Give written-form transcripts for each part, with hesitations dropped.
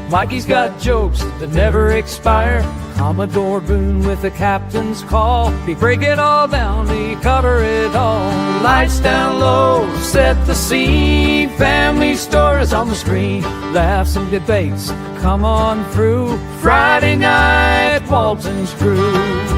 Mikey's got jokes that never expire. Commodore Boone with the captain's call. He break it all down, he cover it all. Lights down low, set the scene. Family stories on the screen. Laughs and debates, come on through. Friday night, Waltons crew.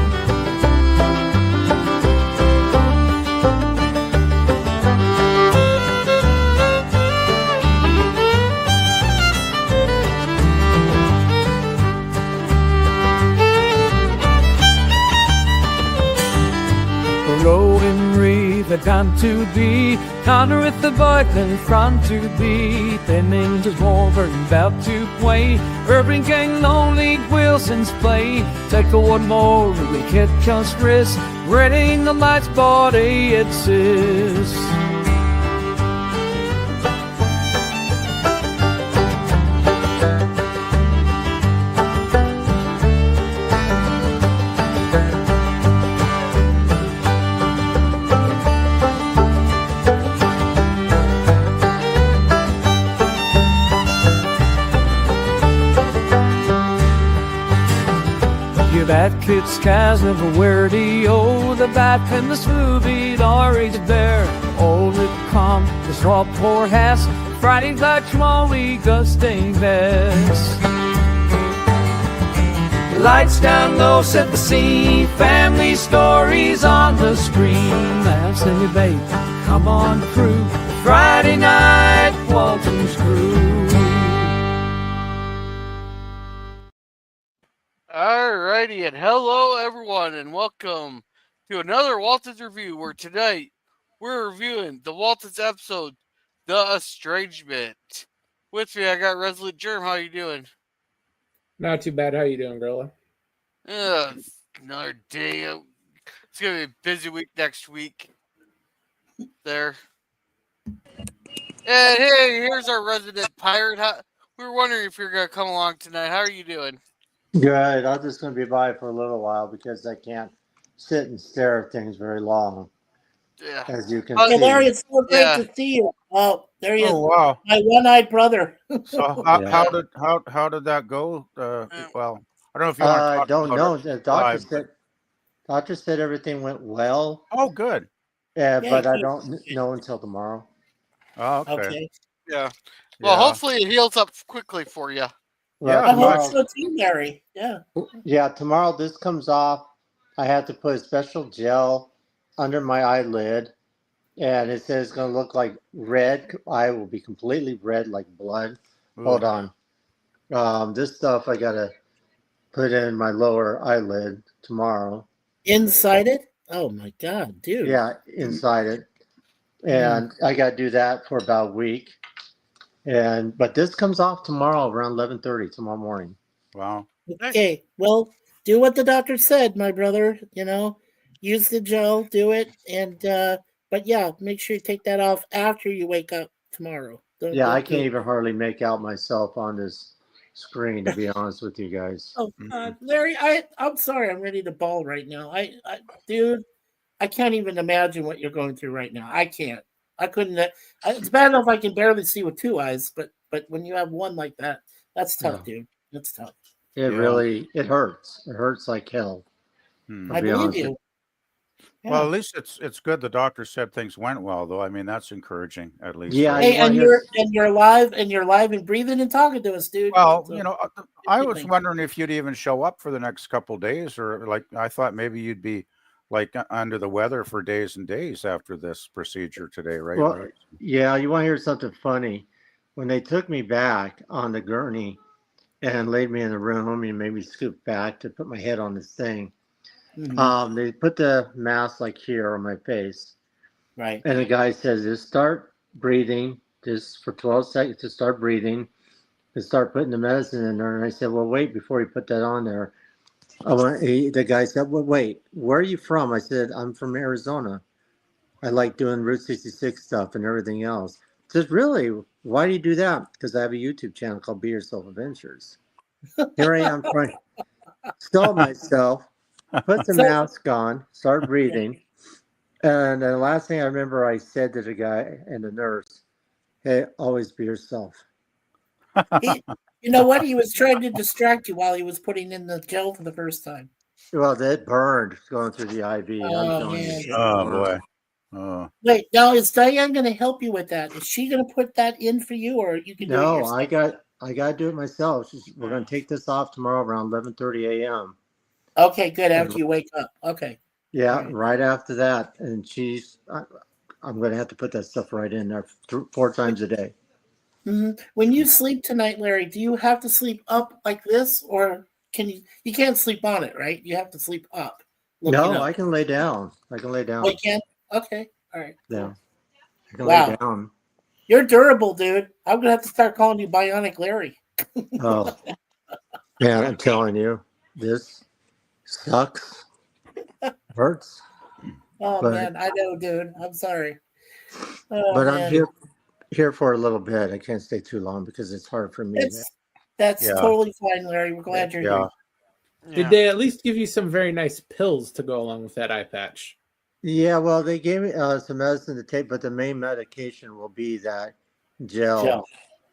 Rolling reef had gone to be. Connor with the boy in front to be. Pennington's Wolverine about to play. Urban Gang lonely Wilson's play. Take the one more, we hit just wrist. Ready the lights, body it says. That kid skies never wear the old. The bat from this movie already there. Old it come, this raw poor ass. Friday like Schmally gusting best. Lights down low, set the scene. Family stories on the screen. Laughs and debate, come on through. Friday night, Walton's crew. Alrighty, and hello everyone, and welcome to another Waltons review, where tonight we're reviewing the Waltons episode, The Estrangement. With me, I got Resolute Germ. How you doing? Not too bad. How you doing, Gorilla? Another day. It's going to be a busy week next week. There. And hey, here's our resident pirate. We were wondering if you're going to come along tonight. How are you doing? Good. I'm just going to be by for a little while because I can't sit and stare at things very long. Yeah. As you can Hey, see. Larry, it's so great to see you. Oh, there he is. Oh wow! My one-eyed brother. So how did that go? Well, I don't know if you want to talk don't about know. it The live, doctor said everything went well. Oh, good. Yeah, but I don't know until tomorrow. Oh, okay. Okay. Yeah. Well, hopefully it heals up quickly for you. Well, I hope so too, Larry. Yeah. Yeah, tomorrow this comes off. I have to put a special gel under my eyelid, and it says it's going to look like red. Eye will be completely red like blood. Ooh. Hold on. This stuff I got to put in my lower eyelid tomorrow. Inside it? Oh my God, dude. Yeah, inside it. And I got to do that for about a week. But this comes off tomorrow around 11:30 tomorrow morning. Wow. Okay. Well, do what the doctor said, my brother. You know, use the gel, do it, and but yeah, make sure you take that off after you wake up tomorrow. I can't even hardly make out myself on this screen, to be honest with you guys. Oh God, Larry, I'm sorry, I'm ready to bawl right now. Dude, I can't even imagine what you're going through right now. I can't. I couldn't. It's bad enough I can barely see with two eyes, but when you have one like that, that's tough, dude. That's tough. It really hurts. It hurts like hell. I believe you. Yeah. Well, at least it's good. The doctor said things went well, though. I mean, that's encouraging, at least. Yeah. Hey, and you're live and breathing and talking to us, dude. Well, so, I was wondering if you'd even show up for the next couple of days, or like I thought maybe you'd be like under the weather for days and days after this procedure today, right? Well, yeah, you want to hear something funny? When they took me back on the gurney and laid me in the room and made me scoop back to put my head on this thing, they put the mask like here on my face. Right. And the guy says, just start breathing, just for 12 seconds, to start breathing and start putting the medicine in there. And I said, well, wait, before you put that on there. The guy said, well, wait, where are you from? I said, I'm from Arizona. I like doing Route 66 stuff and everything else. He says, really? Why do you do that? Because I have a YouTube channel called Be Yourself Adventures. Here I am trying to stall myself, put the mask on, start breathing. And the last thing I remember I said to the guy and the nurse, hey, always be yourself. You know what? He was trying to distract you while he was putting in the gel for the first time. Well, that burned going through the IV. I'm Oh, telling man. you. Oh boy. Oh. Wait, now is Diane going to help you with that? Is she going to put that in for you, or you can do it No, yourself? I got to do it myself. We're going to take this off tomorrow around 11:30 a.m. Okay, good. After you wake up. Okay. Yeah, right after that. And I'm going to have to put that stuff right in there 4 times a day. When you sleep tonight, Larry, do you have to sleep up like this, or can you can't sleep on it, right? You have to sleep up. No, I can lay down. I can lay down. Oh, you can? Okay. All right. Yeah. I can Wow. lay down. You're durable, dude. I'm going to have to start calling you Bionic Larry. Oh, man, I'm telling you, this sucks. Hurts. Oh, But- man. I know, dude. I'm sorry. Oh, But man. I'm here for a little bit. I can't stay too long because it's hard for me. That's Yeah. totally fine, Larry. We're glad you're Yeah. here. Did they at least give you some very nice pills to go along with that eye patch? Yeah, well, they gave me some medicine to take, but the main medication will be that gel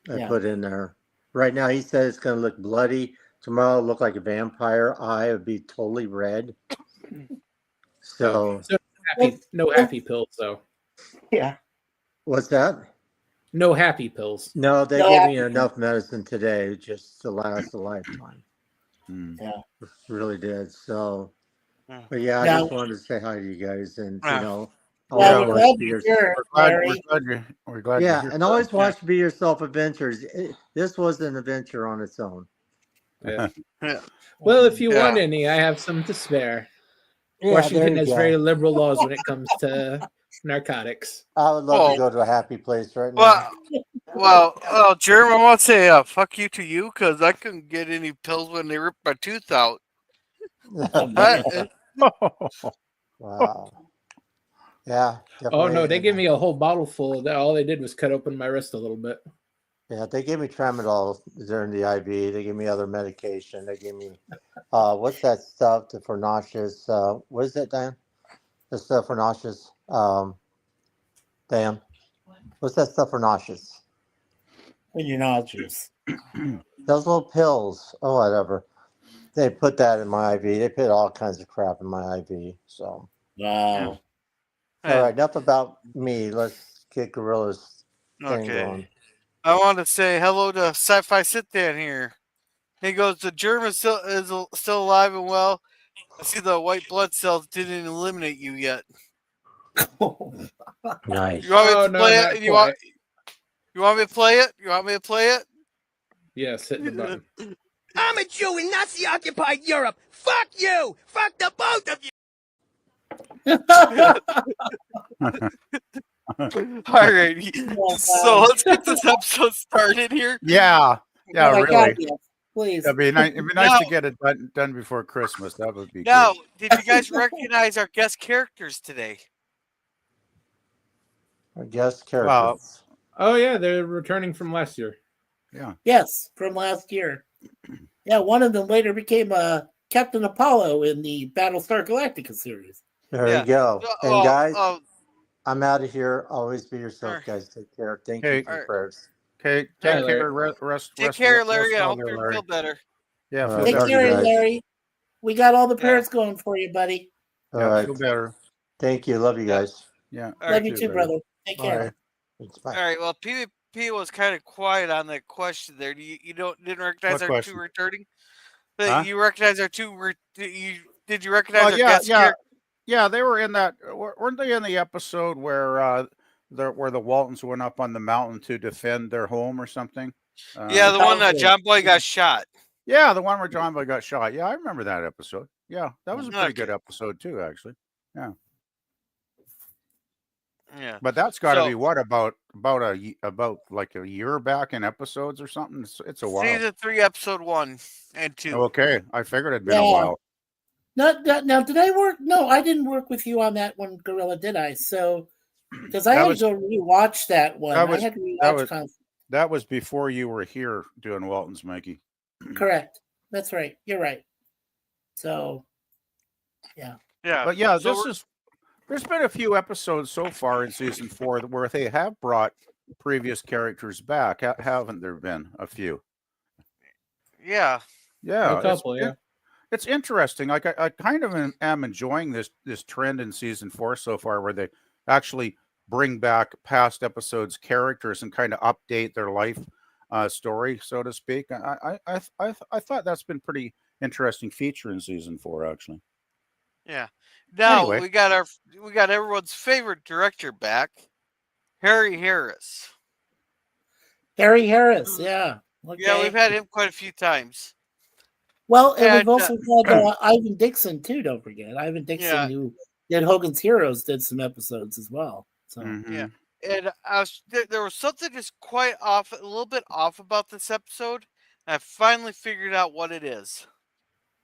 I Yeah. put in there. Right now, he said it's going to look bloody. Tomorrow, it'll look like a vampire eye. It'll be totally red. So, No happy pills, though. Yeah. what's that? No happy pills. No, they No gave me happy enough medicine today just to last a lifetime. Yeah. Really did. So, Yeah. but yeah, I Now- just wanted to say hi to you guys, and Yeah. you know, Well, always we're watch glad Be you're Your- here, We're Larry. glad yeah, you're and always watch Be Yourself Adventures. This was an adventure on its own. Yeah. Yeah. Well, if you Yeah. want any, I have some to spare. Yeah, Washington there you has go. very liberal laws when it comes to narcotics. I would love Oh. to go to a happy place right now. Well, Jeremy, I want to say fuck you to you because I couldn't get any pills when they ripped my tooth out. Wow. Yeah. Oh no, definitely. they gave me a whole bottle full. All they did was cut open my wrist a little bit. Yeah, they gave me tramadol during the IV. They gave me other medication. They gave me, what's that stuff for nauseous? What is that, Dan? The stuff for nauseous. Dan, what's that stuff for nauseous? When you're nauseous. Those little pills. Oh, whatever. They put that in my IV. They put all kinds of crap in my IV. So, Wow. all right, enough about me. Let's get Gorilla's thing Okay. going. I want to say hello to Sci-Fi Sit Down here. He goes, the germ is still alive and well. I see the white blood cells didn't eliminate you yet. Nice. You want me Oh, to no, play not it? You want me to play it? You want me to play it? Yes, hit the button. I'm a Jew in Nazi-occupied Europe. Fuck you! Fuck the both of you! All right. So let's get this episode started here. Yeah. Yeah, Oh my really. God, yes. Please. It'd be nice Now- to get it done before Christmas. That would be Now, good. did you guys recognize our guest characters today? I guess characters. Oh yeah, they're returning from last year. Yes, from last year. Yeah, one of them later became Captain Apollo in the Battlestar Galactica series. There Yeah. you go. And Well, guys, I'm out of here. Always be yourself, Alright. guys. Take care. Thank Hey. you for your prayers. Okay, Hi, take care. Rest. take rest- care, rest Larry. I well hope there, you Larry. feel better. Yeah, All feel right, Take love better. you care, guys. Larry. We got all the Yeah. prayers going for you, buddy. All Yeah, right. feel better. Thank you. Love you Yeah. guys. Yeah. All Love right. you too, Larry. brother. Take care. Bye. Thanks. Bye. All right. Well, PvP was kind of quiet on that question there. Didn't recognize What our question? two returning? Huh? You recognize our two? Did you recognize our yeah, guest yeah, character? yeah. They were in that. Weren't they in the episode where the Waltons went up on the mountain to defend their home or something? Yeah, the one that Okay. John Boy got shot. Yeah, the one where John Boy got shot. Yeah, I remember that episode. Yeah, that was a pretty good Okay. episode too, actually. Yeah. But that's got to So- be what about like a year back in episodes or something. It's a while. Season 3, episode 1 and 2. Okay, I figured it'd been a Yeah. while. Now, did I work? No, I didn't work with you on that one, Gorilla, did I? So, because I That had was- to go rewatch that one. that was- I had to that rewatch was- Constantine. That was before you were here doing Waltons, Mikey. Correct. That's right. You're right. So, Yeah. But yeah, So there's been a few episodes so far in season 4 where they have brought previous characters back, haven't there been a few? Yeah. Yeah, A couple, yeah. it's interesting. Like I kind of am enjoying this trend in season 4 so far, where they actually bring back past episodes characters and kind of update their life story, so to speak. I thought that's been pretty interesting feature in season 4, actually. Yeah. Now Anyway, we got everyone's favorite director back, Harry Harris. Harry Harris, yeah. Okay. Yeah, we've had him quite a few times. Well, and And we've also had Ivan Dixon too. Don't forget, Ivan Dixon, Yeah. who did Hogan's Heroes, did some episodes as well. So mhm. Yeah. And there was something just quite off, a little bit off about this episode. And I finally figured out what it is.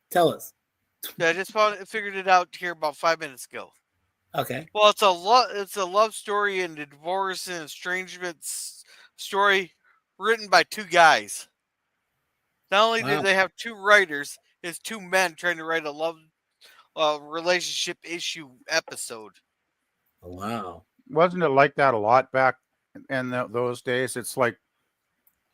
tell us. I just figured it out here about 5 minutes ago. Okay. Well, it's a love story and a divorce and estrangement story written by two guys. Not only Wow. did they have two writers, it's two men trying to write a love relationship issue episode. Wow. Wasn't it like that a lot back in those days? It's like,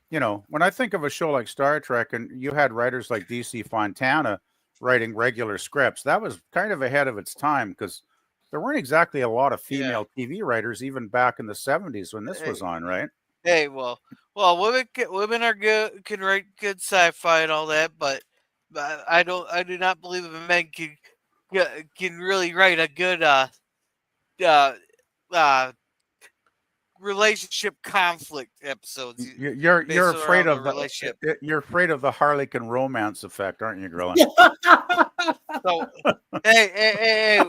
when I think of a show like Star Trek, and you had writers like DC Fontana writing regular scripts, that was kind of ahead of its time, because there weren't exactly a lot of female TV writers even back in the 70s when this was on, right? Hey, well, women are good, can write good sci-fi and all that, but I do not believe a man can really write a good relationship conflict episodes. You're based afraid around of the relationship. you're afraid of the Harlequin romance effect, aren't you, Growin? So, hey,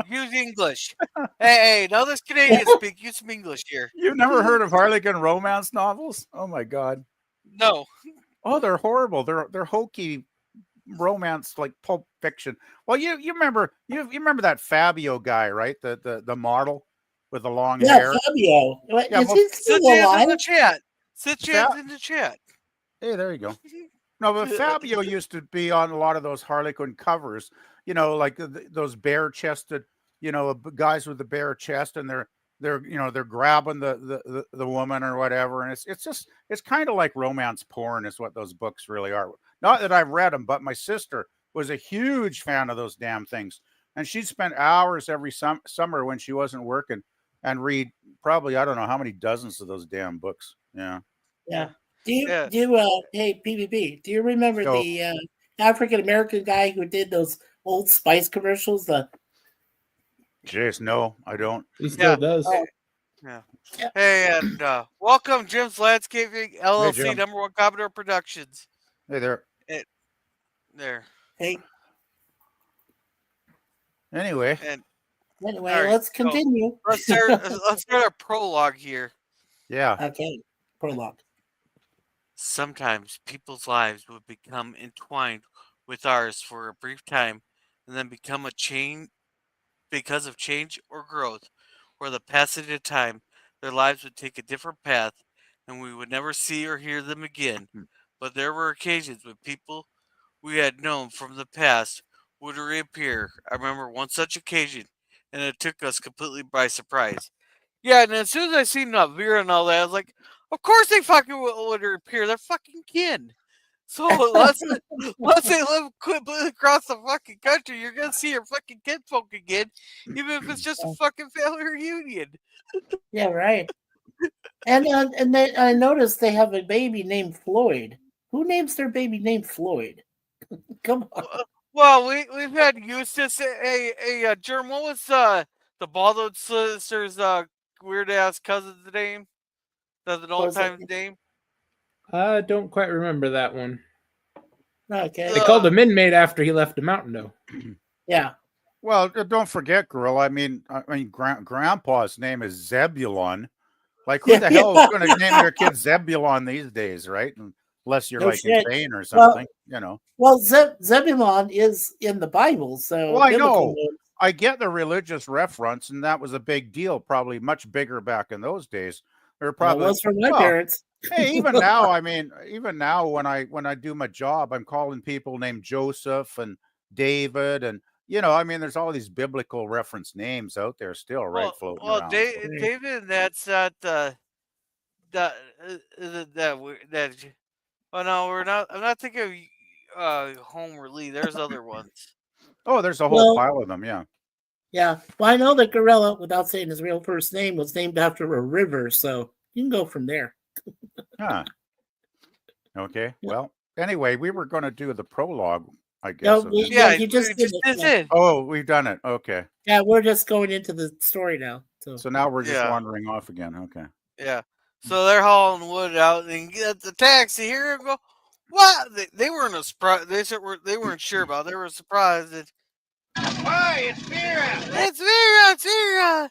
use English. Hey, now this Canadian speak. Use some English here. You've never heard of Harlequin romance novels? Oh my God! No. Oh, they're horrible. They're hokey romance, like Pulp Fiction. Well, you remember that Fabio guy, right? The model with the long hair. Fabio. Yeah, Is he still Sit in alive? the chat. Sit in the chat. Hey, there you go. No, but Fabio used to be on a lot of those Harlequin covers, like those bare-chested, guys with the bare chest, and they're grabbing the woman or whatever, and it's kind of like romance porn is what those books really are. Not that I've read them, but my sister was a huge fan of those damn things, and she'd spend hours every summer when she wasn't working and read probably, I don't know how many dozens of those damn books. Yeah. Yeah. Hey, PBB, do you remember the African American guy who did those Old Spice commercials? Jeez, no, I don't. He still does. Yeah. Hey, and welcome, Jim's Landscaping LLC, Jim. #1 Commodore Productions. Hey there. There. Hey. Anyway, Anyway, All right, let's continue. let's start our prologue here. yeah. Okay, prologue. Sometimes people's lives would become entwined with ours for a brief time, and then become a chain because of change or growth, or the passage of time. Their lives would take a different path, and we would never see or hear them again. But there were occasions when people we had known from the past would reappear. I remember one such occasion, and it took us completely by surprise. Yeah, and as soon as I seen Vera and all that, I was like, of course they fucking would reappear. They're fucking kin. So unless they live completely across the fucking country, you're gonna see your fucking kinfolk again, even if it's just a fucking family reunion. Yeah, right. And I noticed they have a baby named Floyd. Who names their baby named Floyd? Come on. Well, we've had Eustace. Hey, Germ, what was the Baldwin sisters' weird ass cousin's name? That's an old time name. I don't quite remember that one. Okay. They called him inmate after he left the mountain, though. Yeah. Well, don't forget, girl. I mean, Grandpa's name is Zebulon. Like, who the hell is going to name their kid Zebulon these days, right? Unless you're insane or something, Well, Zebulon is in the Bible, so. Well, I know. I get the religious reference, and that was a big deal. Probably much bigger back in those days. There probably was for my parents. Hey, even now, I mean, even now when I do my job, I'm calling people named Joseph and David, and I mean, there's all these biblical reference names out there still, right? Floating around. David, that's not that Oh no, we're not. I'm not thinking of Homer Lee. There's other ones. Oh, there's a whole Well, pile of them. Yeah. yeah. Well, I know that gorilla, without saying his real first name, was named after a river, so you can go from there. Huh. Okay. Yeah. Well, anyway, we were going to do the prologue, I guess. No, of we, this. yeah, Yeah, you just we did just it. did Yeah. it. Oh, we've done it. Okay. Yeah, we're just going into the story now. So now we're just Yeah. wandering off again. Okay. Yeah. So they're hauling wood out and get the taxi here and go. What? They weren't a surprise. They weren't sure about. It. They were surprised that Hi, it's Vera. it's Vera. It's Vera.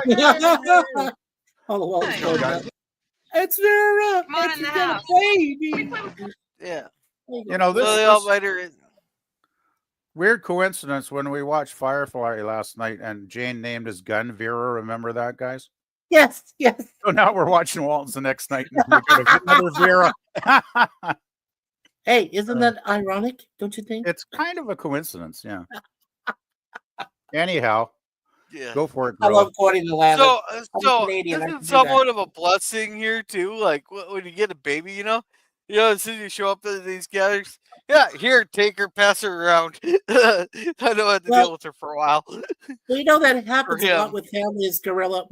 Yay! All the walls going up. It's Vera. Come on in She's the got house. a baby. Yeah. You know, So they all let her in. weird coincidence when we watched Firefly last night and Jane named his gun Vera. Remember that, guys? Yes, yes. So now we're watching Waltons the next night and we got another Vera. Hey, isn't that ironic? Don't you think? It's kind of a coincidence, yeah. Anyhow, Yeah. go for it, I girl. love quoting the laugh. So, I'm Canadian, I this can is do that. somewhat of a blessing here too. Like when you get a baby, as soon as you show up to these gatherings, yeah, here, take her, pass her around. I don't have to Well- deal with her for a while. Well, you know that happens a lot him. with families, Gorilla.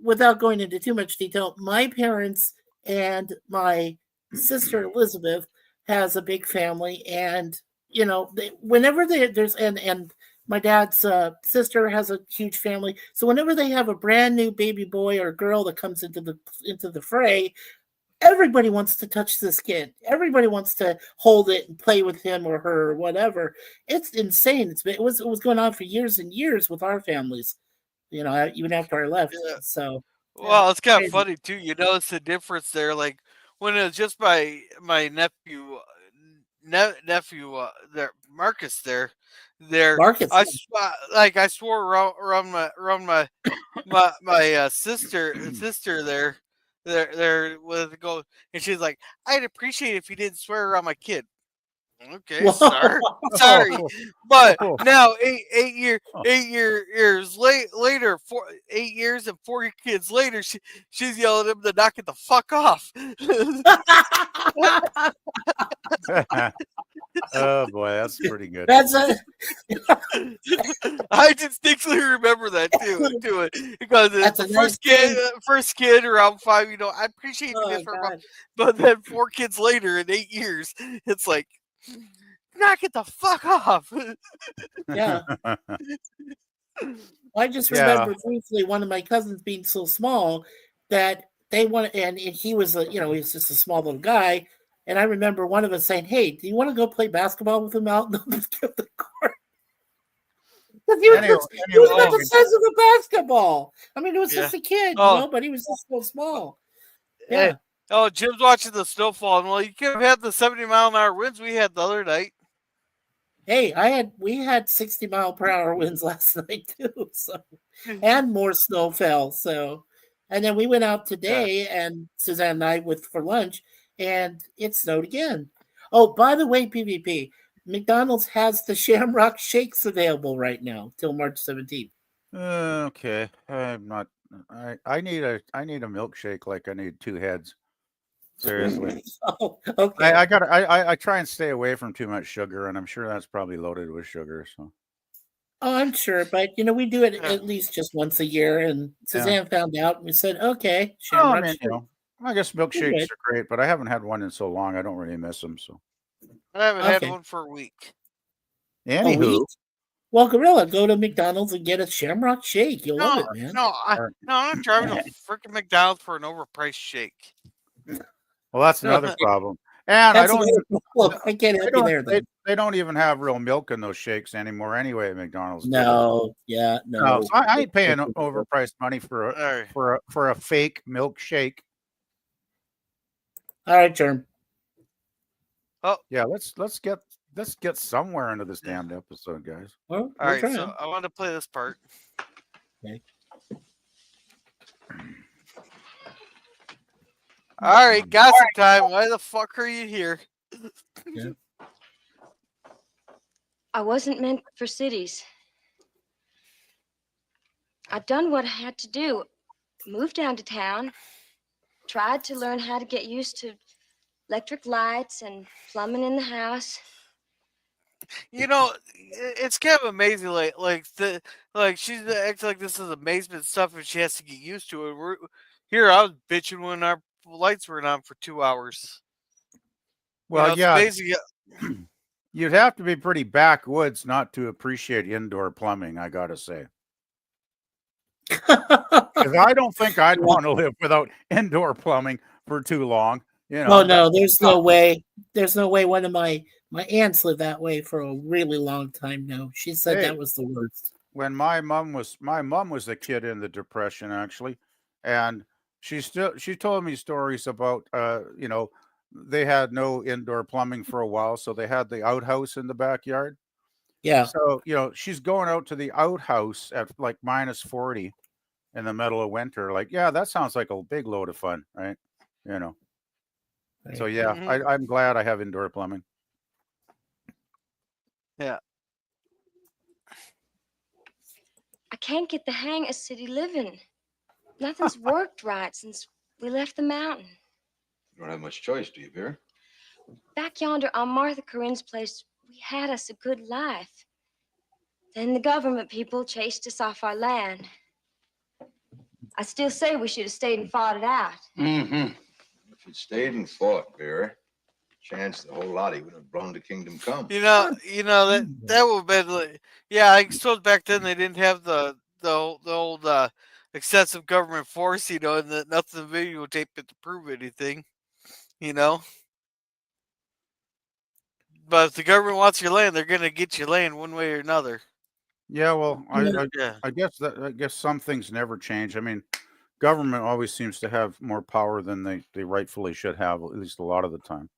Without going into too much detail, my parents and my sister Elizabeth has a big family, and whenever there's and my dad's sister has a huge family. So whenever they have a brand new baby boy or girl that comes into the fray, everybody wants to touch this kid. Everybody wants to hold it and play with him or her or whatever. It's insane. It was going on for years and years with our families. Even after I left. Yeah. So Well, it's kind of crazy. funny too. You notice the difference there. Like when it was just my nephew, there Marcus there. Marcus, I swore around my sister there with go, and she's like, I'd appreciate it if you didn't swear around my kid. Okay, sorry, Oh, but oh. now years later, 8 years and 4 kids later, she's yelling at him to knock it the fuck off. Oh boy, that's pretty good. that's a I distinctly remember that too. Because That's the a nice first kid around 5, I appreciate you oh, did for God. but then 4 kids later in 8 years, it's like knock it the fuck off. Yeah. I just Yeah. remember briefly one of my cousins being so small that they wanted, and he was he was just a small little guy. And I remember one of us saying, "Hey, do you want to go play basketball with him out in the court?" He was, he was about the size of a basketball. I mean, it was just a kid, but he was just so small. Yeah. Hey, oh, Jim's watching the snowfall. Well, you could have had the 70-mile-an-hour winds we had the other night. Hey, we had 60-mile-per-hour winds last night too, so and more snow fell. So, and then we went out today, and Suzanne and I for lunch, and it snowed again. Oh, by the way, PvP, McDonald's has the Shamrock Shakes available right now till March 17th. Okay, I'm not. I need a milkshake like I need 2 heads. Seriously. Oh, okay. I try and stay away from too much sugar, and I'm sure that's probably loaded with sugar. So. Oh, I'm sure, but we do it at least just once a year. And Suzanne found out, and we said, "Okay, Shamrock Shake." I guess milkshakes are great, but I haven't had one in so long. I don't really miss them. So. I haven't had one for a week. Anywho. Well, Gorilla, go to McDonald's and get a Shamrock Shake. You'll love it, man. I'm not driving to freaking McDonald's for an overpriced shake. Well, that's another problem. And I can't help you there. They don't even have real milk in those shakes anymore anyway at McDonald's. No. So I ain't paying overpriced money for a fake milkshake. All right, Germ. Oh yeah, let's get somewhere into this damned episode, guys. Well, all right, so I want to play this part. Okay. All right, gossip time. Why the fuck are you here? Yeah. I wasn't meant for cities. I've done what I had to do. Moved down to town. tried to learn how to get used to electric lights and plumbing in the house. You know, it's kind of amazing. Like she's acting like this is amazement stuff, and she has to get used to it. Here, I was bitching when our lights weren't on for 2 hours. Well, It's yeah, amazing. you'd have to be pretty backwoods not to appreciate indoor plumbing, I gotta say. Because I don't think I'd want to live without indoor plumbing for too long. Oh no, there's no way. There's no way. One of my aunts lived that way for a really long time now. She said Hey. that was the worst. When my mom was a kid in the Depression, actually, and she told me stories about they had no indoor plumbing for a while, so they had the outhouse in the backyard. Yeah. So she's going out to the outhouse at like -40 in the middle of winter. Like, yeah, that sounds like a big load of fun, right? So yeah, Mhm. I'm glad I have indoor plumbing. Yeah. I can't get the hang of city living. Nothing's worked right since we left the mountain. You don't have much choice, do you, Vera? Back yonder on Martha Corinne's place, we had us a good life. Then the government people chased us off our land. I still say we should have stayed and fought it out. Mm-hmm. If you'd stayed and fought, Vera, chance the whole lot he would have blown to kingdom come. That would have been like, yeah. I suppose back then they didn't have the old excessive government force, and that nothing videotape it to prove anything, But if the government wants your land, they're gonna get your land one way or another. Yeah, well, Yeah. I guess some things never change. I mean, government always seems to have more power than they rightfully should have, at least a lot of the time.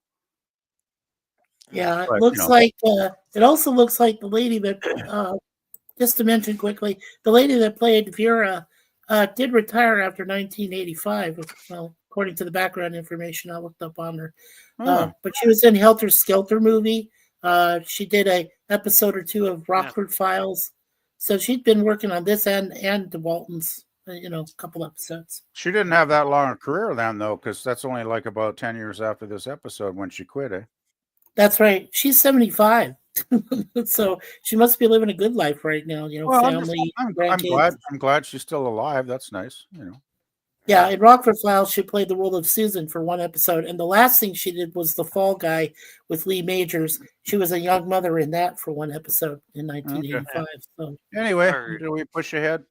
Yeah, it But, looks like it also looks like the lady that just to mention quickly, the lady that played Vera did retire after 1985. Well, according to the background information I looked up on her, but she was in Helter Skelter movie. She did a episode or two of Rockford Files, so she'd been working on this and the Waltons. A couple episodes. She didn't have that long a career then, though, because that's only like about 10 years after this episode when she quit, eh? That's right. She's 75. So she must be living a good life right now, Well, family, grandkids. I'm glad she's still alive. That's nice, Yeah, in Rockford Files, she played the role of Susan for one episode, and the last thing she did was The Fall Guy with Lee Majors. She was a young mother in that for one episode in 1985. So anyway, do we push ahead?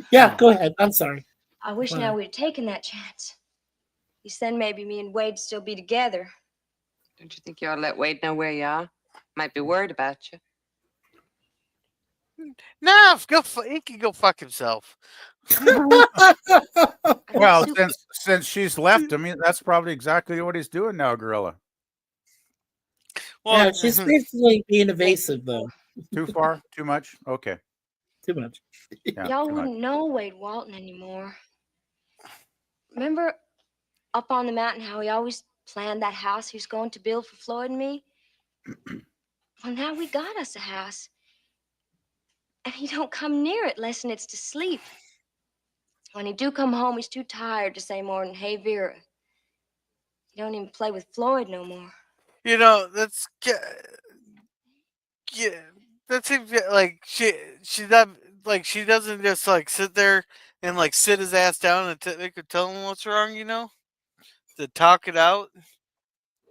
Yeah, go ahead. I'm sorry. I wish now we'd taken that chance. At least then maybe me and Wade'd still be together. Don't you think you ought to let Wade know where you are? Might be worried about you. No, he can go fuck himself. Well, since she's left him, that's probably exactly what he's doing now, Gorilla. Well, yeah, she's basically being evasive, though. Too far? Too much? Okay. Too much. Yeah, y'all wouldn't know Wade Walton anymore. Remember up on the mountain how he always planned that house he was going to build for Floyd and me? Well, now we got us a house. And he don't come near it less than it's to sleep. When he do come home, he's too tired to say more than, "Hey, Vera." He don't even play with Floyd no more. That's that seems like she's not like she doesn't just like sit there and like sit his ass down and they could tell him what's wrong, to talk it out.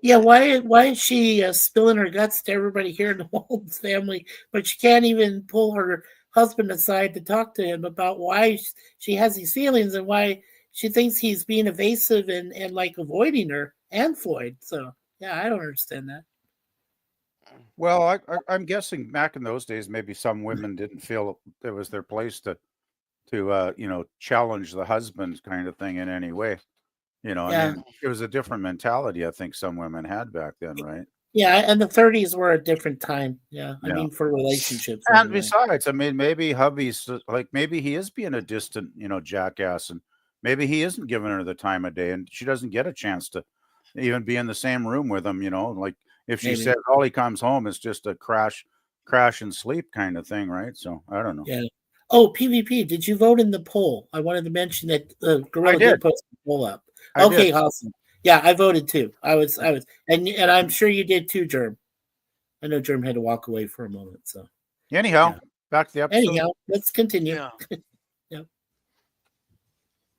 Yeah, why is she spilling her guts to everybody here in the Waltons family, but she can't even pull her husband aside to talk to him about why she has these feelings and why she thinks he's being evasive and like avoiding her and Floyd. So yeah, I don't understand that. Well, I'm guessing back in those days, maybe some women didn't feel it was their place to challenge the husband kind of thing in any way. I mean, it was a different mentality I think some women had back then, right? Yeah, and the 30s were a different time. Yeah, I mean, for relationships. And besides, I mean, maybe hubby's like, maybe he is being a distant, jackass, and maybe he isn't giving her the time of day, and she doesn't get a chance to even be in the same room with him, like if she said all he comes home is just a crash and sleep kind of thing, right? So I don't know. Yeah. Oh, PvP, did you vote in the poll? I wanted to mention that Gorilla did post the poll up. I Okay, did. awesome. Yeah, I voted too. I was, and I'm sure you did too, Germ. I know Germ had to walk away for a moment. So Anyhow, Yeah. back to the episode. anyhow, let's continue. Yeah.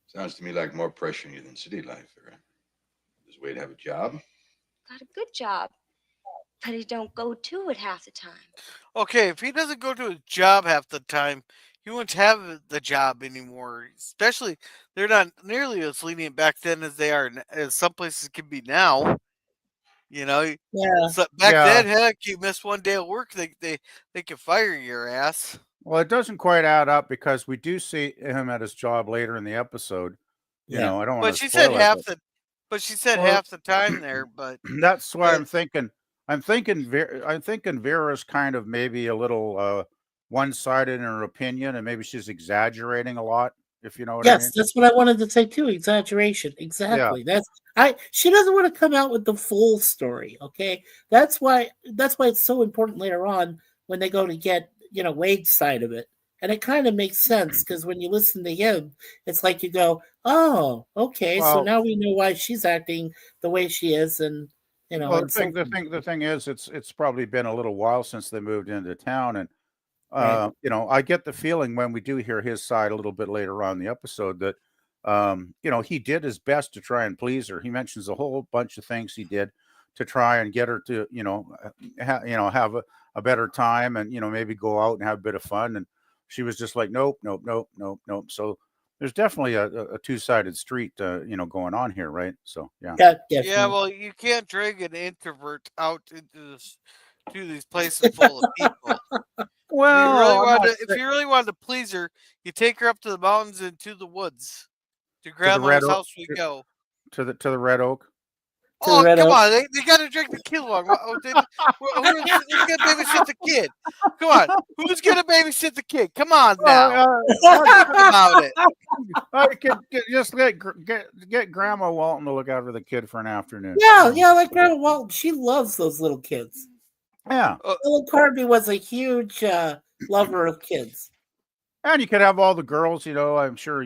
Sounds to me like more pressure on you than city life, Vera. Does Wade have a job? Got a good job, but he don't go to it half the time. Okay, if he doesn't go to his job half the time, he won't have the job anymore. Especially, they're not nearly as lenient back then as they are as some places can be now. You know, Yeah. so back Yeah. then, heck, you miss one day of work, they could fire your ass. Well, it doesn't quite add up because we do see him at his job later in the episode. You Yeah. know, I don't want But to she said spoil it. half the, but she said Well, half the time there. But That's why Yeah. I'm thinking. I'm thinking Vera's kind of maybe a little one-sided in her opinion, and maybe she's exaggerating a lot. If you know what I mean. Yes, that's what I wanted to say too. Exaggeration. Exactly. She doesn't want to come out with the full story. Okay. That's why it's so important later on when they go to get, Wade's side of it. And it kind of makes sense because when you listen to him, it's like you go, oh, okay, so Well, now we know why she's acting the way she is, and well, and so the thing is, it's probably been a little while since they moved into town, and Right. I get the feeling when we do hear his side a little bit later on in the episode that, he did his best to try and please her. He mentions a whole bunch of things he did to try and get her to, have a better time and, maybe go out and have a bit of fun. And she was just like, nope, nope, nope, nope, nope. So there's definitely a two-sided street, going on here, right? So, yeah. Yeah, yeah, definitely. well, you can't drag an introvert out into to these places full of people. Well, If you really wanted to please her, you take her up to the mountains and to the woods. To to the Red Grandma's Oak, house we go. to the Red Oak. To the Oh, Red come Oak. on. They got to drink the kid along. Who's going to babysit the kid? Come on. Who's going to babysit the kid? Come on now. Think about it. I could just get Grandma Walton to look out for the kid for an afternoon. Yeah, like Grandma Walton. She loves those little kids. Yeah. Ellen Carby was a huge lover of kids. And you could have all the girls, I'm sure,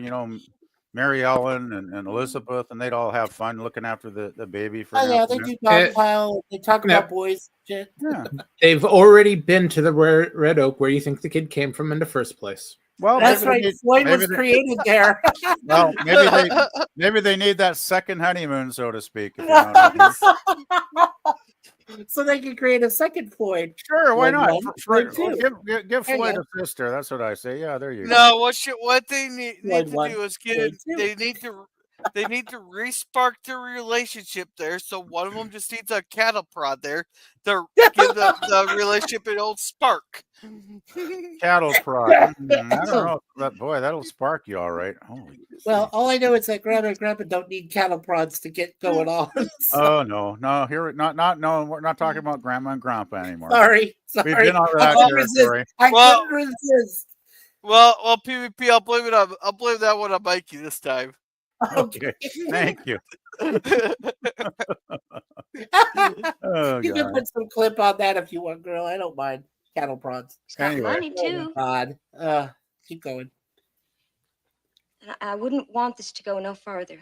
Mary Ellen and Elizabeth, and they'd all have fun looking after the baby for Oh an yeah, they afternoon. do dog pile. They talk Yeah. about boys and shit. Yeah. They've already been to the Red Oak where you think the kid came from in the first place. Well, That's maybe right. Floyd was created there. well, maybe they need that second honeymoon, so to speak. If you know what I mean. So they can create a second Floyd. Sure, why Floyd not? one, Floyd two. Give There you Floyd go. a sister. That's what I say. Yeah, there you go. No, what they need Floyd to one, do is Floyd two. they need to re-spark their relationship there. So one of them just needs a cattle prod there to give the relationship an old spark. Cattle prod. I don't know. That'll spark you all right. Holy. Well, all I know is that Grandma and Grandpa don't need cattle prods to get going on. Oh no. Here no, we're not talking about Grandma and Grandpa anymore. Sorry. We've been over that territory. I couldn't resist. Well, PvP, I'll blame that one on Mikey this time. Okay. Thank you. Oh, You can God. put some clip on that if you want, girl. I don't mind cattle prods. It's got Anyway. money too. God. Keep going. And I wouldn't want this to go no further.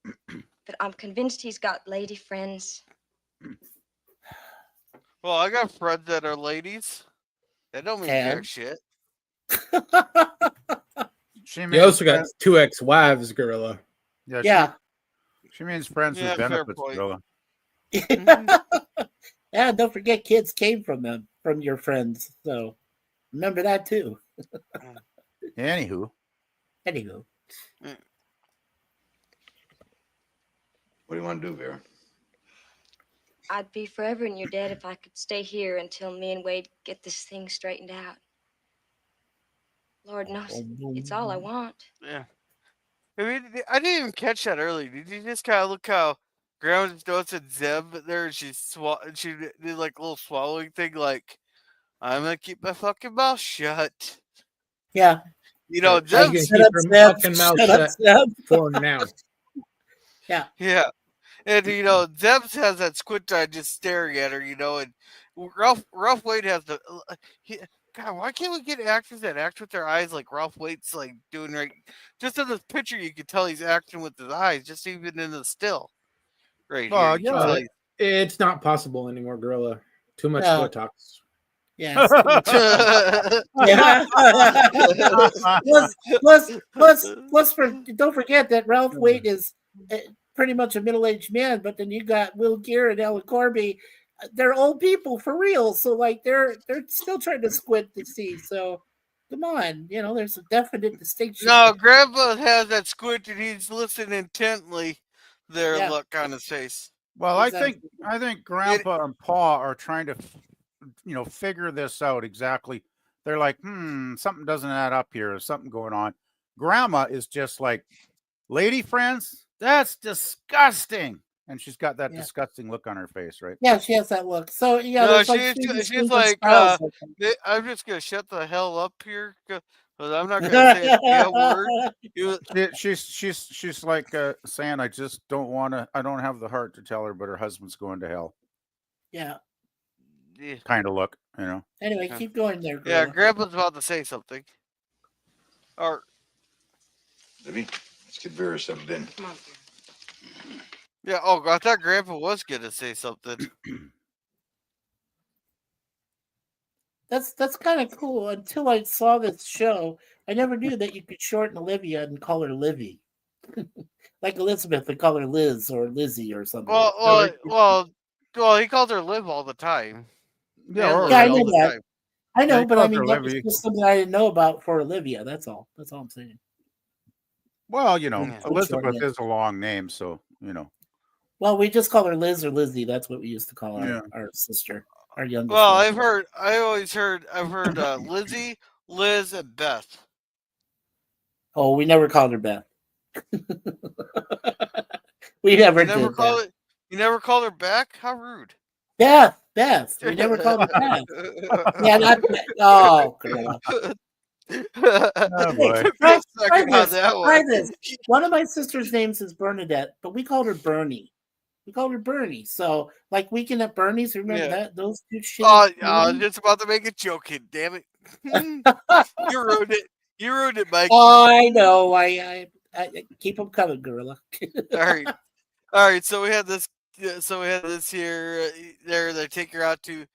But I'm convinced he's got lady friends. Well, I got friends that are ladies. That don't mean And? jack shit. You also got 2 ex-wives, Gorilla. Yeah. She means friends Yeah, with fair benefits, point. Gorilla. Yeah, don't forget kids came from them, from your friends. So remember that too. Anywho. Anywho. What do you want to do, Vera? I'd be forever in your debt if I could stay here until me and Wade get this thing straightened out. Lord knows, it's all I want. Yeah. I mean, I didn't even catch that early. Did you just kind of look how Grandma notes and Zeb there? She did like a little swallowing thing, like I'm gonna keep my fucking mouth shut. Yeah. You know, She's Zeb. gonna Shut keep up, her Zeb. fucking mouth Shut up, shut Zeb. for now. Yeah. Yeah. And you know, Zeb has that squint eye just staring at her, and Rough Wade has the God, why can't we get actors that act with their eyes like Ralph Waite's like doing right? Just in this picture, you can tell he's acting with his eyes. Just even in the still, right here, Well, you can yeah. tell. It's not possible anymore, Gorilla. Too much No. Botox. Yes. He's- Yeah. Don't forget that Ralph Waite is pretty much a middle-aged man, but then you got Will Geer and Ellen Corby. They're old people for real, so like they're still trying to squint to see. So come on, there's a definite distinction. No, Grandpa has that squint and he's listening intently. There, Yeah. look on his face. Well, Exactly. I think Grandpa and Pa are trying to, figure this out exactly. They're like, something doesn't add up here. There's something going on. Grandma is just like, lady friends, that's disgusting. And she's got that disgusting look on her face, right? Yeah, she has that look. So yeah, No, there's like three she's distinct like, styles of them. I'm just gonna shut the hell up here because I'm not gonna say a damn word. She's like saying, I just don't want to. I don't have the heart to tell her, but her husband's going to hell. Yeah. Kind of look, Anyway, keep going there. Yeah, Gorilla. Grandpa's about to say something. Or Libby, let's get Vera settled in. Come on. yeah, oh, I thought Grandpa was gonna say something. That's kind of cool. Until I saw this show, I never knew that you could shorten Olivia and call her Livy, like Elizabeth would call her Liz or Lizzie or something. Well, he calls her Liv all the time. Yeah, And Yeah, I Liv all know the that. time. I know, he but I calls mean her that was Livy. just something I didn't know about for Olivia. That's all. That's all I'm saying. Well, Yeah. Elizabeth is a long name, so Well, we just call her Liz or Lizzie. That's what we used to call Yeah. our sister, our youngest. Well, one. I've heard Lizzie, Liz, and Beth. Oh, we never called her Beth. We never You did never call that. it. You never called her back? How rude! Beth. We never called her Beth. Yeah, not Beth. Oh, Gorilla. Oh boy. Try Second on this. that Try one. this. One of my sister's names is Bernadette, but we called her Bernie. We called her Bernie. So, like Weekend at Bernie's, remember Yeah. that? Those two shit. Oh, I was just about to make a joke. Damn it! You ruined it. You ruined it, Mike. Oh, I know. I keep them coming, Gorilla. All right. So we had this. So we had this here. They take her out to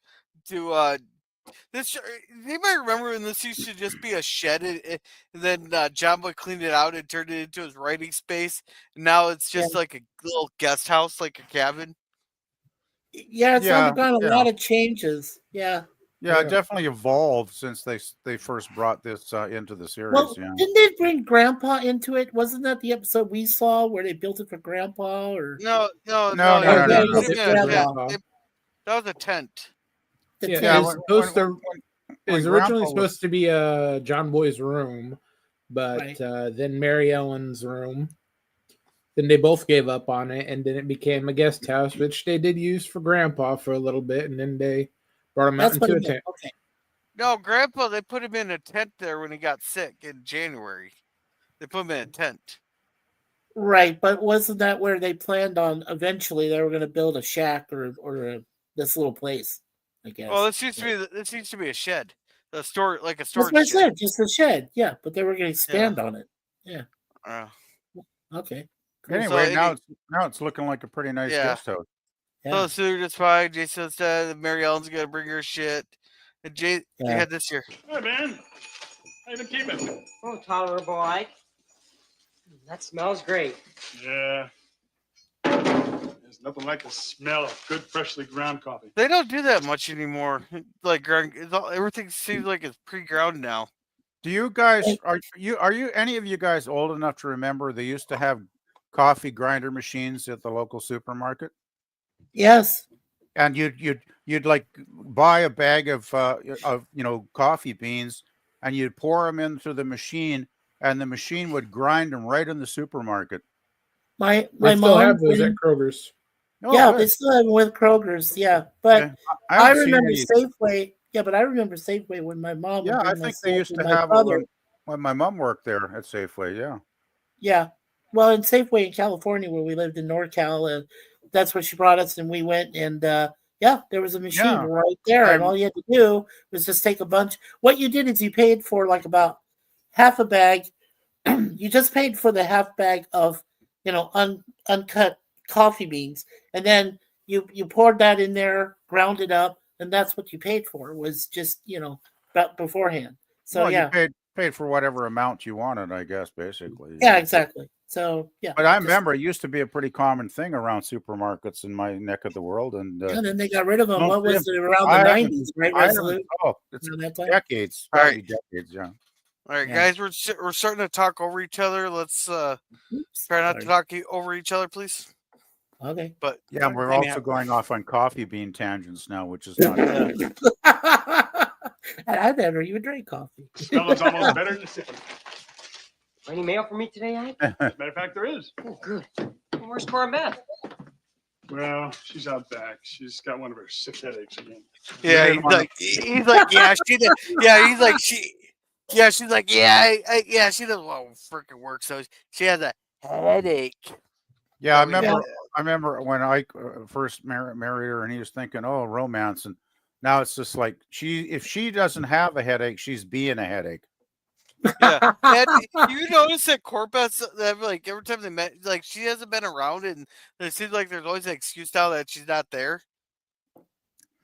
this. Anybody remember when this used to just be a shed, and then John Boy cleaned it out and turned it into his writing space. And now it's just like a little guest house, like a cabin. Yeah, it's Yeah, undergone a yeah. lot of changes. Yeah. Yeah, it definitely evolved since they first brought this into the series. Well, yeah. didn't they bring Grandpa into it? Wasn't that the episode we saw where they built it for Grandpa? Or No. No. That was a tent. the Yeah, tent? it was supposed to. It was when originally Grandpa was- supposed to be John Boy's room, but Right. then Mary Ellen's room. Then they both gave up on it, and then it became a guest house, which they did use for Grandpa for a little bit, and then they brought him out That's what into a it meant. tent. Okay. No, Grandpa. They put him in a tent there when he got sick in January. They put him in a tent. Right, but wasn't that where they planned on eventually they were going to build a shack or this little place? I guess. Well, this used to be a shed, a storage That's what I shed. said, just a shed. Yeah, but they were going to expand on it. Yeah. Okay. Cool. Anyway, So now it's looking like a pretty nice Yeah. guest house. Yeah. So Sue just fine. Jason said that Mary Ellen's gonna bring her shit. And Jay Yeah. had this here. Hey, man. How you been keeping? Oh, tolerable, Ike. That smells great. Yeah. There's nothing like the smell of good, freshly ground coffee. They don't do that much anymore. Like everything seems like it's pre-ground now. Do you guys are you any of you guys old enough to remember they used to have coffee grinder machines at the local supermarket? Yes. And you'd like buy a bag of coffee beans, and you'd pour them into the machine, and the machine would grind them right in the supermarket. My They still mom. have those at Kroger's. Oh, Yeah, good. they still have them with Kroger's. Yeah, but Okay. I haven't seen remember any- Safeway. Yeah, but I remember Safeway when my mom. Yeah, would I bring think they myself used and to my have it brother. when my mom worked there at Safeway. Yeah. Yeah. Well, in Safeway in California, where we lived in NorCal, that's where she brought us, and we went and Yeah, there was a machine Yeah. right there, and I'm- all you had to do was just take a bunch. What you did is you paid for like about half a bag. You just paid for the half bag of, uncut coffee beans, and then you poured that in there, ground it up, and that's what you paid for. Was just about beforehand. So Well, you yeah, paid for whatever amount you wanted, I guess, basically. yeah, exactly. So yeah, But I just- remember it used to be a pretty common thing around supermarkets in my neck of the world, and and then they got rid of them. no, What was it around I the haven't- '90s? Right, I haven't- Resolute. it's Around that time? decades, All probably right. decades, yeah. All right, Yeah. guys, we're starting to talk over each other. Let's Oops, try not to sorry. talk over each other, please. Okay. But Yeah, we're anyhow. also going off on coffee bean tangents now, which is not good. And I never even drank coffee. Smelling's almost better than sipping. Any mail for me today, Ike? As a matter of fact, there is. Oh, good. Where's Cora Beth? Well, she's out back. She's got one of her 6 headaches again. Yeah, didn't wanna- he's like, yeah, she did. Yeah, he's like, she's like, yeah, yeah, she doesn't want to freaking work, so she has a headache. Yeah, I Probably remember. I remember when I first married her, and he was thinking, "Oh, romance," and now it's just like if she doesn't have a headache, she's being a headache. Yeah, and you notice that Corbett, like every time they met, like she hasn't been around, and it seems like there's always an excuse now that she's not there.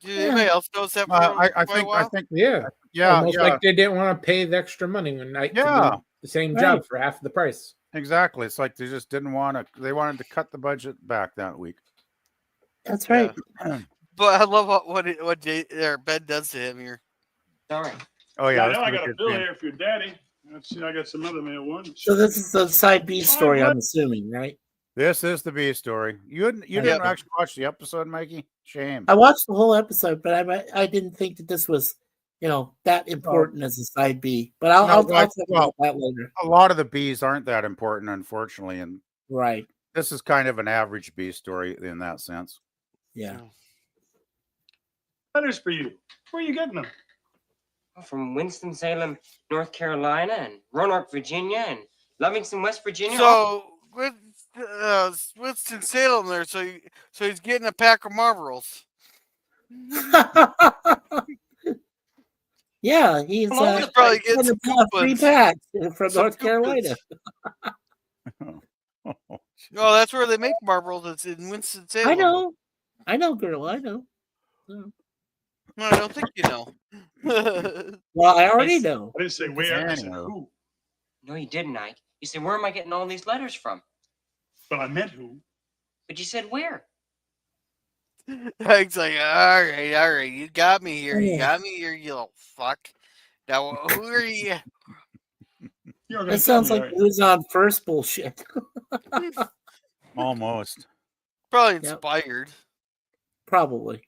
Did anybody else notice that? For I quite a think. I while? think. Yeah. Yeah. Almost Yeah. like they didn't want to pay the extra money when I could Yeah. do the same Right. job for half the price. Exactly. It's like they just didn't want to. They wanted to cut the budget back that week. That's right. But I love what Ben does to him here. Sorry. Oh Yeah, yeah. I know I that's got a good bill thing. here for your daddy. Let's see, I got some other mail ones. So this is the side B story, I'm assuming, right? This is the B story. You didn't actually watch the episode, Mikey? Shame. I watched the whole episode, but I didn't think that this was, that important as a side B. But I'll talk about that later. A lot of the B's aren't that important, unfortunately, and Right. this is kind of an average B story in that sense. Yeah. Letters for you. Where are you getting them? From Winston-Salem, North Carolina, and Roanoke, Virginia, and Livingston, West Virginia. So with Winston Salem there, so he's getting a pack of Marlboros. Yeah, he's probably getting some 3 coupons. packs from Some North Carolina. Oh, that's where they make Marlboros. It's in Winston Salem. I know, girl. I know. No, I don't think you know. Well, I already know. I didn't say where. I said Anyway. who. No, you didn't, Ike. You said, where am I getting all these letters from? But I meant who. But you said where? He's like, all right, you got me here, you little fuck. Now, who are you? You're gonna That tell sounds me, like right? who's on first bullshit. Almost. Probably Yep. inspired. Probably.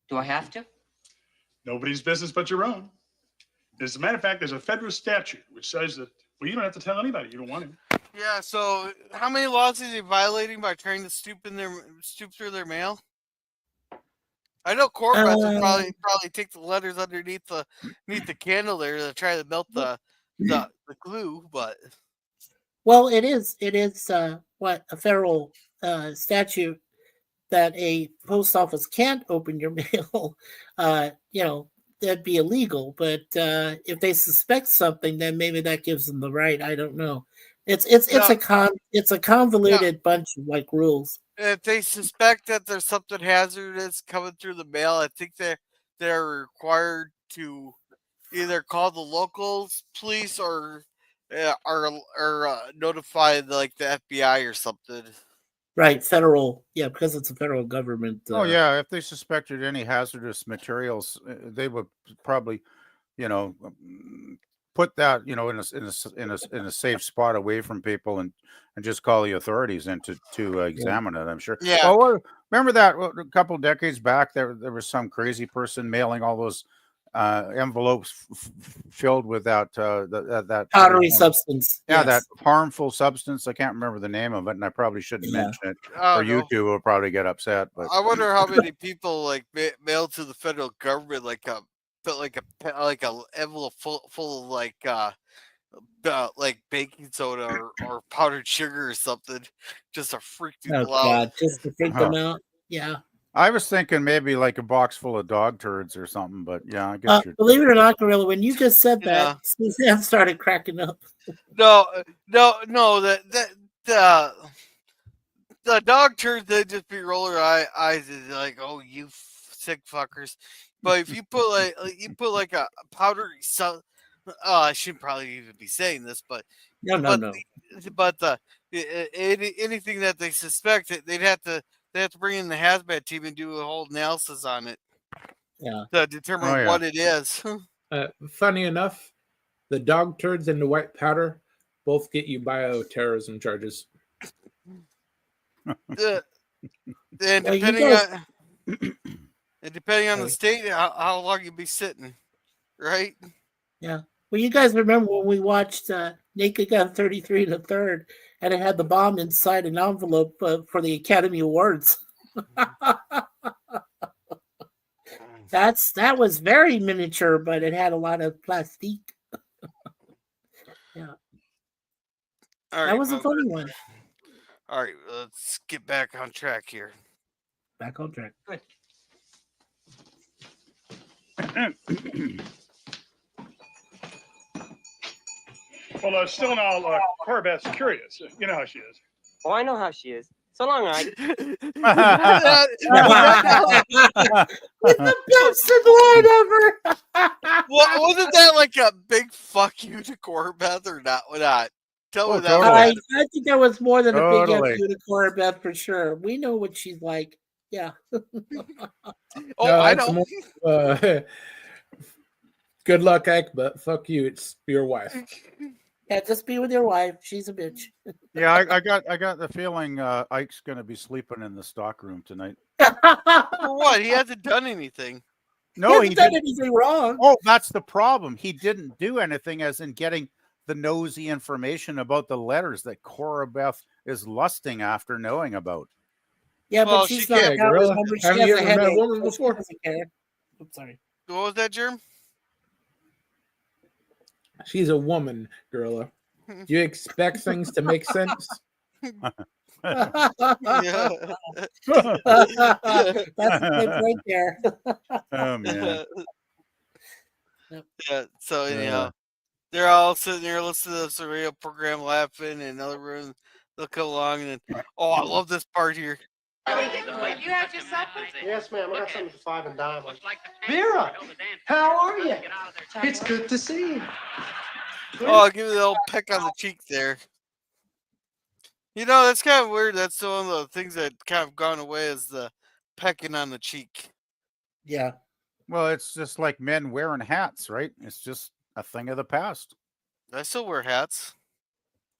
Do I have to? Nobody's business but your own. As a matter of fact, there's a federal statute which says that, well, you don't have to tell anybody. You don't want to. Yeah. So, how many laws is he violating by trying to stoop through their mail? I know Corvette would probably take the letters underneath the candle there to try to melt the glue, but Well, it is what a federal statute that a post office can't open your mail. That'd be illegal. But if they suspect something, then maybe that gives them the right. I don't know. It's a convoluted bunch of like rules. if they suspect that there's something hazardous coming through the mail, I think they're required to either call the local police or notify the FBI or something. Right, federal, because it's a federal government. Oh yeah, if they suspected any hazardous materials, they would probably, put that in a safe spot away from people and just call the authorities in to examine it. I'm sure. Yeah. Well, remember that a couple of decades back, there was some crazy person mailing all those envelopes filled with that powdery substance. Yeah, that harmful substance. I can't remember the name of it, and I probably shouldn't mention it, or you two will probably get upset. But I wonder how many people mailed to the federal government like a envelope full of like baking soda or powdered sugar or something, just to freak people out. God, just to freak them out. Yeah. I was thinking maybe like a box full of dog turds or something, but yeah, I guess you're. Believe it or not, Gorilla, when you just said Yeah. that, Suzanne started cracking up. No. The dog turds, they just be rolling their eyes and like, oh, you sick fuckers. But if you put like a powdery I shouldn't probably even be saying this, but No. anything that they suspect, they have to bring in the hazmat team and do a whole analysis on it. Yeah. To determine what it is. Funny enough, the dog turds and the white powder both get you bioterrorism charges. And depending on the state, how long you'll be sitting, right? Yeah. Well, you guys remember when we watched Naked Gun 33 and a third, and it had the bomb inside an envelope for the Academy Awards. That was very miniature, but it had a lot of plastique. Yeah. All right, that was a funny one. All right, let's get back on track here. Back on track. Good. Well, still now, Corbet's curious. You know how she is. Oh, I know how she is. So long, Ike. He's the best line ever. Wasn't that like a big fuck you to Corbett or not? Tell me that. Totally. I think that was more than a big Totally. F you to Corbett for sure. We know what she's like. Yeah. I know. Good luck, Ike, but fuck you. It's your wife. Yeah, just be with your wife. She's a bitch. Yeah, I got the feeling Ike's going to be sleeping in the stock room tonight. For what? He hasn't done anything. No, he hasn't done anything wrong. Oh, that's the problem. He didn't do anything, as in getting the nosy information about the letters that Cora Beth is lusting after knowing about. Yeah, but she's not. Gorilla. She Have has you a ever met a headache, woman so she before? doesn't care. I'm sorry. What was that, Germ? She's a woman, Gorilla. Do you expect things to make sense? That's a clip right there. Oh man. Yeah. So anyhow, they're all sitting there listening to this radio program, laughing, in another room. They'll come along and then, I love this part here. You had your supper? Yes, ma'am. I got something for 5 and dime. Vera, how are you? It's good to see you. I'll give you the old peck on the cheek there. You know, that's kind of weird. That's one of the things that kind of gone away, is the pecking on the cheek. Yeah. Well, it's just like men wearing hats, right? It's just a thing of the past. I still wear hats.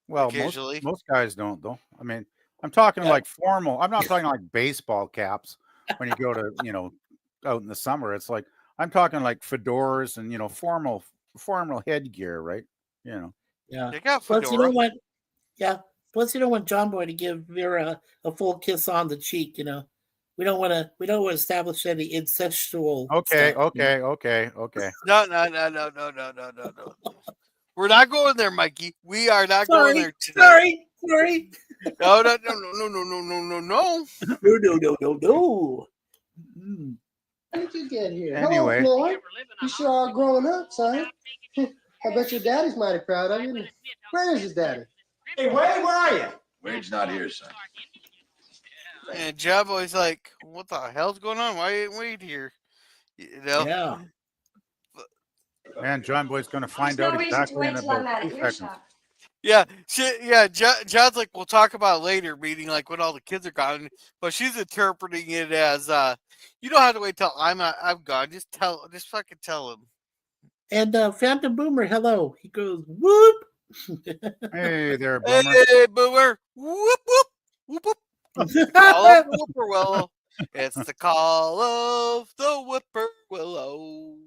Well, occasionally. most guys don't, though. I mean, I'm talking like formal. I'm not talking like baseball caps when you go to, out in the summer. It's like, I'm talking like fedoras and, formal headgear, right? Yeah. They got Plus, fedora. you don't want. Yeah. Plus, you don't want John Boy to give Vera a full kiss on the cheek. We don't want to. We don't want to establish any incestual. Okay. stuff. No. We're not going there, Mikey. We are not going there today. Sorry. No. No. How did you get here? Anyway. Hello, Floyd. You sure are growing up, son. I bet your daddy's mighty proud of you. Where is his daddy? Hey, Wade, where are you? Wade's not here, son. And John Boy's like, what the hell's going on? Why ain't Wade here? Yeah. Man, John Boy's going to find out exactly in about 2 seconds. Yeah, John's like, we'll talk about it later, meaning like when all the kids are gone. But she's interpreting it as, you don't have to wait till I'm gone. Just fucking tell him. And Phantom Boomer, hello. He goes, whoop. Hey there, Boomer. Hey, Boomer. Whoop, whoop, whoop, whoop. Call of the whippoorwillow. It's the call of the whippoorwillow.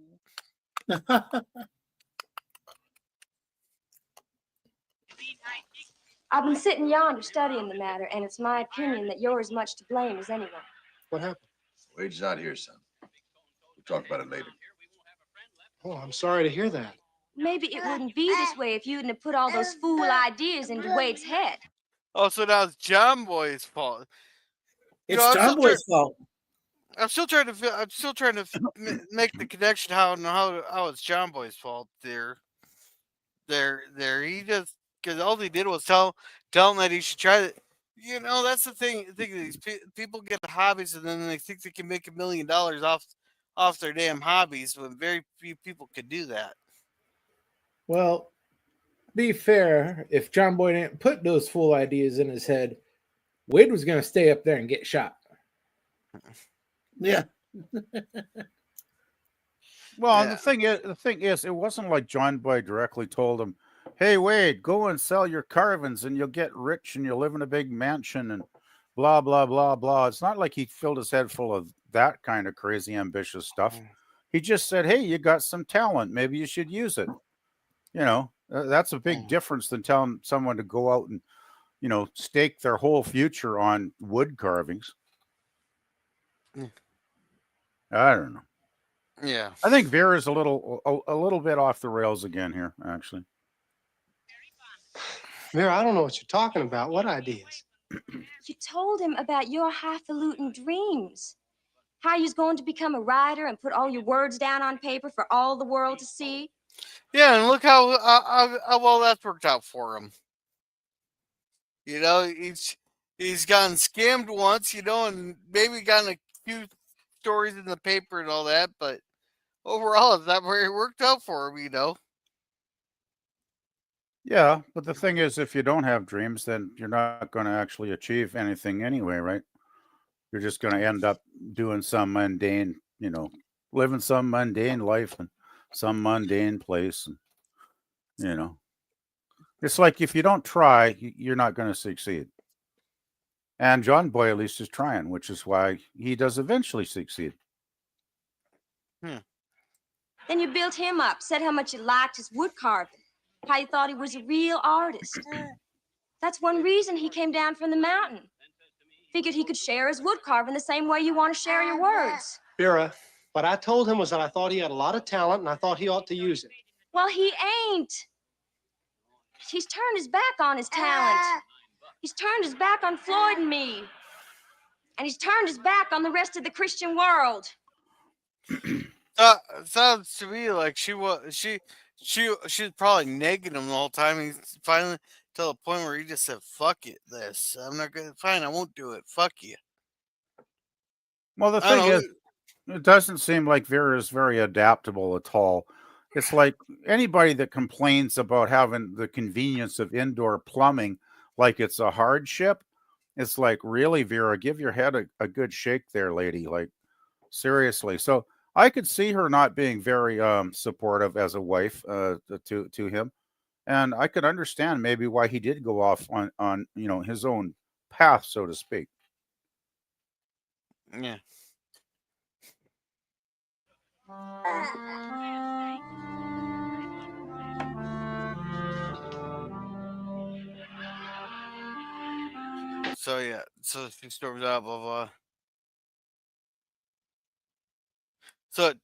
I've been sitting yonder studying the matter, and it's my opinion that you're as much to blame as anyone. What happened? Wade's not here, son. We'll talk about it later. Oh, I'm sorry to hear that. Maybe it wouldn't be this way if you hadn't have put all those fool ideas into Wade's head. Oh, so now it's John Boy's fault. It's John Boy's fault. I'm still trying to make the connection how it's John Boy's fault there. He just because all he did was tell him that he should try it. That's the thing. I think these people get hobbies and then they think they can make $1 million off their damn hobbies when very few people could do that. Well, be fair, if John Boy didn't put those fool ideas in his head, Wade was going to stay up there and get shot. Yeah. Well, the thing is, it wasn't like John Boy directly told him, "Hey, Wade, go and sell your carvings, and you'll get rich, and you'll live in a big mansion, and blah blah blah blah." It's not like he filled his head full of that kind of crazy ambitious stuff. He just said, "Hey, you got some talent. Maybe you should use it." That's a big difference than telling someone to go out and, stake their whole future on wood carvings. I don't know. Yeah, I think Vera's a little bit off the rails again here, actually. Vera, I don't know what you're talking about. What ideas? You told him about your highfalutin dreams. How you's going to become a writer and put all your words down on paper for all the world to see. yeah, and look how well that's worked out for him. He's gotten scammed once, and maybe gotten a few stories in the paper and all that, but overall, it's not very worked out for him, Yeah, but the thing is, if you don't have dreams, then you're not going to actually achieve anything anyway, right? You're just going to end up doing some mundane, living some mundane life in some mundane place. And, it's like if you don't try, you're not going to succeed. And John Boy at least is trying, which is why he does eventually succeed. Then you built him up, said how much you liked his wood carving, how you thought he was a real artist. That's one reason he came down from the mountain. Figured he could share his wood carving the same way you want to share your words. Vera, what I told him was that I thought he had a lot of talent and I thought he ought to use it. Well, he ain't. He's turned his back on his talent. He's turned his back on Floyd and me. And he's turned his back on the rest of the Christian world. Sounds to me like she was probably negging him the whole time. He's finally to the point where he just said, "Fuck it, this. I'm not gonna. Fine, I won't do it. Fuck you." Well, the thing is, it doesn't seem like Vera is very adaptable at all. It's like anybody that complains about having the convenience of indoor plumbing like it's a hardship. It's like, really, Vera, give your head a good shake there, lady. Like, seriously. So I could see her not being very supportive as a wife to him. And I could understand maybe why he did go off on his own path, so to speak. Yeah. So she storms out, blah blah. So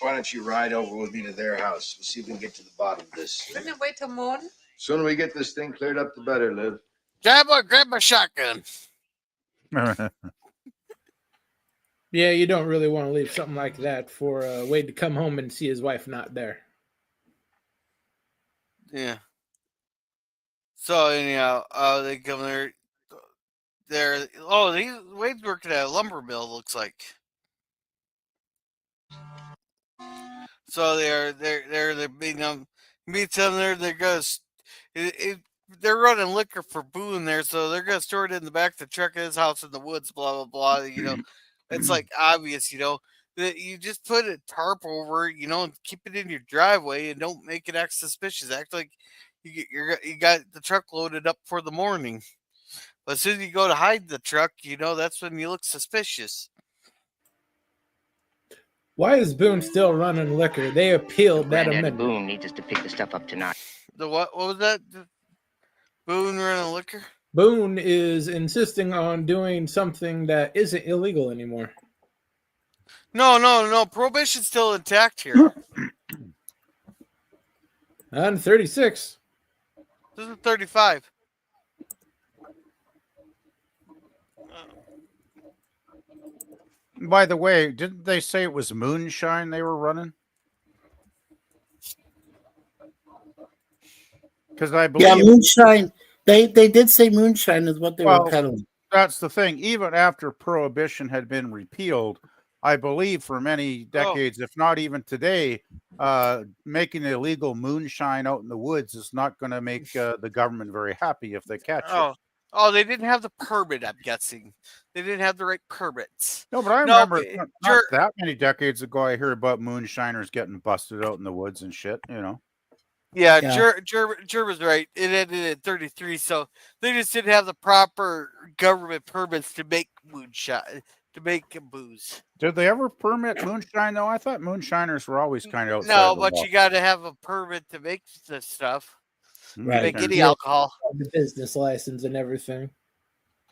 Why don't you ride over with me to their house? We'll see if we can get to the bottom of this. Wouldn't it wait till morning? Sooner we get this thing cleared up, the better, Liv. grab my shotgun. Yeah, you don't really want to leave something like that for Wade to come home and see his wife not there. Yeah. So anyhow, they come there. Wade's working at a lumber mill. Looks like. So they're meeting them there. They're gonna they're running liquor for Boone there, so they're gonna store it in the back of the truck of his house in the woods. Blah blah blah. It's like obvious. That you just put a tarp over it, and keep it in your driveway and don't make it act suspicious. Act like you got the truck loaded up for the morning. But as soon as you go to hide the truck, that's when you look suspicious. Why is Boone still running liquor? They appealed that amendment. Boone needs us to pick the stuff up tonight. The what? What was that? Boone running liquor? Boone is insisting on doing something that isn't illegal anymore. No. Prohibition's still intact here. On 36. This is 35. By the way, didn't they say it was moonshine they were running? Because I believe, Yeah, moonshine. They did say moonshine is what they were well, peddling. that's the thing. Even after prohibition had been repealed, I believe for many decades, if not even today, making illegal moonshine out in the woods is not going to make the government very happy if they catch you. Oh, they didn't have the permit, I'm guessing. They didn't have the right permits. No, but I No, remember but not that many decades ago, I hear about moonshiners getting busted out in the woods and shit, you know. Yeah, Yeah. German's right. It ended at 33, so they just didn't have the proper government permits to make moonshine, to make booze. Did they ever permit moonshine, though? I thought moonshiners were always kind of outside No, the but law. you got to have a permit to make this stuff, to make any Yeah, alcohol. the business license and everything.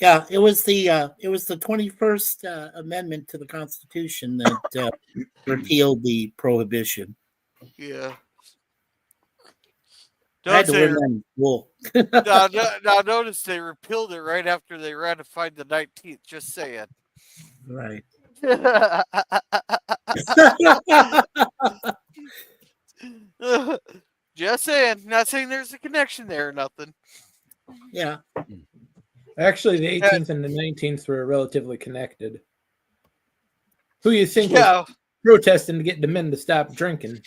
Yeah, it was the 21st Amendment to the Constitution that repealed the prohibition. Yeah. I had to learn that in school. now, notice they repealed it right after they ratified the 19th. Just saying. Right. Just saying. Not saying there's a connection there or nothing. Yeah. Actually, the 18th and the 19th were relatively connected. Who you think Yeah. was protesting to get the men to stop drinking?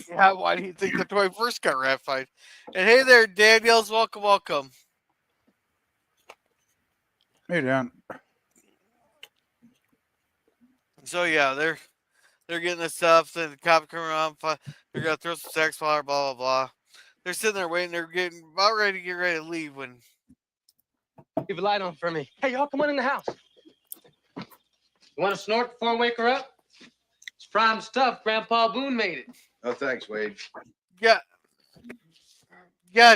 Yeah, why do you think the 21st got ratified? And hey there, Daniels. Welcome, welcome. Hey, Dan. So yeah, they're getting this stuff. Then the cops come around. They're gonna throw some sex fire. Blah blah blah. They're sitting there waiting. They're getting about ready to get ready to leave when. Leave a light on for me. Hey, y'all, come on in the house. You want to snort before I wake her up? It's prime stuff. Grandpa Boone made it. No thanks, Wade. Yeah. Yeah,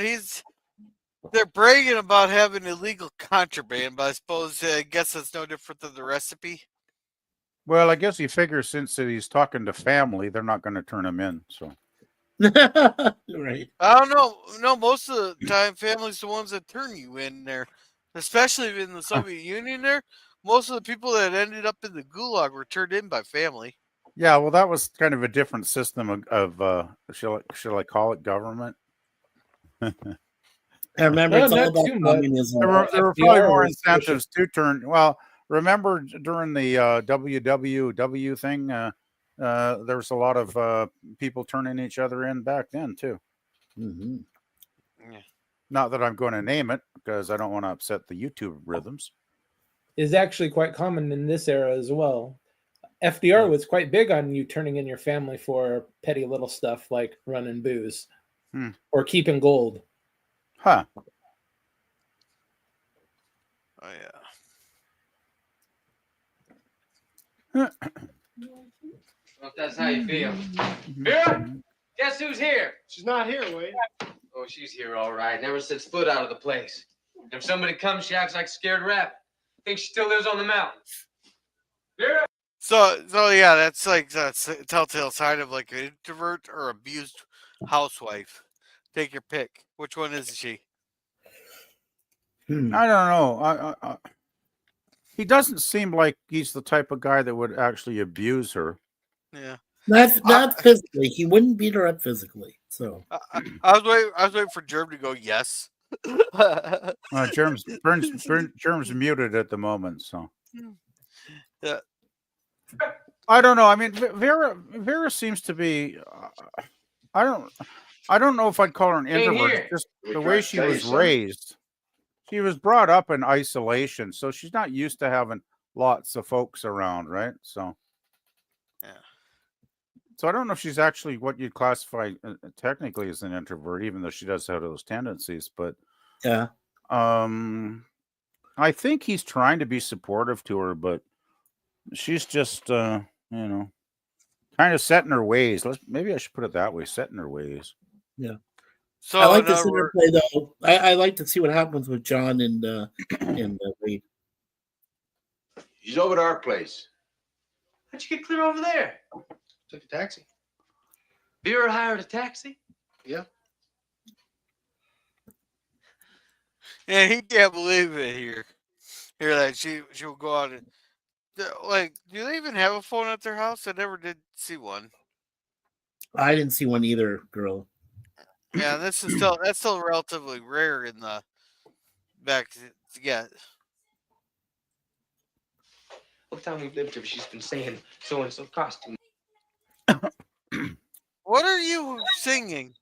they're bragging about having illegal contraband, but I suppose I guess that's no different than the recipe. Well, I guess he figures since he's talking to family, they're not going to turn him in. So, Right. I don't know. No, most of the time, family's the ones that turn you in there, especially in the Soviet Union. There, most of the people that ended up in the gulag were turned in by family. yeah, well, that was kind of a different system of shall I call it government? I remember it's all about communism. There were probably more incentives to turn. Well, remember during the WWW thing, there was a lot of people turning each other in back then too. Mm-hmm. Yeah. Not that I'm going to name it because I don't want to upset the YouTube rhythms. Is actually quite common in this era as well. FDR was quite big on you turning in your family for petty little stuff like running booze or keeping gold. Huh. Oh Well, if that's how you feel. Vera, guess who's here? She's not here, Wade. Oh, she's here all right. Never sets foot out of the place. And if somebody comes, she acts like a scared rabbit. Thinks she still lives on the mountain. Vera! So yeah, that's like the telltale sign of like an introvert or abused housewife. Take your pick. Which one is she? I don't know. He doesn't seem like he's the type of guy that would actually abuse her. Yeah. Not physically. He wouldn't beat her up physically. So I was waiting for Germ to go yes. Germ's muted at the moment, so Yeah. I don't know. I mean, Vera seems to be. I don't know if I'd call her an introvert. Just the way she was raised. She was brought up in isolation, so she's not used to having lots of folks around, right? So, yeah. So I don't know if she's actually what you'd classify technically as an introvert, even though she does have those tendencies. But yeah, I think he's trying to be supportive to her, but she's just, kind of set in her ways. Maybe I should put it that way: set in her ways. Yeah. So I like this interplay, though. I like to see what happens with John and Wade. He's over to our place. How'd you get clear over there? Took a taxi. Vera hired a taxi? Yeah. Yeah, he can't believe it here. Hear that she will go out and Like, do they even have a phone at their house? I never did see one. I didn't see one either, girl. Yeah, that's still relatively rare in the back to get. All the time we've lived here, she's been saying so and so costume. What are you singing?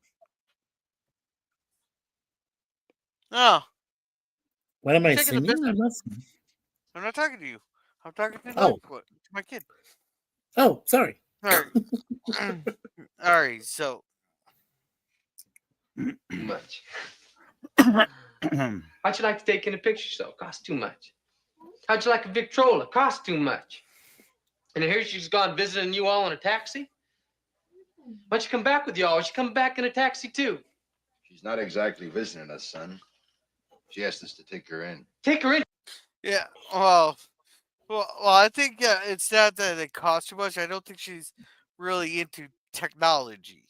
Oh. What am I Taking a singing? business. I'm not talking to you. I'm talking to my kid. Oh, sorry. All right. All right. So much. How'd you like to take in a picture? So cost too much. How'd you like a Victrola? Cost too much. And here she's gone visiting you all in a taxi. Why don't you come back with y'all? Or she come back in a taxi too? She's not exactly visiting us, son. She asked us to take her in. Take her in. Yeah. Well, I think it's not that it costs too much. I don't think she's really into technology.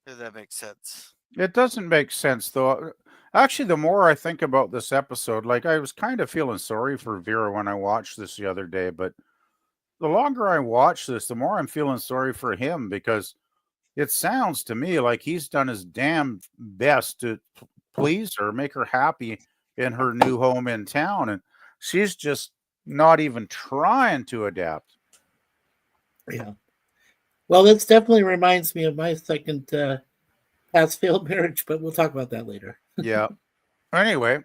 If that makes sense. It doesn't make sense, though. Actually, the more I think about this episode, like I was kind of feeling sorry for Vera when I watched this the other day, but the longer I watch this, the more I'm feeling sorry for him because it sounds to me like he's done his damn best to please her, make her happy in her new home in town, and she's just not even trying to adapt. Yeah. Well, this definitely reminds me of my second past failed marriage, but we'll talk about that later. Yeah. Anyway,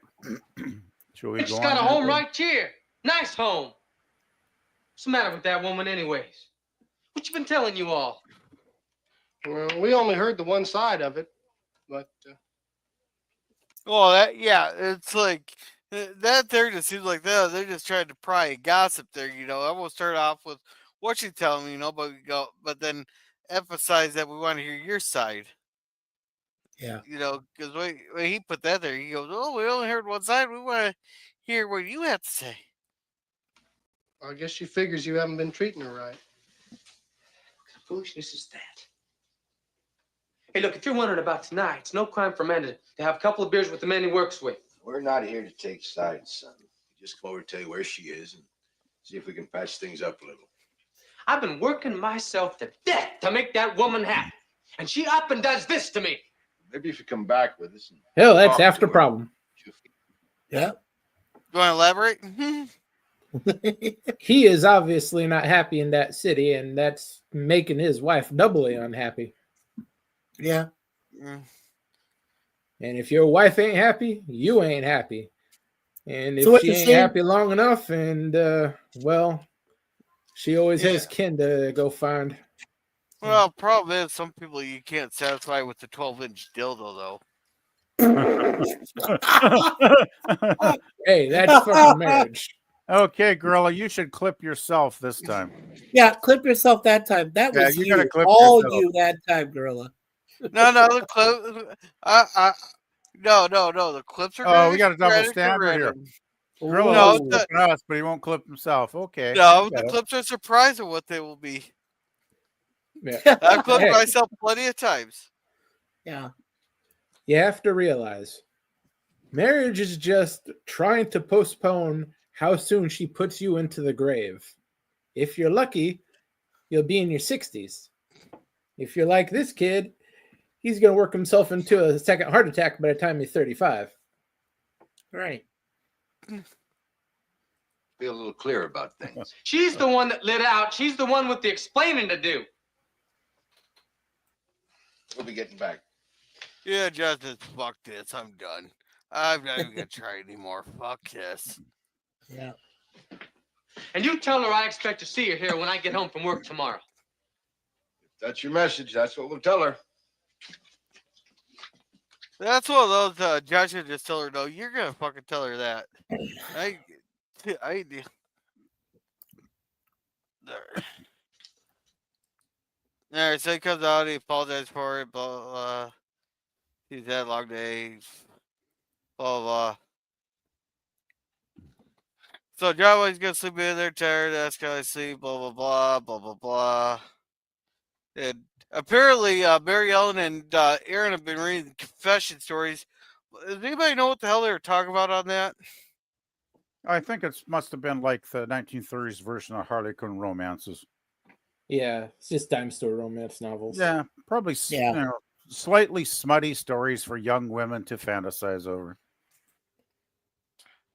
shall we She's go got on a home here? right here. Nice home. What's the matter with that woman anyways? What you been telling you all? Well, we only heard the one side of it, but Well, it's like that. There just seems like they're just trying to pry and gossip there. I will start off with what she's telling me, but then emphasize that we want to hear your side. Yeah. Because when he put that there, he goes, "Oh, we only heard one side. We want to hear what you have to say." I guess she figures you haven't been treating her right. What kind of foolishness is that? Hey, look, if you're wondering about tonight, it's no crime for men to have a couple of beers with the men he works with. We're not here to take sides, son. We just come over to tell you where she is and see if we can patch things up a little. I've been working myself to death to make that woman happy. And she up and does this to me. Maybe if you come back with us. Hell, that's half the problem. Yeah. You want to elaborate? He is obviously not happy in that city, and that's making his wife doubly unhappy. Yeah. And if your wife ain't happy, you ain't happy. And if So what she you're ain't saying- happy long enough, and well, she always has kin to go find. Well, problem is some people you can't satisfy with the 12-inch dildo, though. Hey, that's fucking marriage. Okay, Gorilla, you should clip yourself this time. Yeah, clip yourself that time. That Yeah, was you you. gotta clip All yourself. you that time, Gorilla. No, the clip. No. The clips are. Oh, we got a double credit standard here. credit. Gorilla No, was clipping us, but he won't clip himself. Okay. No, I get the it. clips are surprised at what they will be. Yeah. I've clipped Hey. myself plenty of times. Yeah. You have to realize marriage is just trying to postpone how soon she puts you into the grave. If you're lucky, you'll be in your 60s. If you're like this kid, he's going to work himself into a second heart attack by the time he's 35. Right. Be a little clear about things. She's the one that lit out. She's the one with the explaining to do. We'll be getting back. Yeah, Justice, fuck this. I'm done. I'm not even gonna try anymore. Fuck this. Yeah. And you tell her I expect to see her here when I get home from work tomorrow. If that's your message, that's what we'll tell her. That's one of those judges just tell her no. You're gonna fucking tell her that. I do. There. All right, so he comes out. He apologizes for it. Blah blah. He's had a long day. Blah blah. So John Wayne's gonna sleep in there, tired. That's how I sleep. Blah blah blah. Blah blah blah. And apparently, Mary Ellen and Aaron have been reading confession stories. Does anybody know what the hell they were talking about on that? I think it must have been like the 1930s version of Harlequin romances. Yeah, it's just dime store romance novels. Yeah, probably you know, slightly smutty stories for young women to fantasize over.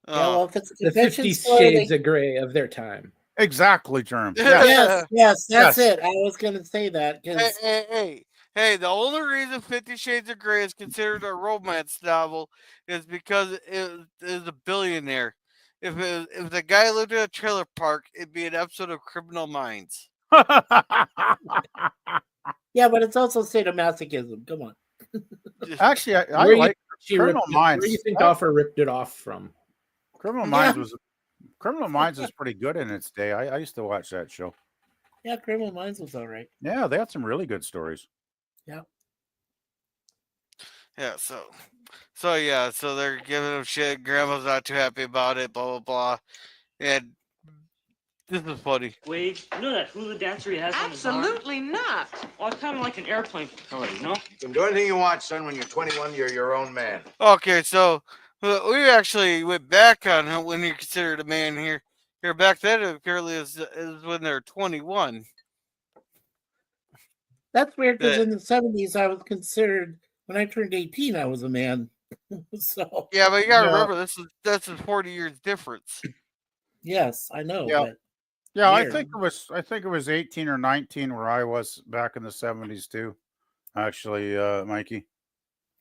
Yeah, well, if it's a The convention 50 store, Shades of Grey of their time. Exactly, Germ. Yes, that's it. I was going to say that because Hey, the only reason 50 Shades of Grey is considered a romance novel is because it is a billionaire. If the guy lived in a trailer park, it'd be an episode of Criminal Minds. yeah, but it's also sadomasochism. Come on. Actually, I Where like she Criminal ripped it- Minds. Where do you think Offer ripped it off from? Criminal Minds was pretty good in its day. I used to watch that show. Yeah, Criminal Minds was all right. Yeah, they had some really good stories. Yeah. Yeah, so they're giving him shit. Grandma's not too happy about it. Blah blah blah, and this is funny. Wade, you know that hula dancer he has on his arm? Absolutely not. Well, it's kind of like an airplane propeller, you know? You can do anything you want, son. When you're 21, you're your own man. Okay, so we actually went back on when you're considered a man here. Here back then, apparently is when they're 21. That's weird because in the 70s, I was considered, when I turned 18, I was a man. So Yeah, but you gotta remember that's a 40 years difference. Yes, I know. Yeah. But Yeah, weird. I think it was 18 or 19 where I was back in the 70s too. Actually, Mikey.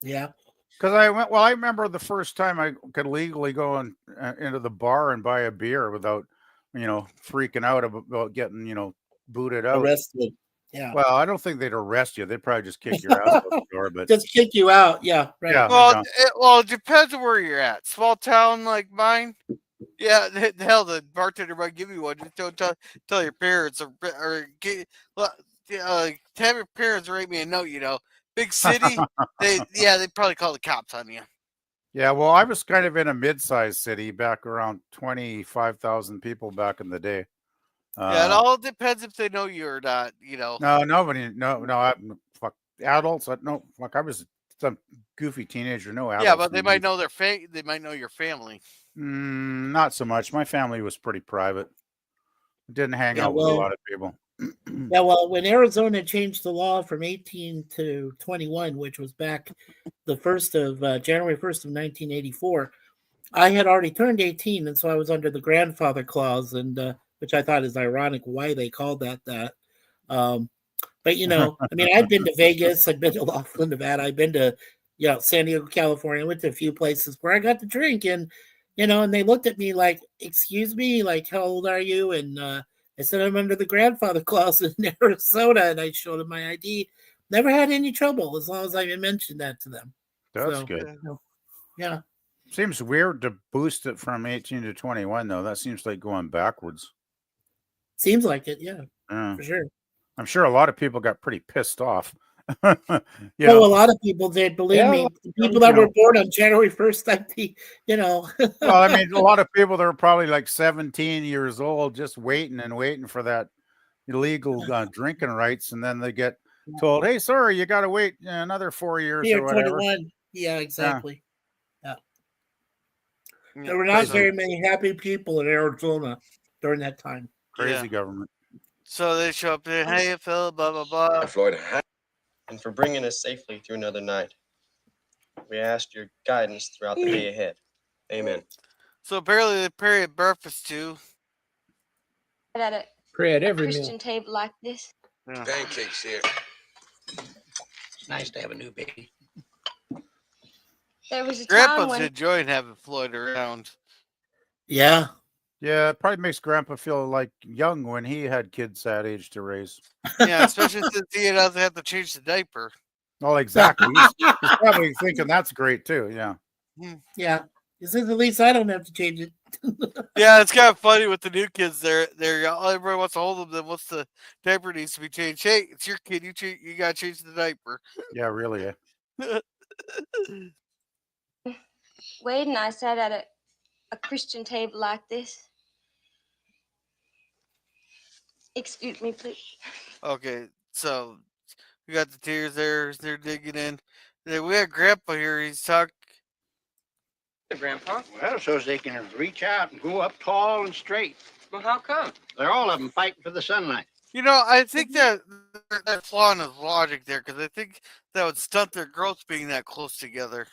Yeah. Because I remember the first time I could legally go into the bar and buy a beer without, freaking out about getting, booted out. Arrested. Yeah. Well, I don't think they'd arrest you. They'd probably just kick your ass out the door. But just kick you out. Yeah. Right. Yeah. Well, it depends on where you're at. Small town like mine. Yeah, hell, the bartender might give you one. Just don't tell your parents or have your parents write me a note. Big city, they probably call the cops on you. Yeah, well, I was kind of in a mid-sized city back around 25,000 people back in the day. Yeah, it all depends if they know you or not. No, nobody, fuck adults. I was some goofy teenager. No adults. Yeah, but they might know they might know your family. Not so much. My family was pretty private. Didn't hang out with a lot of people. Yeah, well, when Arizona changed the law from 18 to 21, which was back the January 1st of 1984, I had already turned 18, and so I was under the grandfather clause, and which I thought is ironic why they called that. But I mean, I'd been to Vegas, I'd been to Laughlin, Nevada, I'd been to San Diego, California. I went to a few places where I got to drink, and and they looked at me like, "Excuse me, like, how old are you?" And I said, "I'm under the grandfather clause in Arizona," and I showed them my ID. Never had any trouble as long as I mentioned that to them. That's good. Yeah. Seems weird to boost it from 18 to 21, though. That seems like going backwards. Seems like it, yeah. For sure. I'm sure a lot of people got pretty pissed off. A lot of people did. Believe me, the people that were born on January 1st, Well, I mean, a lot of people that are probably like 17 years old, just waiting for that illegal drinking rights, and then they get told, "Hey, sorry, you got to wait another 4 years or whatever." 21. Yeah, exactly. Yeah. There were not very many happy people in Arizona during that time. Crazy government. So they show up there, "Hey, Phil, blah blah blah." Floyd, and for bringing us safely through another night. We asked your guidance throughout the day ahead. Amen. So apparently they pray at breakfast too. At Pray at every Christian meal. table like this. Pancakes here. It's nice to have a new baby. There was a time Grandpa's when enjoying having Floyd around. Yeah. Yeah, it probably makes Grandpa feel like young when he had kids that age to raise. Yeah, especially since he doesn't have to change the diaper. Oh, exactly. He's probably thinking that's great too. Yeah. Yeah. He says, at least I don't have to change it. Yeah, it's kind of funny with the new kids. Everybody wants to hold them. Then once the diaper needs to be changed, hey, it's your kid. You got to change the diaper. Yeah, really. Wade and I sat at a Christian table like this. Excuse me, please. Okay, so we got the tears there. They're digging in. Then we had Grandpa here. He's talking. Grandpa. Well, so they can reach out and go up tall and straight. Well, how come? They're all of them fighting for the sunlight. You know, I think that that's flaw in his logic there because I think that would stunt their growth being that close together.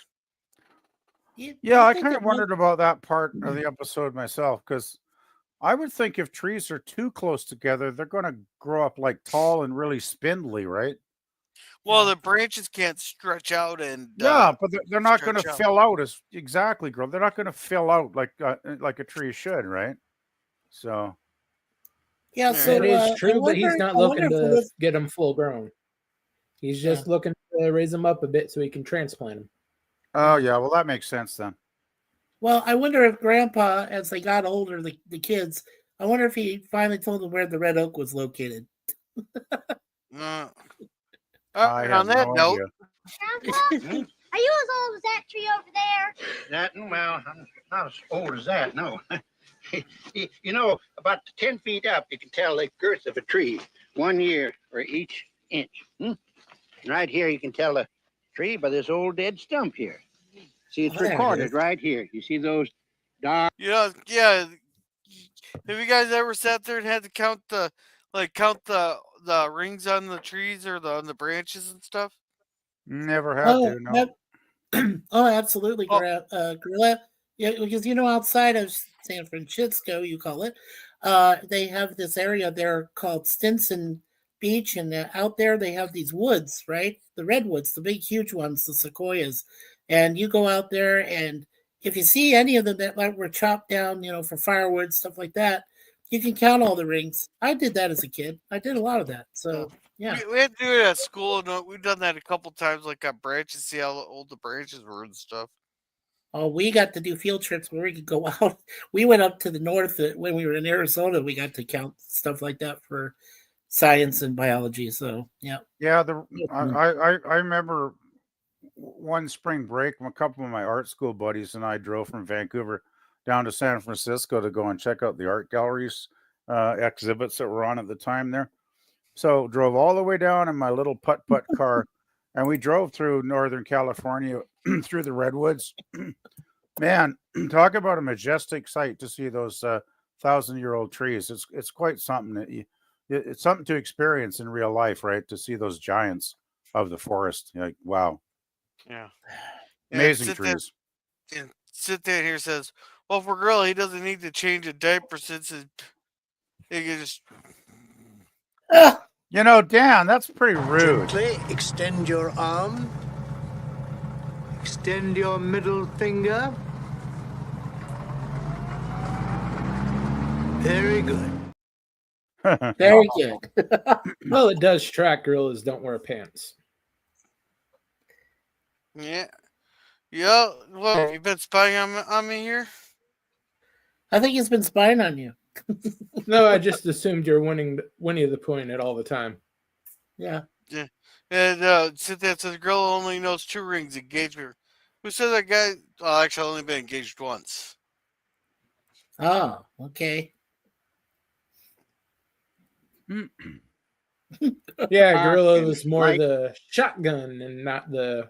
Yeah, I kind of wondered about that part of the episode myself because I would think if trees are too close together, they're going to grow up like tall and really spindly, right? Well, the branches can't stretch out and Yeah, but they're not going to stretch out. fill out as exactly, grow. They're not going to fill out like a tree should, right? So Yeah, so that is true, but he's not looking to get them full grown. He's just looking to raise them up a bit so he can transplant them. Oh yeah, well that makes sense then. Well, I wonder if Grandpa, as they got older, the kids, I wonder if he finally told them where the red oak was located. On that note, Grandpa, are you as old as that tree over there? That, well, I'm not as old as that, no. You know, about 10 feet up, you can tell the girth of a tree, 1 year for each inch. Right here, you can tell the tree by this old dead stump here. See, it's recorded right here. You see those dark... yeah. Have you guys ever sat there and had to count the rings on the trees or on the branches and stuff? Never had to, no. Oh, absolutely, Gorilla. Yeah, because outside of San Francisco, you call it, they have this area there called Stinson Beach, and out there they have these woods, right? The redwoods, the big, huge ones, the sequoias, and you go out there, and if you see any of them that were chopped down, for firewood, stuff like that, you can count all the rings. I did that as a kid. I did a lot of that. So yeah, we had to do it at school, and we've done that a couple times, like on branches, see how old the branches were and stuff. Oh, we got to do field trips where we could go out. We went up to the north when we were in Arizona. We got to count stuff like that for science and biology. So yeah. Yeah, I remember one spring break, a couple of my art school buddies and I drove from Vancouver down to San Francisco to go and check out the art galleries exhibits that were on at the time there. So drove all the way down in my little putt-putt car, and we drove through Northern California through the redwoods. Man, talk about a majestic sight to see those 1,000-year-old trees. It's quite something it's something to experience in real life, right? To see those giants of the forest. Like, wow. Yeah. Amazing trees. Sit there here says, well, for Gorilla, he doesn't need to change a diaper since he can just... Dan, that's pretty rude. Gently extend your arm. Extend your middle finger. Very good. Very good. Well, it does track gorillas don't wear pants. Yeah. Yeah. Well, you've been spying on me here? I think he's been spying on you. No, I just assumed you're winning the point at all the time. Yeah. Yeah. And sit there says the girl only knows 2 rings engagement. Who said that guy? Oh, actually, I've only been engaged once. Oh, okay. Yeah, gorilla was more the shotgun and not the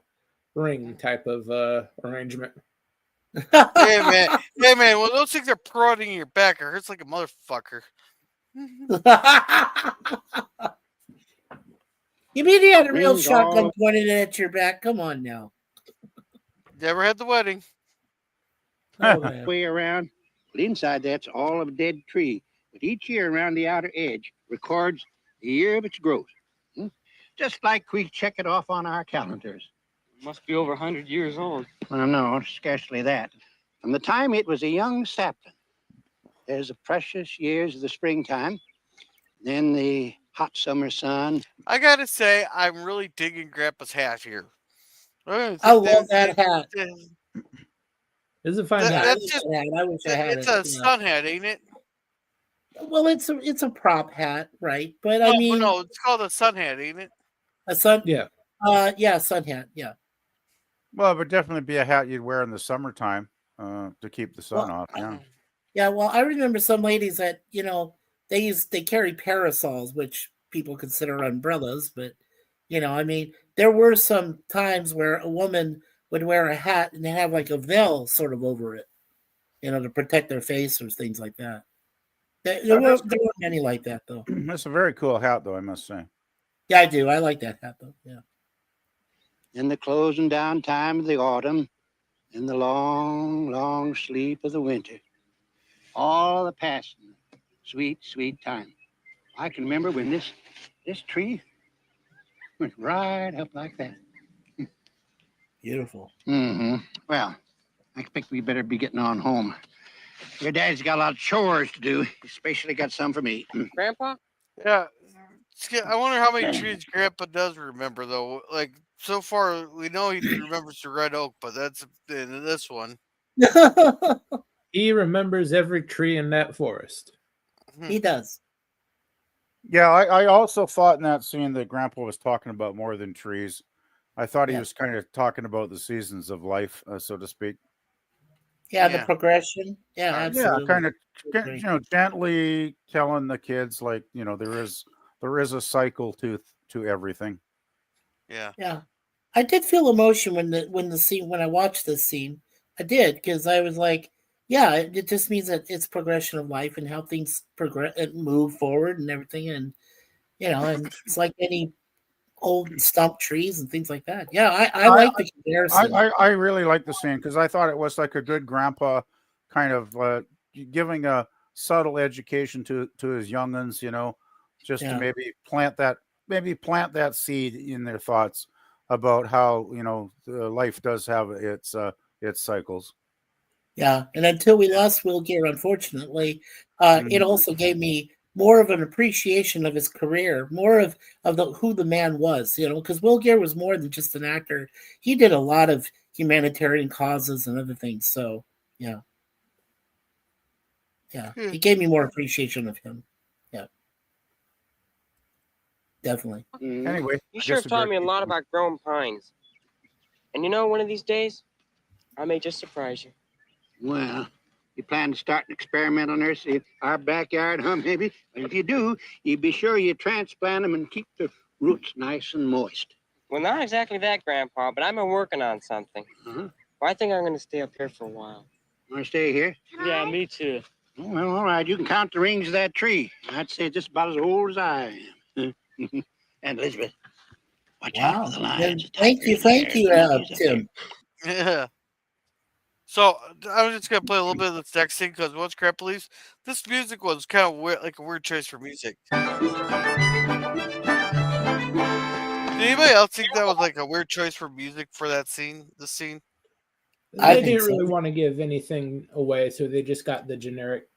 ring type of arrangement. Hey man, well those things are prodding in your back. It hurts like a motherfucker. You mean you had a real shotgun pointed at your back? Come on now. Never had the wedding. Way around, but inside that's all of a dead tree. But each year around the outer edge records the year of its growth. Just like we check it off on our calendars. Must be over 100 years old. Well, no, scarcely that. From the time it was a young sapling, there's the precious years of the springtime, then the hot summer sun. I gotta say, I'm really digging Grandpa's hat here. I love that hat. It's a fine hat. That's just, I wish I had it. It's a sun hat, ain't it? Well, it's a prop hat, right? But No, I mean, no, it's called a sun hat, ain't it? a sun. Yeah. Yeah, sun hat. Yeah. Well, it would definitely be a hat you'd wear in the summertime to keep the sun off. Yeah. Yeah. Well, I remember some ladies that they carry parasols, which people consider umbrellas, but I mean, there were some times where a woman would wear a hat and they have like a veil sort of over it, to protect their face or things like that. There weren't many like that though. That's a very cool hat, though, I must say. Yeah, I do. I like that hat though. Yeah. In the closing down time of the autumn, in the long, long sleep of the winter, all the passing, sweet, sweet time. I can remember when this tree went right up like that. Beautiful. Mm-hmm. Well, I expect we better be getting on home. Your dad's got a lot of chores to do, especially got some for me. Grandpa? Yeah. I wonder how many trees Grandpa does remember, though. Like, so far, we know he remembers the red oak, but that's in this one. He remembers every tree in that forest. He does. Yeah, I also thought in that scene that Grandpa was talking about more than trees. I thought he was kind of talking about the seasons of life, so to speak. Yeah, the progression. Yeah, absolutely. Yeah, kind of, gently telling the kids, like, there is a cycle to everything. Yeah. Yeah. I did feel emotion when I watched this scene. I did, because I was like, yeah, it just means that it's progression of life and how things progress and move forward and everything, and and it's like any old stump trees and things like that. Yeah, I like the comparison. I really like the scene because I thought it was like a good grandpa kind of giving a subtle education to his young'uns, just to maybe plant that seed in their thoughts about how life does have its cycles. Yeah, and until we lost Will Gear, unfortunately, it also gave me more of an appreciation of his career, more of who the man was, because Will Gear was more than just an actor. He did a lot of humanitarian causes and other things. So, yeah, it gave me more appreciation of him. Yeah, definitely. Anyway, You sure have taught me a lot about growing pines. And one of these days, I may just surprise you. Well, you plan to start an experiment on her, see our backyard, huh, maybe? Well, if you do, you be sure you transplant them and keep the roots nice and moist. Well, not exactly that, Grandpa, but I've been working on something. Uh-huh. Well, I think I'm going to stay up here for a while. Want to stay here? Yeah, me too. Oh, well, all right. You can count the rings of that tree. I'd say just about as old as I am. And Elizabeth, watch out for the lions. Thank you, Tim. Yeah. So I was just gonna play a little bit of this next thing because once Grandpa leaves, this music was kind of weird, like a weird choice for music. Did anybody else think that was like a weird choice for music for that scene? The scene. They didn't really want to give anything away, so they just got the generic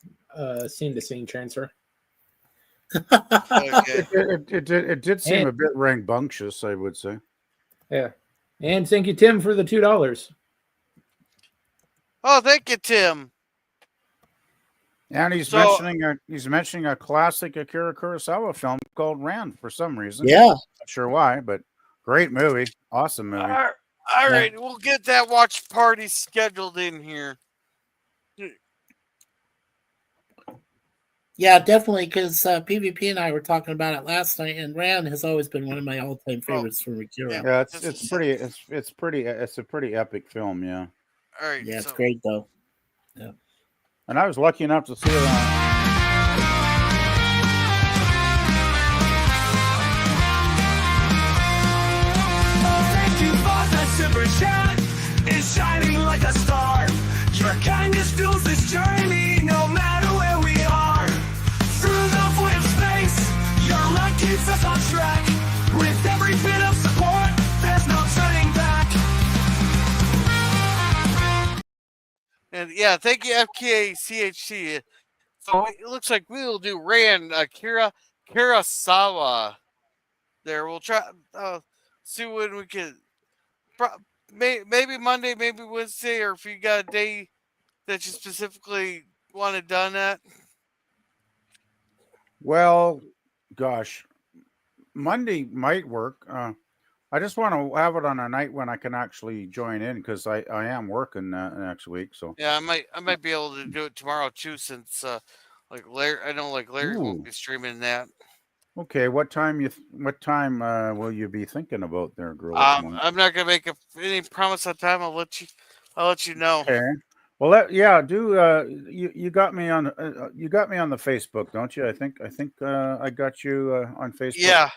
scene-to-scene transfer. Okay. It did seem a bit rambunctious, I would say. Yeah, and thank you, Tim, for the $2. Oh, thank you, Tim. And he's mentioning a classic Akira Kurosawa film called Ran for some reason. Yeah, not sure why, but great movie, awesome movie. All right, we'll get that watch party scheduled in here. Yeah, definitely, because PvP and I were talking about it last night, and Ran has always been one of my all-time favorites from Akira. Yeah, it's a pretty epic film, yeah. All right, yeah, it's great though. Yeah, and I was lucky enough to see it on. Super shine is shining like a star. Your kindness fuels this journey, no matter where we are. Through the void of space, your light keeps us on track. With every bit of support, there's no turning back. And yeah, thank you, FKCHC. So it looks like we will do Ran Akira Kurosawa. There, we'll try see when we can. Maybe Monday, maybe Wednesday, or if you got a day that you specifically want it done at. Well, gosh, Monday might work. I just want to have it on a night when I can actually join in because I am working next week. So yeah, I might be able to do it tomorrow too, since like Larry, I know like Larry won't be streaming that. Okay, what time will you be thinking about there, girl? At the moment? I'm not gonna make any promise on time. I'll let you know. Okay. Well, you got me on the Facebook, don't you? I think I got you on Facebook. Yeah.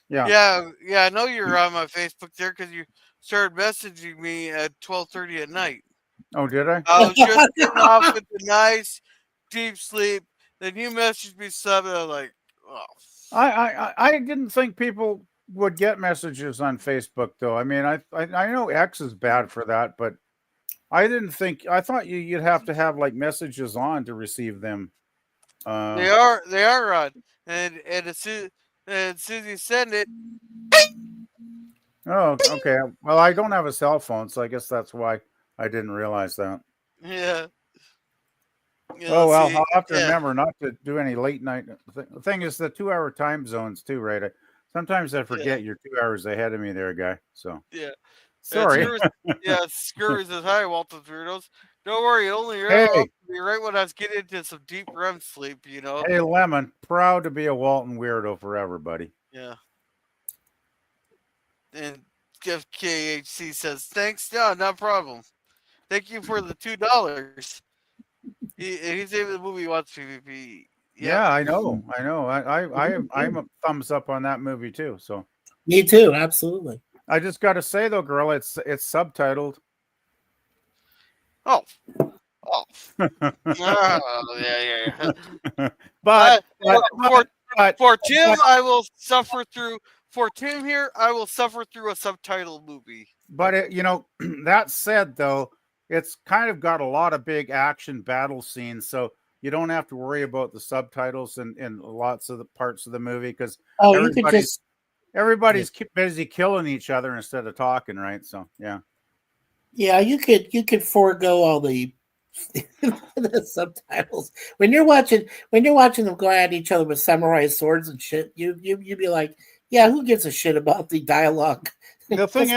Yeah. Yeah. I know you're on my Facebook there because you started messaging me at 12:30 at night. Oh, did I? I was just getting off with a nice deep sleep. Then you messaged me something. I'm like, oh. I didn't think people would get messages on Facebook though. I mean, I know X is bad for that, but I thought you'd have to have like messages on to receive them. They are on, and as soon as you send it. Oh, okay. Well, I don't have a cell phone, so I guess that's why I didn't realize that. Yeah. Oh well, I'll have to remember not to do any late night. The thing is, the 2-hour time zones too, right? Sometimes I forget you're 2 hours ahead of me, there, guy. So yeah, sorry. Scurry says hi, Waltons weirdos. Don't worry, only Hey. be right when I was getting into some deep REM sleep. You know. Hey, Lemon, proud to be a Walton weirdo forever, buddy. Yeah. And Jeff KHC says thanks. No, not a problem. Thank you for the $2. He's even the movie wants PvP. Yeah, I know. I'm a thumbs up on that movie too. So me too, absolutely. I just got to say though, girl, it's subtitled. Oh. Yeah. But for Tim, I will suffer through. For Tim here, I will suffer through a subtitled movie. But that said, though, it's kind of got a lot of big action battle scenes, so you don't have to worry about the subtitles in lots of the parts of the movie because everybody's busy killing each other instead of talking, right? So yeah. Yeah, you could forego all the the subtitles when you're watching them go at each other with samurai swords and shit. You'd be like, yeah, who gives a shit about the dialogue? The thing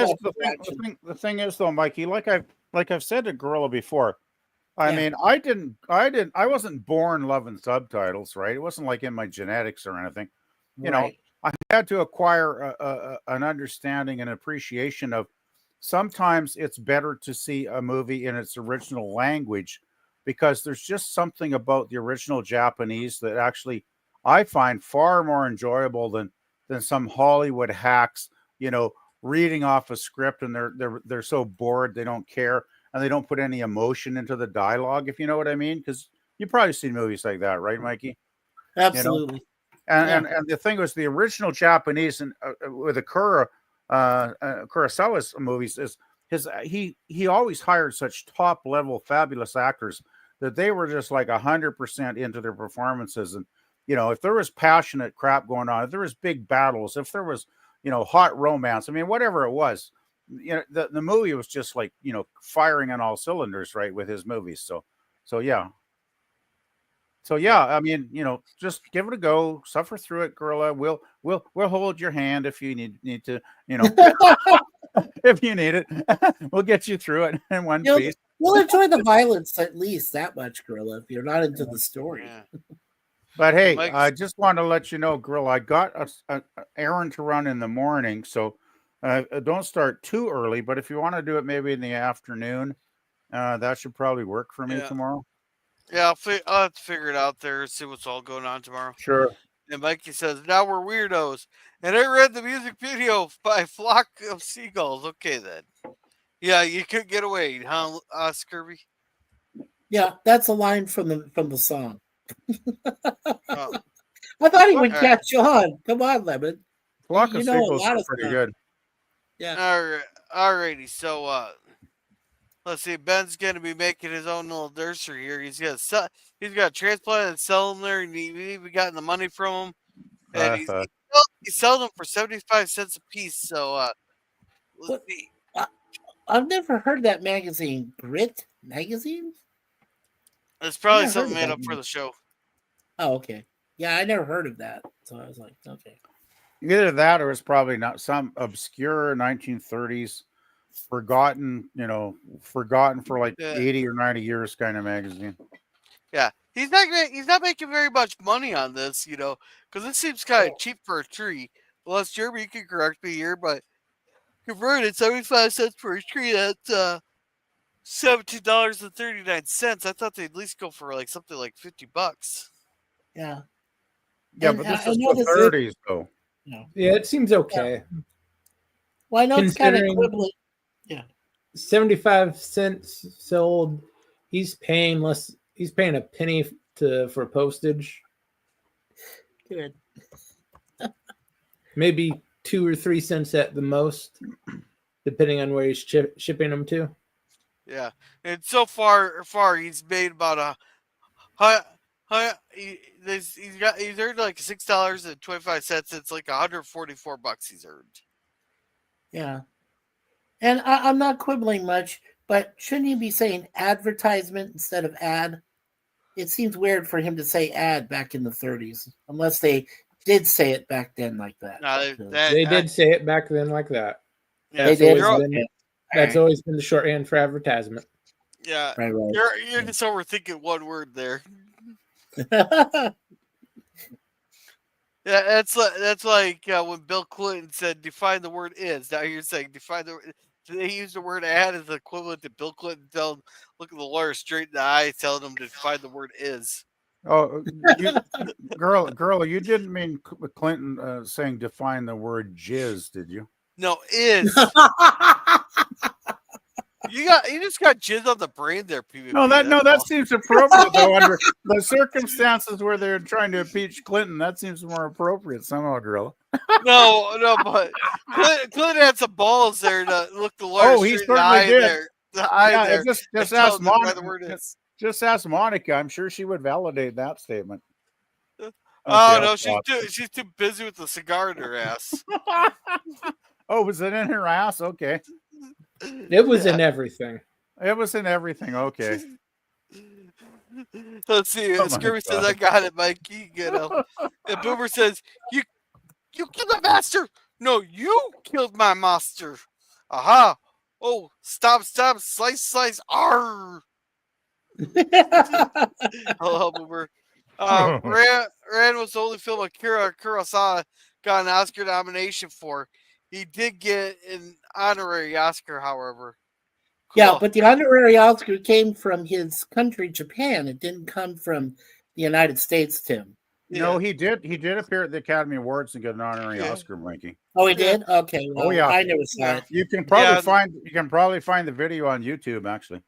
is though, Mikey, like I've said to Gorilla before, I mean, I wasn't born loving subtitles, right? It wasn't like in my genetics or anything. You know, I had to acquire an understanding and appreciation of sometimes it's better to see a movie in its original language because there's just something about the original Japanese that actually I find far more enjoyable than some Hollywood hacks, reading off a script and they're so bored they don't care and they don't put any emotion into the dialogue, if you know what I mean, because you've probably seen movies like that, right, Mikey? Absolutely. And the thing was, the original Japanese and with the Kurosawa's movies is he always hired such top level fabulous actors that they were just like 100% into their performances. And if there was passionate crap going on, if there was big battles, if there was hot romance, I mean, whatever it was, the movie was just like firing on all cylinders, right, with his movies. So yeah. I mean, just give it a go, suffer through it, Gorilla. We'll hold your hand if you need to, if you need it. We'll get you through it in one piece. We'll enjoy the violence at least that much, Gorilla, if you're not into the story. But hey, I just want to let you know, Gorilla, I got an errand to run in the morning, so don't start too early. But if you want to do it maybe in the afternoon, that should probably work for me tomorrow. Yeah, I'll have to figure it out there and see what's all going on tomorrow. Sure. And Mikey says, now we're weirdos. And I read the music video by Flock of Seagulls. Okay, then. Yeah, you could get away, huh, Scurvy? Yeah, that's a line from the song. I thought he would catch on. Come on, Lemon. Flock of Seagulls are pretty good. Yeah. All righty. So, let's see. Ben's going to be making his own little nursery here. He's got to transplant and sell them there, and we even gotten the money from him. And he's selling them for 75 cents a piece. So, let's see. I've never heard that magazine. Grit magazine? It's probably something made up for the show. Oh, okay. Yeah, I never heard of that. So I was like, okay. Either that or it's probably not some obscure 1930s forgotten for like 80 or 90 years kind of magazine. Yeah. he's not making very much money on this, you know, because this seems kind of cheap for a tree. Unless Jeremy, you can correct me here, but converted 75 cents per tree. That's $17.39. I thought they'd at least go for like something like $50. Yeah. Yeah, And but this I is know the this. 30s, though. No. Yeah, it seems okay. Well, I know it's kind of Considering equivalent. Yeah. 75 cents sold. He's paying less. He's paying a penny for postage. Good. Maybe 2 or 3 cents at the most, depending on where he's shipping them to. Yeah, and so far he's made about he's earned like $6.25. It's like $144 he's earned. Yeah. And I'm not quibbling much, but shouldn't he be saying advertisement instead of ad? It seems weird for him to say ad back in the 30s, unless they did say it back then like that. They did say it back then like that. Yeah, That's they did. always been, Okay. that's All right. always been the shorthand for advertisement. Yeah, Right. You're just overthinking one word there. Yeah, that's like when Bill Clinton said define the word is. Now you're saying define the. They use the word ad as the equivalent to Bill Clinton telling, looking the lawyer straight in the eye, telling him to define the word is. Oh, girl, you didn't mean Clinton saying define the word jizz, did you? No, is. You just got jizz on the brain there, PvP. No, that seems appropriate though under the circumstances where they're trying to impeach Clinton. That seems more appropriate somehow, girl. No, but Clinton had some balls there to look the lawyer straight in the eye did. there. The eye there. Just and ask tell him define Monica. the word is. Just ask Monica. I'm sure she would validate that statement. Oh Okay, no, she's too busy with the cigar in her ass. Oh, was it in her ass? Okay. It was in everything. It was in everything. Okay. Let's see. Oh my Scurvy says, God. "I got it, Mike." You know. And Boomer says, "You killed my master." No, you killed my master. Aha! Oh, stop! Slice! Arr! Hello, Boomer. Rand was the only film Akira Kurosawa got an Oscar nomination for. He did get an honorary Oscar, however. Yeah, Cool. but the honorary Oscar came from his country, Japan. It didn't come from the United States, Tim. No, he did appear at the Academy Awards and get an honorary Oscar, Mikey. Oh, he did? Okay. Well, Oh yeah. I never saw it. You can probably find the video on YouTube, actually.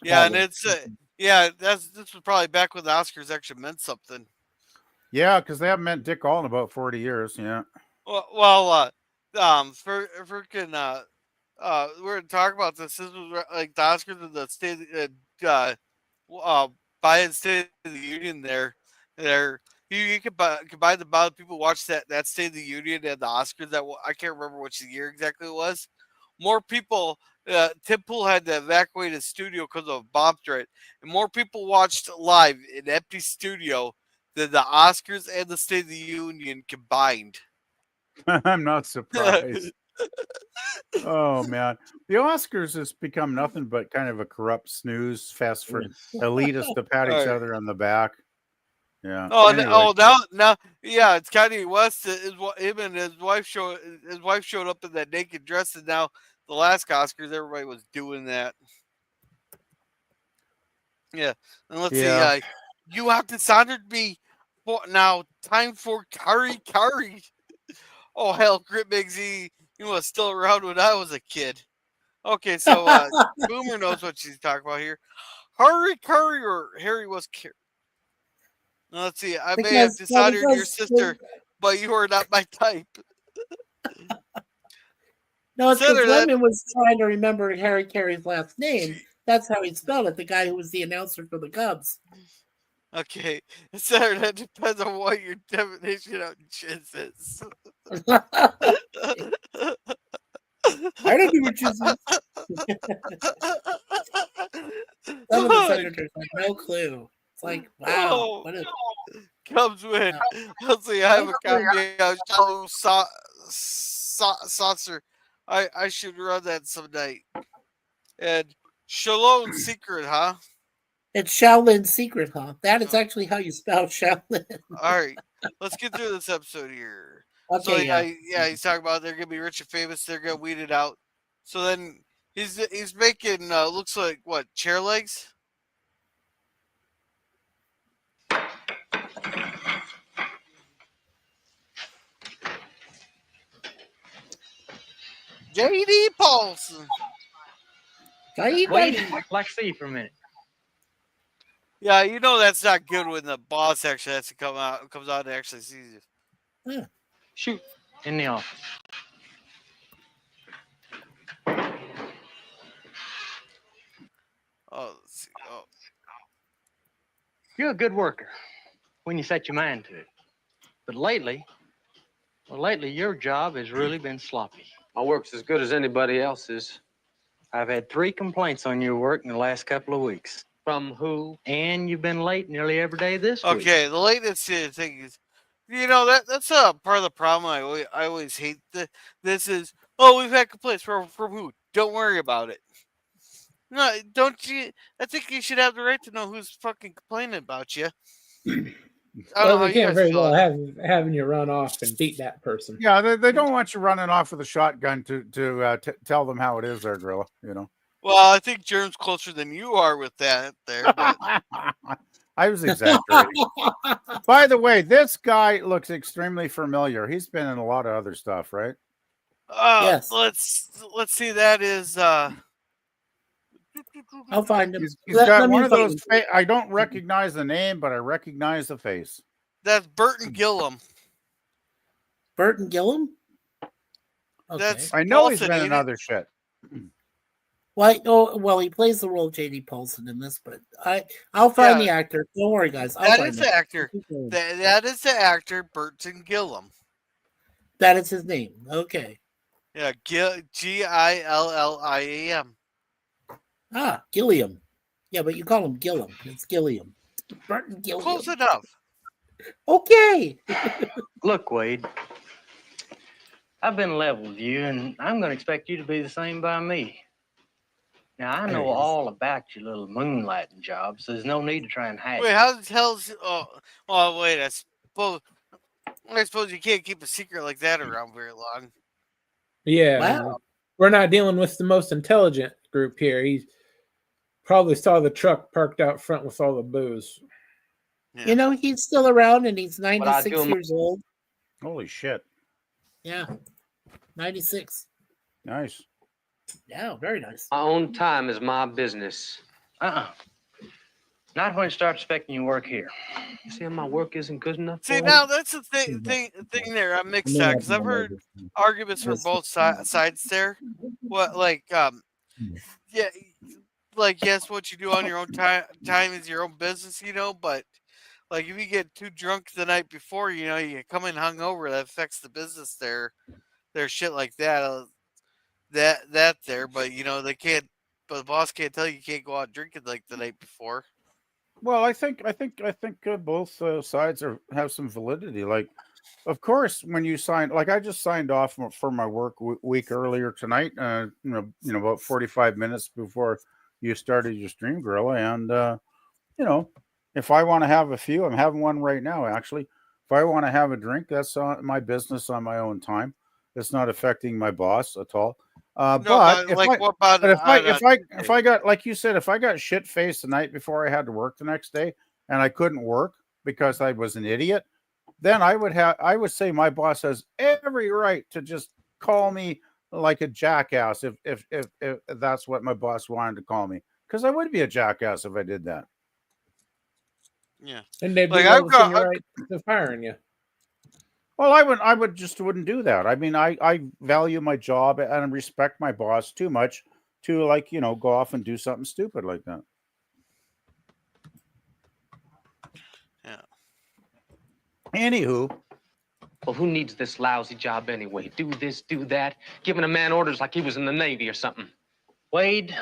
Yeah, and it's this was probably back when the Oscars actually meant something. Yeah, because they haven't meant dick all in about 40 years. Yeah. We're gonna talk about this. This was like the Oscars of the state, Biden State of the Union. You combine the amount of people watch that State of the Union and the Oscars. That I can't remember which year exactly it was. More people. Tim Pool had to evacuate his studio because of a bomb threat, and more people watched live in an empty studio than the Oscars and the State of the Union combined. I'm not surprised. Oh man, the Oscars has become nothing but kind of a corrupt snooze fest for elitists to pat each other on the back. Yeah. Now, yeah, it's Kanye West. Him and his wife showed up in that naked dress, and now the last Oscars, everybody was doing that. Yeah, and let's see. You have dishonored me. Now, time for curry. Oh hell, Grit Migsy, you was still around when I was a kid. Okay, so Boomer knows what she's talking about here. Curry or Harry was Carrie. Now, let's see. I may have dishonored your sister, but you are not my type. No, it's because Lemon was trying to remember Harry Carey's last name. That's how he spelled it. The guy who was the announcer for the Cubs. Okay, Senator, that depends on what your definition of jizz is. I don't know what jizz is. Some of the senators have no clue. It's like, wow. What is Cubs win. Let's see. I have a copy of Shallow Saucer. I should run that some night. And Shalom Secret, huh? It's Shaolin's secret, huh? That is actually how you spell Shaolin. All right, let's get through this episode here. So Okay, yeah, he's talking about they're gonna be rich and famous. They're gonna weed it out. So then he's making looks like what, chair legs. J.D. Paulson. Wait, let's see for a minute. Yeah, you know that's not good when the boss actually has to comes out and actually sees you. Yeah. Shoot, in the office. Oh, let's see. Oh. You're a good worker when you set your mind to it. But lately, your job has really been sloppy. My work's as good as anybody else's. I've had 3 complaints on your work in the last couple of weeks. From who? And you've been late nearly every day this week. Okay, the latency thing is, that's part of the problem. I always hate this is, oh, we've had complaints from who? Don't worry about it. No, don't you? I think you should have the right to know who's fucking complaining about you. Well, they can't very well having you run off and beat that person. Yeah, they don't want you running off with a shotgun to tell them how it is there, Gorilla. Well, I think Germ's closer than you are with that there. But... I was exaggerating. By the way, this guy looks extremely familiar. He's been in a lot of other stuff, right? Yes. Let's see. That is. I'll find him. He's got one of those. I don't recognize the name, but I recognize the face. That's Burton Gillum. Burton Gillum? Okay. That's I know Paulson, he's been in ain't it? other shit. Well, he plays the role of J.D. Paulson in this, but I'll find the actor. Don't worry, guys. That is the actor. That is the actor, Burton Gillum. That is his name. Okay. Yeah, Gilliam. Ah, Gilliam. Yeah, but you call him Gillum. It's Gilliam. Burton Gilliam. Close enough. Okay. Look, Wade, I've been level with you, and I'm going to expect you to be the same by me. Now, I know all about your little moonlighting job, so there's no need to try and hide Wait, it. how the hell's... Oh, wait, I suppose you can't keep a secret like that around very long. Yeah. Wow. We're not dealing with the most intelligent group here. He probably saw the truck parked out front with all the booze. Yeah. You know, he's still around, and he's I 96 do years old. Holy shit. Yeah. 96. Nice. Yeah, very nice. My own time is my business. Not when it starts affecting your work here. You see how my work isn't good enough See, for now that's the thing there. I'm mixed up because I've heard arguments from both sides there. What, yeah, like, yes, what you do on your own time is your own business, but like if you get too drunk the night before, you come in hungover, that affects the business there. There's shit like that. That there, but they can't. But the boss can't tell you can't go out drinking like the night before. Well, I think both sides have some validity. Like, of course, when you sign, like I just signed off for my work week earlier tonight. About 45 minutes before you started your stream, Gorilla, and if I want to have a few, I'm having one right now. Actually, if I want to have a drink, that's my business on my own time. It's not affecting my boss at all. But if I got, like you said, if I got shit faced the night before I had to work the next day and I couldn't work because I was an idiot, then I would say my boss has every right to just call me like a jackass if that's what my boss wanted to call me, because I would be a jackass if I did that. Yeah, and they'd be like right to firing you. Well, I wouldn't do that. I mean, I value my job and respect my boss too much to go off and do something stupid like that. Yeah. Anywho. Well, who needs this lousy job anyway? Do this, do that, giving a man orders like he was in the Navy or something. Wade,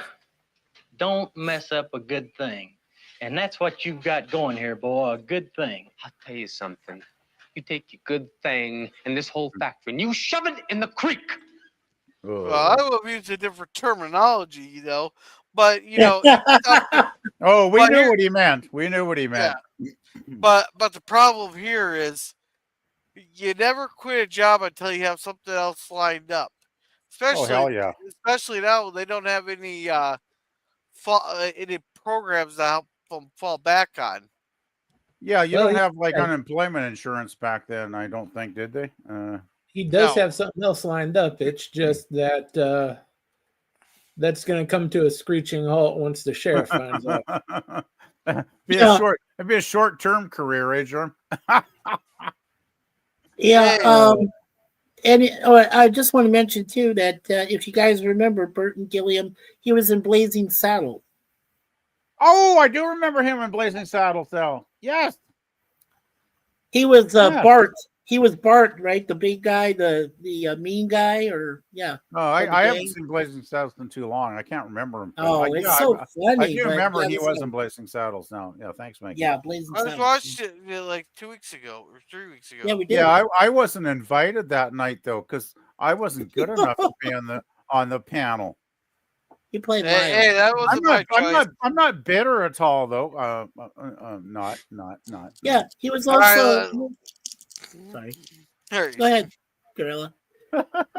don't mess up a good thing. And that's what you've got going here, boy, a good thing. I'll tell you something. You take your good thing and this whole factory and you shove it in the creek. Well, I will use a different terminology, But Oh, we but knew here- what he meant. We knew what he meant. but the problem here is you never quit a job until you have something else lined up. Oh, hell yeah. Especially now they don't have any any programs to help them fall back on. Yeah, you Well, don't he- have like unemployment insurance back then, I don't think, did they? He does No. have something else lined up. It's just that that's going to come to a screeching halt once the sheriff finds out. It'd be a short-term career, eh, Jerm? Yeah. I just want to mention too that if you guys remember Burton Gilliam, he was in Blazing Saddle. Oh, I do remember him in Blazing Saddles, though. Yes. He was Yeah. Bart. He was Bart, right? The big guy, the mean guy, or yeah. No, I haven't seen Blazing Saddles in too long. I can't remember him. Oh, it's so funny. I do but remember yeah, he this was is- in Blazing Saddles now. Yeah, thanks, Mike. Yeah, Blazing I just Saddles. watched it like 2 weeks ago or 3 weeks ago. Yeah, we did. Yeah, I wasn't invited that night though, because I wasn't good enough to be on the panel. He played Hey, live. hey, that wasn't my choice. I'm not bitter at all though. Not. Yeah, he was All right, also. Sorry. Go ahead, Gorilla.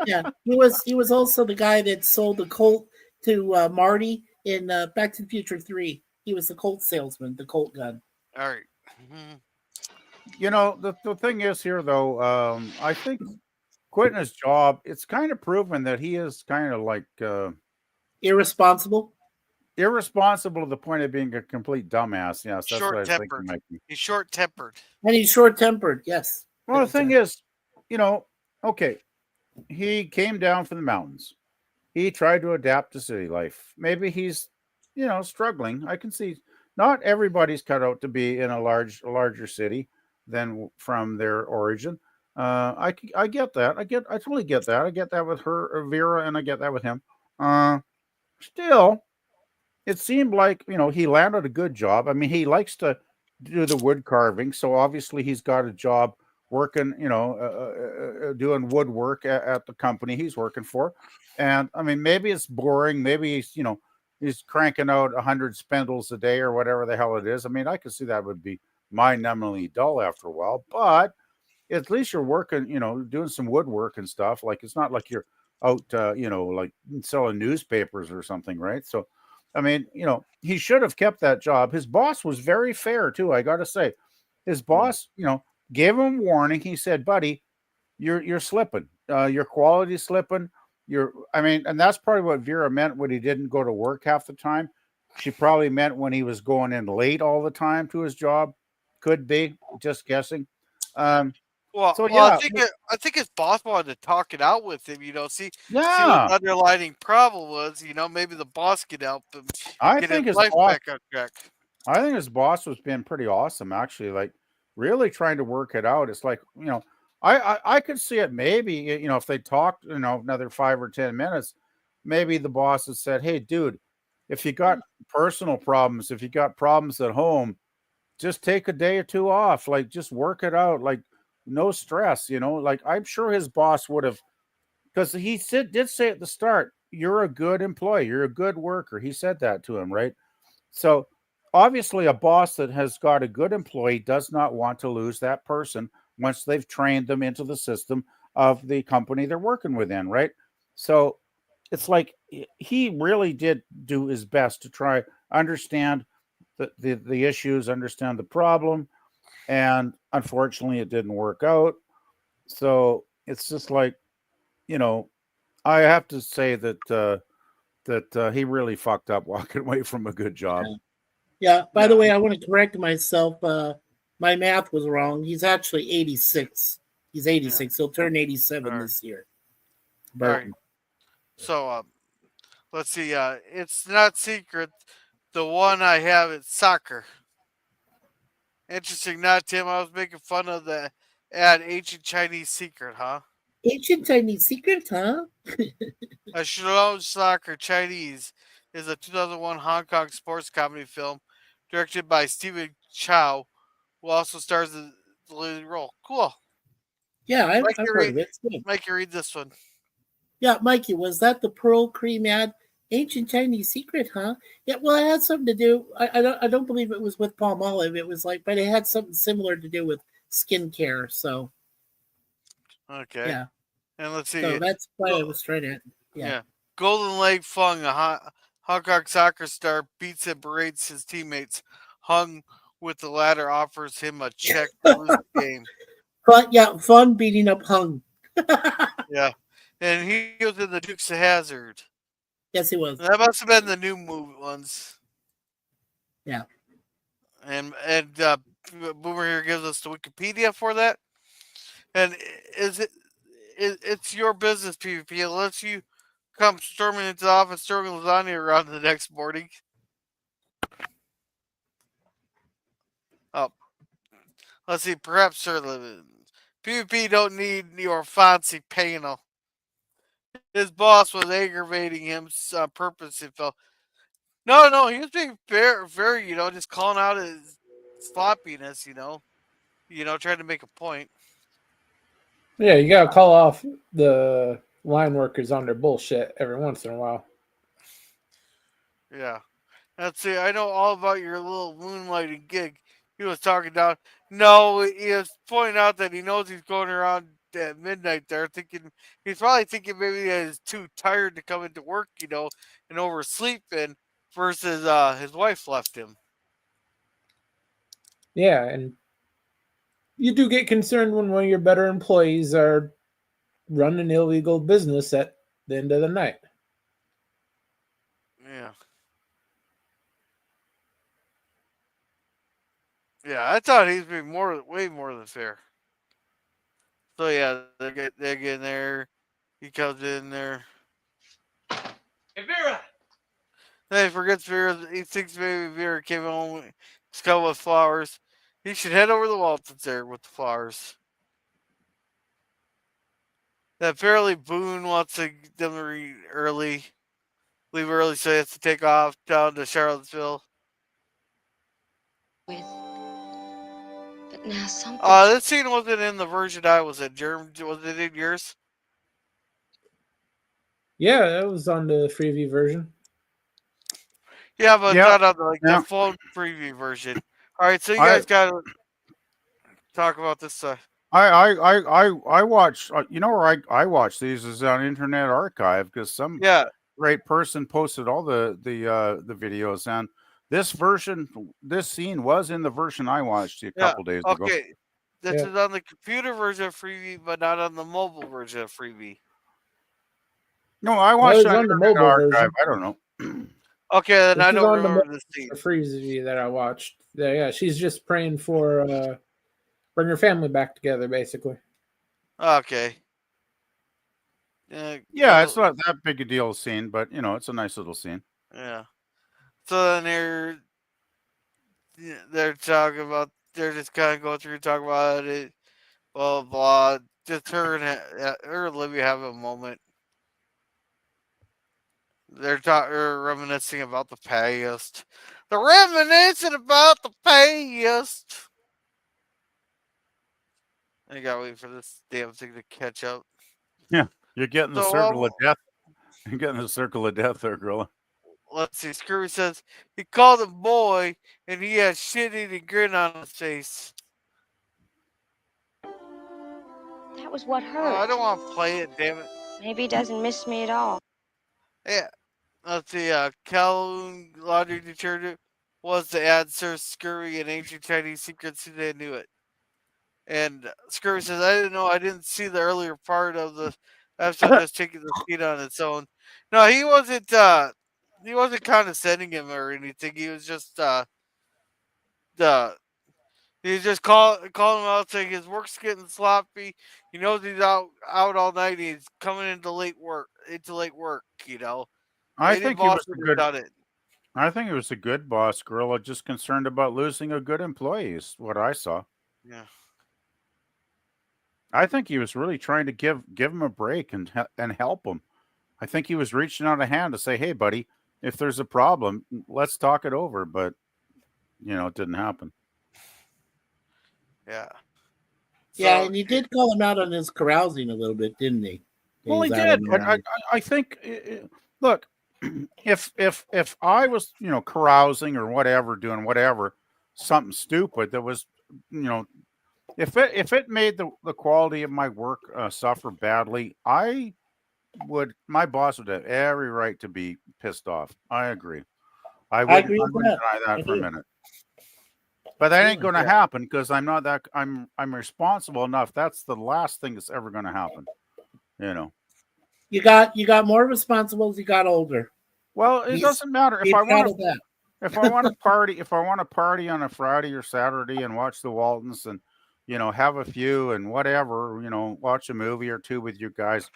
Yeah, he was also the guy that sold the Colt to Marty in Back to the Future 3. He was the Colt salesman, the Colt gun. All right. You know, the thing is here though, I think quitting his job, it's kind of proven that he is kind of like irresponsible. Irresponsible to the point of being a complete dumbass. Yes, that's what I was thinking. Short-tempered. Mikey. He's short-tempered. And he's short-tempered, yes. Well, the thing is, okay, he came down from the mountains. He tried to adapt to city life. Maybe he's, struggling. I can see not everybody's cut out to be in a larger city than from their origin. I get that. I totally get that. I get that with Vera, and I get that with him. Still, it seemed like, he landed a good job. I mean, he likes to do the wood carving, so obviously he's got a job working, doing woodwork at the company he's working for. And I mean, maybe it's boring. Maybe he's cranking out 100 spindles a day or whatever the hell it is. I mean, I could see that would be mind-numbingly dull after a while, but at least you're working, doing some woodwork and stuff. Like, it's not like you're out, like selling newspapers or something, right? So, I mean, he should have kept that job. His boss was very fair too. I got to say, his boss, gave him warning. He said, "Buddy, you're slipping. Your quality's slipping. And that's probably what Vera meant when he didn't go to work half the time. She probably meant when he was going in late all the time to his job. Could be, just guessing. I think his boss wanted to talk it out with him. See what the underlying problem was. Maybe the boss could help him get his life back on track. I think his boss was being pretty awesome, actually. Like, really trying to work it out. It's like, I could see it maybe, if they talked, another 5 or 10 minutes, maybe the boss has said, "Hey, dude, if you got personal problems, if you got problems at home, just take a day or two off. Like, just work it out. Like, no stress, Like, I'm sure his boss would have, because he did say at the start, "You're a good employee. You're a good worker." He said that to him, right? So obviously a boss that has got a good employee does not want to lose that person once they've trained them into the system of the company they're working within, right? So it's like he really did do his best to try understand the issues, understand the problem, and unfortunately it didn't work out. So it's just like, I have to say that he really fucked up walking away from a good job. Yeah. By the way, I want to correct myself. My math was wrong. He's actually 86. He's 86. He'll turn 87 this year. All right. So let's see. It's not secret. The one I have is soccer. Interesting, not Tim. I was making fun of the ad Ancient Chinese Secret, huh? Ancient Chinese Secret, huh? A Shalom Soccer Chinese is a 2001 Hong Kong sports comedy film directed by Stephen Chow, who also stars in the leading role. Cool. Yeah, I've heard of it. Mikey, read this one. Yeah, Mikey, was that the Pearl Cream ad Ancient Chinese secret, huh? Yeah, well, it had something to do. I don't believe it was with palm olive. It was like, but it had something similar to do with skincare. So Okay. yeah, And let's see. so that's why I was trying to. Yeah. Yeah. Golden Leg Fung, a Hong Kong soccer star, beats and berates his teammates. Hung with the latter offers him a check to lose the game. But yeah, fun beating up Hung. Yeah. And he was in the Dukes of Hazzard. Yes, he was. That must have been the new movie ones. Yeah. And Boomer here gives us the Wikipedia for that. And it's your business, PvP. It lets you come storming into the office, throwing lasagna around the next morning. Oh, let's see. Perhaps Sir PvP don't need your fancy panel. His boss was aggravating him on purpose. It felt no. He was being very, just calling out his sloppiness. Trying to make a point. Yeah, you gotta call off the line workers on their bullshit every once in a while. Yeah. Let's see. I know all about your little moonlighting gig. He was talking down. No, he was pointing out that he knows he's going around at midnight there, he's probably thinking maybe that he's too tired to come into work, and oversleeping versus his wife left him. Yeah, and you do get concerned when one of your better employees are running illegal business at the end of the night. Yeah. Yeah, I thought he's being way more than fair. So yeah, they're getting there. He comes in there. Hey, Vera! Then he forgets Vera. He thinks maybe Vera came home. He's come with flowers. He should head over to the Waltons there with the flowers. That apparently Boone wants them to leave early, so he has to take off down to Charlottesville. But now something. This scene wasn't in the version I was in. German, was it in yours? Yeah, that was on the freebie version. Yeah, but not on the phone preview version. All right, so you guys got to talk about this. I watch. You know where I watch these is on Internet Archive because some great person posted all the videos, and this scene was in the version I watched a couple days ago. Okay, this is on the computer version of Freebie, but not on the mobile version of Freebie. No, I watched it on the mobile Archive. Version. I don't know. Okay, then I don't remember this scene. The freebie that I watched. Yeah, she's just praying for bring her family back together, basically. Okay. Yeah, it's not that big a deal scene, but it's a nice little scene. Yeah. So then they're talking about, they're just kind of going through, talking about it, blah, blah. Just her and Olivia have a moment. They're reminiscing about the past. They're reminiscing about the past. I gotta wait for this damn thing to catch up. Yeah, you're getting the circle of death. You're getting the circle of death there, Gorilla. Let's see. Screwy says he called him boy, and he had shit-eating grin on his face. That was what hurt. I don't want to play it, damn it. Maybe he doesn't miss me at all. Yeah. Let's see. Calhoun laundry detergent was to add Sir Scurvy and ancient Chinese secrets who they knew it. And Scurvy says, I didn't know. I didn't see the earlier part of the episode just taking the seat on its own. No, he wasn't condescending him or anything. He was just calling him out, saying his work's getting sloppy. He knows he's out all night. He's coming into late work. I think he was I think he was a good boss, Gorilla, just concerned about losing a good employee is what I saw. Yeah. I think he was really trying to give him a break and help him. I think he was reaching out a hand to say, "Hey, buddy, if there's a problem, let's talk it over." But it didn't happen. Yeah. Yeah, and he did call him out on his carousing a little bit, didn't he? Well, he did. And I think, look, if I was, carousing or whatever, doing whatever, something stupid that was, if it made the quality of my work suffer badly, my boss would have every right to be pissed off. I agree. I agree with wouldn't that. deny that I for a do. minute. But that ain't going to Yeah. happen because I'm not that. I'm responsible enough. That's the last thing that's ever going to happen. You got more responsibles. You got older. Well, it doesn't matter Be if I proud want of that. if I want to party. If I want to party on a Friday or Saturday and watch the Waltons and have a few and whatever, watch a movie or two with you guys.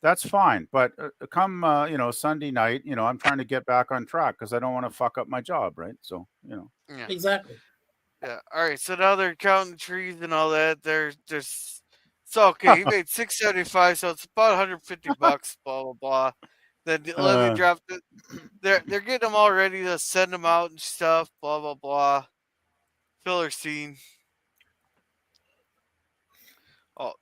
That's fine. But come Sunday night, I'm trying to get back on track because I don't want to fuck up my job, right? So Yeah. Exactly. Yeah. All right. So now they're counting trees and all that. There's so okay. He made $675, so it's about $150. Blah blah blah. Then Olivia dropped it. They're getting them all ready to send them out and stuff. Blah blah blah. Filler scene. Oh.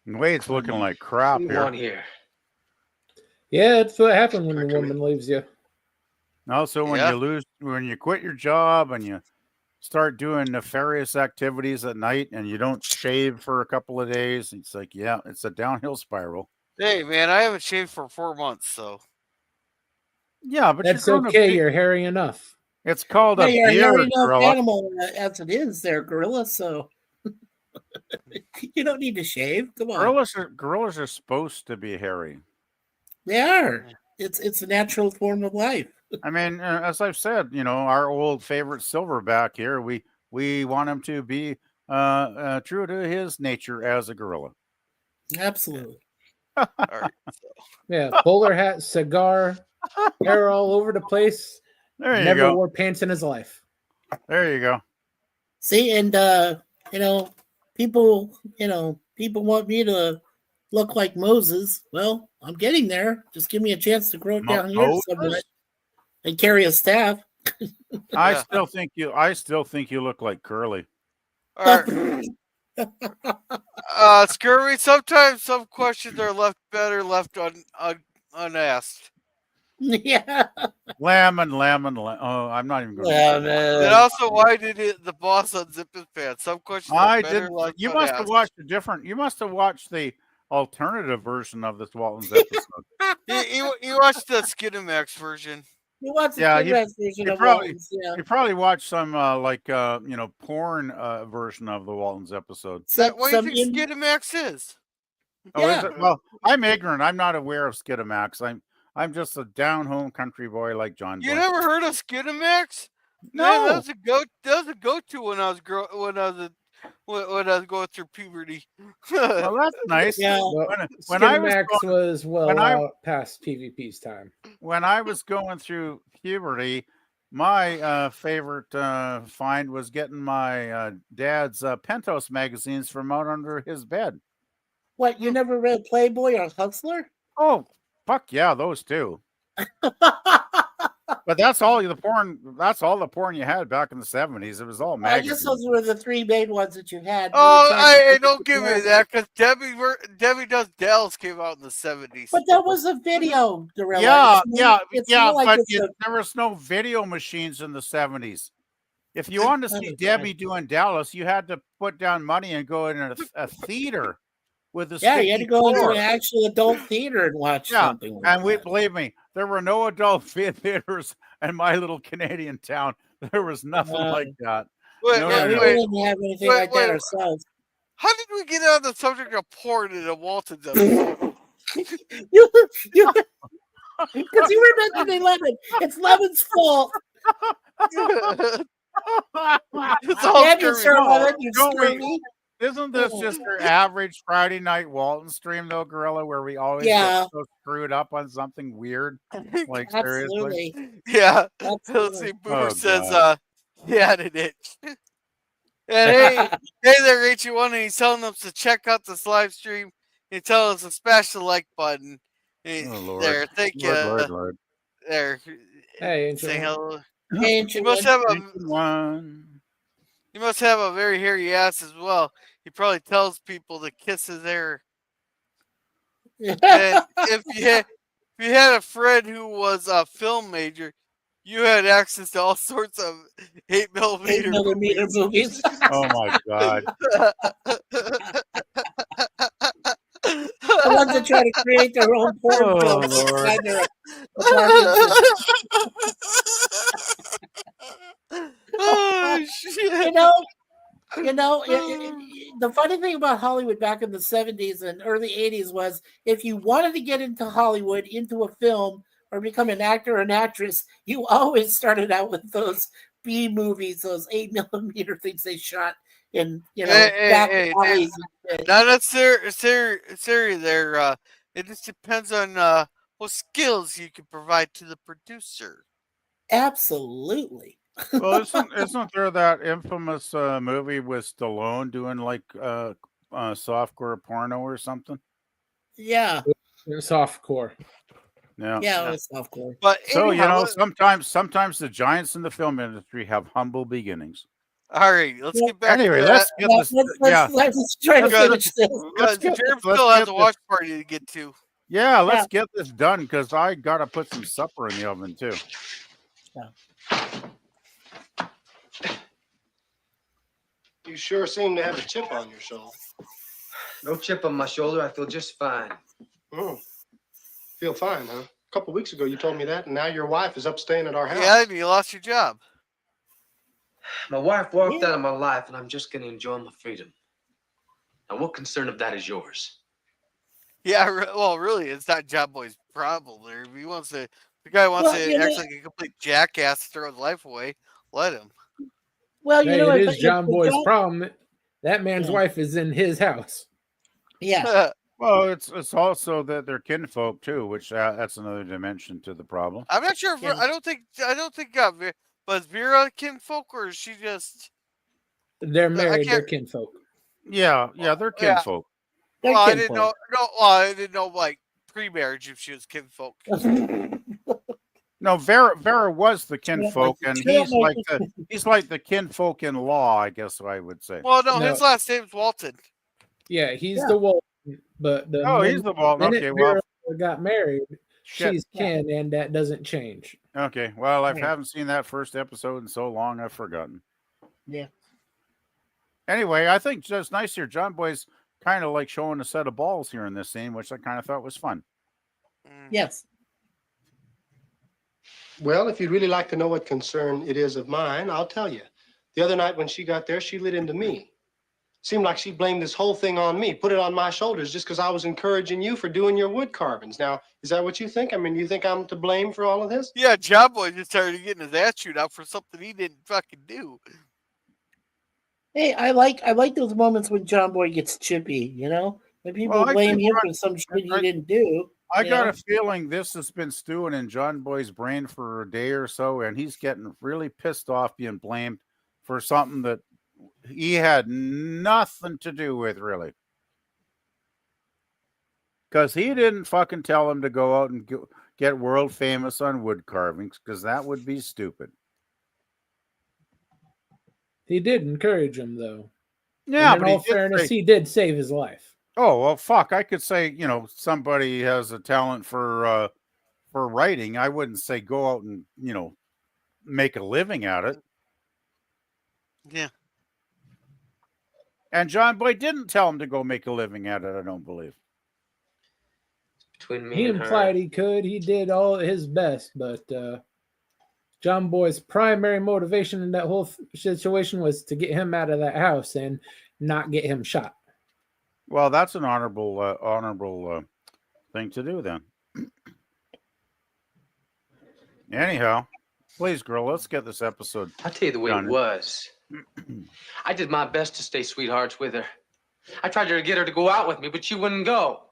Wade's looking like crap here. Yeah, it's what happened when the woman leaves you. Also, when you quit your job and you start doing nefarious activities at night and you don't shave for a couple of days, it's like, yeah, it's a downhill spiral. Hey man, I haven't shaved for 4 months, so yeah, but that's okay. You're hairy enough. It's called a you're a hairy beard, enough gorilla. animal as it is, there, gorilla. So you don't need to shave. Come on. Gorillas are supposed to be hairy. They are. It's a natural form of life. I mean, as I've said, our old favorite silverback here, we want him to be true to his nature as a gorilla. Absolutely. All right, so. Yeah, bowler hat, cigar, hair all over the place. There you Never go. wore pants in his life. There you go. See, and people want me to look like Moses. Well, I'm getting there. Just give me a chance to grow it down here somewhat and carry a staff. I still think you look like Curly. All right. Scurvy, sometimes some questions are left left unasked. Yeah. Lamb. Oh, I'm not even going to. And also, why did the boss unzip his pants? Some questions are better left You must have watched You must have watched the alternative version of this Waltons episode. you watched the Skinamax version. You watched the Skinamax version of Waltons, yeah. You probably watched some porn version of the Waltons episode. What do you think Skinamax is? Oh, is it? Well, I'm ignorant. I'm not aware of Skinamax. I'm just a down-home country boy like John. You never heard of Skinamax? No, man, that was a go-to when I was going through puberty. Well, that's nice. Yeah, when Skinamax was past PvP's time. When I was going through puberty, my favorite find was getting my dad's Pentos magazines from out under his bed. What, you never read Playboy or Hustler? Oh, fuck yeah, those two. But that's all the porn. That's all the porn you had back in the 70s. It was all magazines. I guess those were the three main ones that you had. Oh, don't give me that because Debbie Does Dallas came out in the 70s. But that was a video, Gorilla. There was no video machines in the 70s. If you wanted to see Debbie doing Dallas, you had to put down money and go in a theater with a you had to go into an actual adult theater and watch something. And believe me, there were no adult theaters in my little Canadian town. There was nothing like that. We didn't have anything like that ourselves. How did we get on the subject of porn in a Waltons episode? Because you were mentioning Lemon. It's Lemon's fault. Isn't this just your average Friday night Walton stream, though, Gorilla, where we always get so screwed up on something weird? Like, seriously? Yeah. Let's see. Boomer says, he had an itch. And hey there, H1, and he's telling us to check out this live stream. He tells us to smash the like button. Lord. There, thank you. Lord. There. Hey, say hello. Hey, You must have a very hairy ass as well. he probably tells people to kiss his hair. And if you had a friend who was a film major, you had access to all sorts of 8mm movies. Oh my God. The ones that try to create their own porn Oh, films Lord. inside their apartments. Oh, shit. The funny thing about Hollywood back in the 70s and early 80s was if you wanted to get into Hollywood, into a film, or become an actor or an actress, you always started out with those B movies, those 8mm things they shot in, back alleys. Not necessarily there. It just depends on what skills you can provide to the producer. Absolutely. Well, isn't there that infamous movie with Stallone doing like softcore porno or something? Yeah. Softcore. Yeah. Yeah, it was softcore. But So anyhow, sometimes the giants in the film industry have humble beginnings. all right, let's get back. Anyway, to let's that. get this. Let's try to finish this. Because Jerem still has a watch party to get to. Yeah, let's get this done because I gotta put some supper in the oven too. You sure seem to have a chip on your shoulder. No chip on my shoulder. I feel just fine. Oh, feel fine, huh? A couple weeks ago you told me that, and now your wife is up staying at our house. Yeah, and you lost your job. My wife walked out of my life, and I'm just going to enjoy my freedom. Now, what concern of that is yours? Yeah, well, really, it's not John Boy's problem. There, if he wants to, the guy wants to act like a complete jackass to throw his life away. Let him. Well, it is John Boy's problem. That man's Yeah. wife is in his house. Yeah. Well, it's also that they're kinfolk too, which that's another dimension to the problem. I'm not sure if I don't think was Vera kinfolk or is she just They're married. They're kinfolk. Yeah, they're kinfolk. Well, I didn't know. No, well, I didn't know like pre-marriage if she was kinfolk. No, Vera was the kinfolk, and he's like the kinfolk in law, I guess I would say. Well, no, his last name's Walton. Yeah, he's the Walton, but he's the Walton. Okay, well, Vera got married. Shit. She's kin, and that doesn't change. Okay, well, I haven't seen that first episode in so long, I've forgotten. Yeah. Anyway, I think just nice here. John Boy's kind of like showing a set of balls here in this scene, which I kind of thought was fun. Yes. Well, if you'd really like to know what concern it is of mine, I'll tell you. The other night when she got there, she lit into me. Seemed like she blamed this whole thing on me, put it on my shoulders just because I was encouraging you for doing your wood carvings. Now, is that what you think? I mean, do you think I'm to blame for all of this? Yeah, John Boy just started getting his ass chewed out for something he didn't fucking do. Hey, I like those moments when John Boy gets chippy, when people blame him for some shit he didn't do. I got a feeling this has been stewing in John Boy's brain for a day or so, and he's getting really pissed off being blamed for something that he had nothing to do with, really. Because he didn't fucking tell him to go out and get world famous on wood carvings, because that would be stupid. He did encourage him, though. Yeah, and in all fairness, he did save his life. Oh, well, fuck. I could say, somebody has a talent for writing. I wouldn't say go out and, make a living at it. Yeah. And John Boy didn't tell him to go make a living at it, I don't believe. Between me He and implied he could. He did all his best, but John Boy's primary motivation in that whole situation was to get him out of that house and not get him shot. Well, that's an honorable thing to do then. Anyhow, please, girl, let's get this episode. I'll tell you the way it was. I did my best to stay sweethearts with her. I tried to get her to go out with me, but she wouldn't go.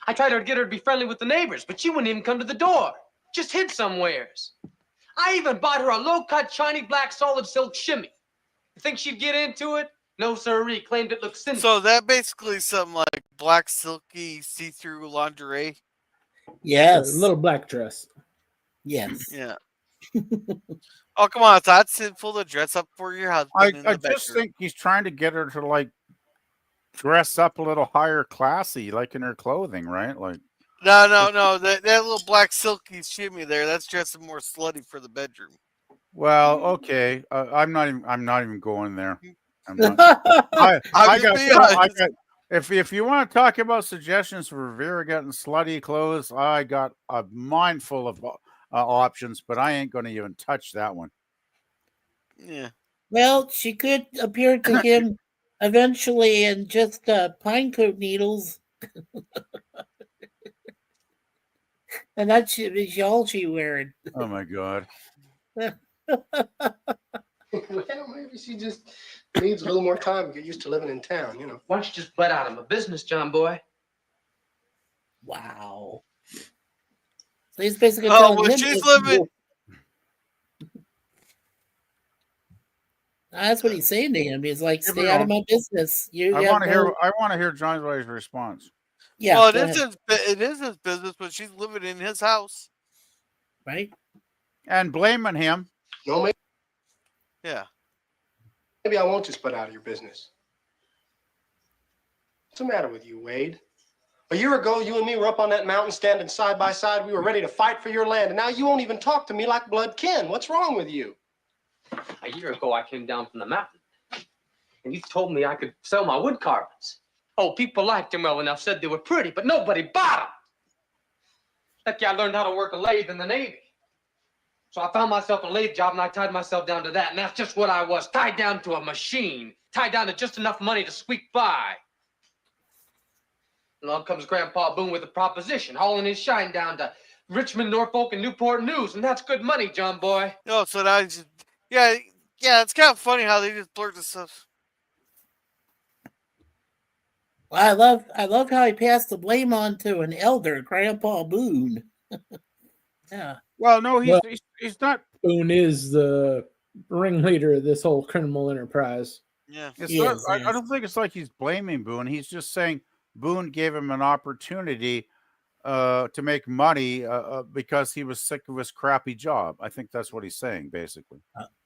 I tried to get her to be friendly with the neighbors, but she wouldn't even come to the door. Just hid somewheres. I even bought her a low-cut, shiny black solid silk shimmy. You think she'd get into it? No, sirree. Claimed it looked sinful. So that basically some like black silky see-through lingerie. Yes. A little black dress. Yes. Yeah. Oh, come on. It's not sinful to dress up for your husband. I just think he's trying to get her to, like, dress up a little higher classy, like in her clothing, right? Like No. That little black silky shimmy there, that's dressing more slutty for the bedroom. well, okay. I'm not even going there. I'm not. I'm just being honest. If you want to talk about suggestions for Vera getting slutty clothes, I got a mind full of options, but I ain't going to even touch that one. Yeah. Well, she could appear to him eventually in just pine coat needles. And that's all she wearing. Oh my God. Well, maybe she just needs a little more time to get used to living in town, you know. Why don't you just butt out of my business, John boy? Wow. So he's basically Oh, telling well, him she's living. That's what he's saying to him. He's like, "Stay out of my business." I want to hear John Boy's response. Yeah. Well, it is his business, but she's living in his house, right? And blaming him. No, maybe. Yeah. Maybe I won't just butt out of your business. What's the matter with you, Wade? A year ago, you and me were up on that mountain standing side by side. We were ready to fight for your land, and now you won't even talk to me like blood kin. What's wrong with you? A year ago, I came down from the mountain, and you told me I could sell my wood carvings. Oh, people liked them well enough, said they were pretty, but nobody bought them. Lucky I learned how to work a lathe in the Navy. So I found myself a lathe job, and I tied myself down to that, and that's just what I was, tied down to a machine, tied down to just enough money to squeak by. Along comes Grandpa Boone with a proposition, hauling his shine down to Richmond, Norfolk, and Newport News, and that's good money, John boy. No, so now just, yeah, it's kind of funny how they just blurt this stuff. Well, I love how he passed the blame on to an elder, Grandpa Boone. Yeah. Well, no, he's not. Boone is the ringleader of this whole criminal enterprise. Yeah. I don't think it's like he's blaming Boone. He's just saying Boone gave him an opportunity to make money because he was sick of his crappy job. I think that's what he's saying, basically.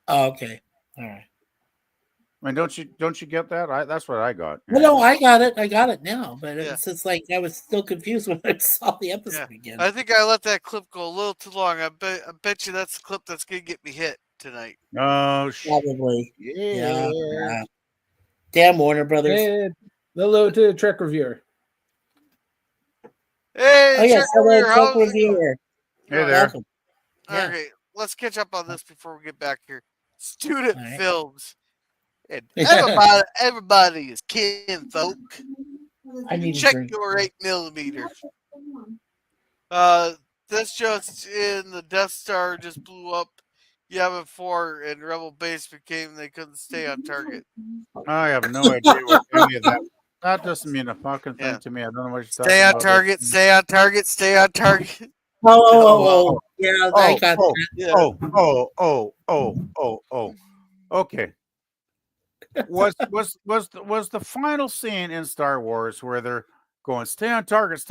Okay. All right. I mean, don't you get that? That's what I got. Well, no, I got it now, but it's just like I was still confused when I saw the episode again. I think I let that clip go a little too long. I bet you that's the clip that's gonna get me hit tonight. Oh, probably. Yeah. Damn Warner Brothers. Hey, hello to Trek Reviewer. Hey, Oh yes, hello, Trek Trek Reviewer. Reviewer. Hey there. Okay, let's catch up on this before we get back here. Student films. And everybody is kinfolk. I need to check drink. your 8mm. This just in, the Death Star just blew up Yavin 4 and Rebel Base became they couldn't stay on target. I have no idea what any of that. That doesn't mean a fucking thing to me. I don't know what you're talking Stay on about. target, stay on target, stay on target. Oh. Yeah, I got that. Okay. Was the final scene in Star Wars where they're going, stay on target,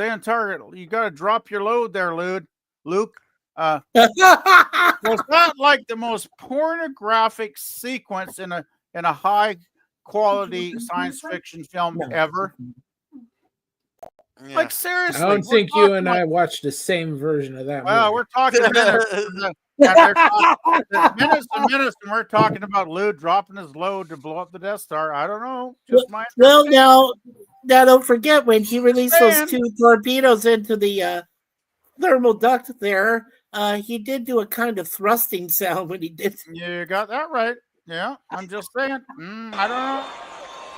you got to drop your load there, Luke. Was that like the most pornographic sequence in a high quality science fiction film ever? Like, seriously, I don't think you and I watched the same version of that well, movie. we're talking minutes and minutes, and we're talking about Lou dropping his load to blow up the Death Star. I don't know. Just my well, now don't forget when he released those 2 torpedoes into the thermal duct there. He did do a kind of thrusting sound when he did. You got that right. Yeah, I'm just saying. I don't know.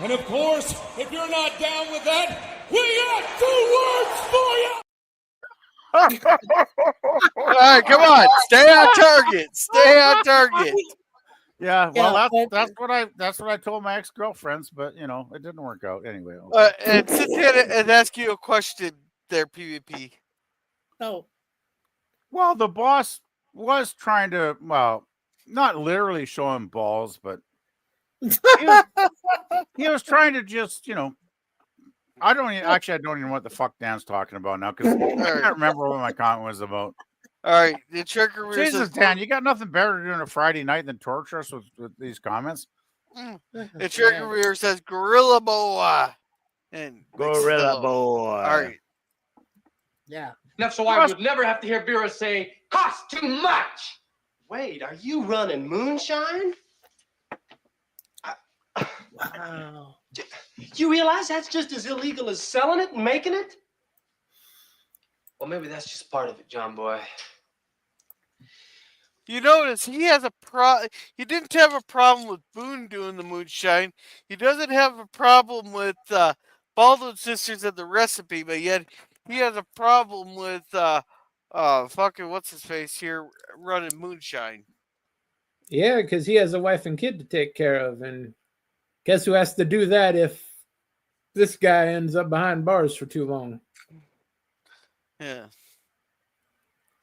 And of course, if you're not down with that, we got 2 words for you. All right, come on, stay on target, stay on target. Yeah, well, that's what I told my ex-girlfriends, but it didn't work out anyway. And sit here and ask you a question there, PvP. Oh, well, the boss was trying to, not literally show him balls, but he was trying to just, I don't even know what the fuck Dan's talking about now because I can't remember what my comment was about. All right, the trigger. Jesus, Dan, you got nothing better to do on a Friday night than torture us with these comments. The trigger reader says, "Gorilla Boa." And Gorilla boy. All right. Yeah. Enough so I would never have to hear Vera say, cost too much. Wade, are you running moonshine? Wow. You realize that's just as illegal as selling it and making it? Well, maybe that's just part of it, John boy. You notice he has he didn't have a problem with Boone doing the moonshine. He doesn't have a problem with Baldwin sisters and the recipe, but yet he has a problem with fucking what's his face here running moonshine. Yeah, because he has a wife and kid to take care of, and guess who has to do that if this guy ends up behind bars for too long? Yeah.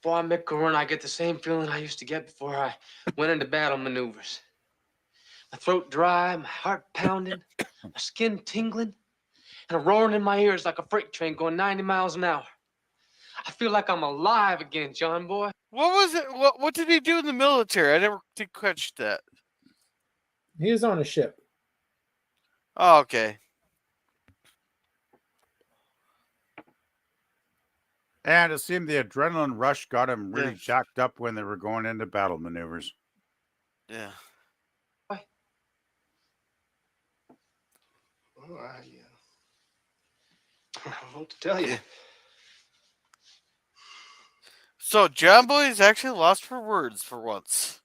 Before I make a run, I get the same feeling I used to get before I went into battle maneuvers. My throat dry, my heart pounding, my skin tingling, and a roaring in my ears like a freight train going 90 miles an hour. I feel like I'm alive again, John boy. What was it? What did he do in the military? I never did catch that. He was on a ship. Oh, okay. And it seemed the adrenaline rush got him really jacked up when they were going into battle maneuvers. Yeah. Oh, I don't know what to tell you. So John Boy is actually lost for words for once.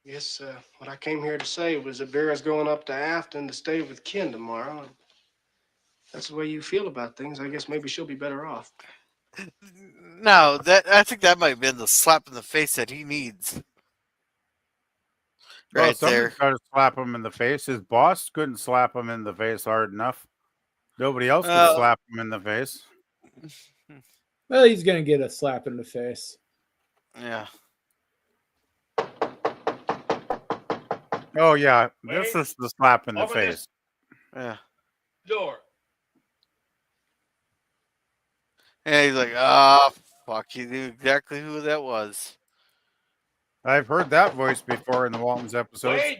Yes, what I came here to say was that Vera's going up to Afton to stay with Ken tomorrow. And that's the way you feel about things. I guess maybe she'll be better off. No, I think that might have been the slap in the face that he needs. Well, Right there. somebody's got to slap him in the face. His boss couldn't slap him in the face hard enough. Nobody else could slap him in the face. Well, he's going to get a slap in the face. Yeah. Oh, yeah. This is the slap in the Open face. this. Yeah. Door. And he's like, ah, fuck. He knew exactly who that was. I've heard that voice before in the Waltons episodes. Wade.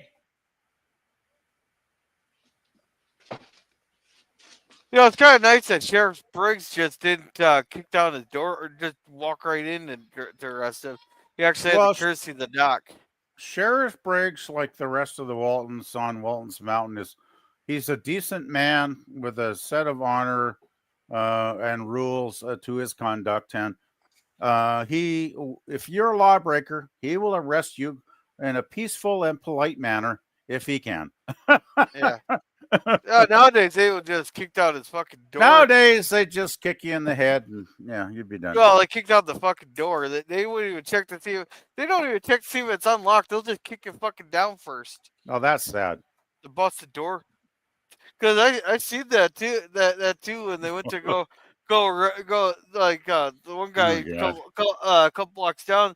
You know, it's kind of nice that Sheriff Briggs just didn't kick down his door or just walk right in and the rest of. He actually had the courtesy of the knock. Sheriff Briggs, like the rest of the Waltons on Walton's Mountain, he's a decent man with a set of honor and rules to his conduct. And if you're a lawbreaker, he will arrest you in a peaceful and polite manner if he can. Yeah. Nowadays, they would just kick down his fucking door. Nowadays, they just kick you in the head and yeah, you'd be done. Well, they kicked out the fucking door. They wouldn't even check to see. They don't even check to see if it's unlocked. They'll just kick you fucking down first. Oh, that's sad. To bust the door. Because I seen that too. That too when they went to go like the one guy a couple blocks down.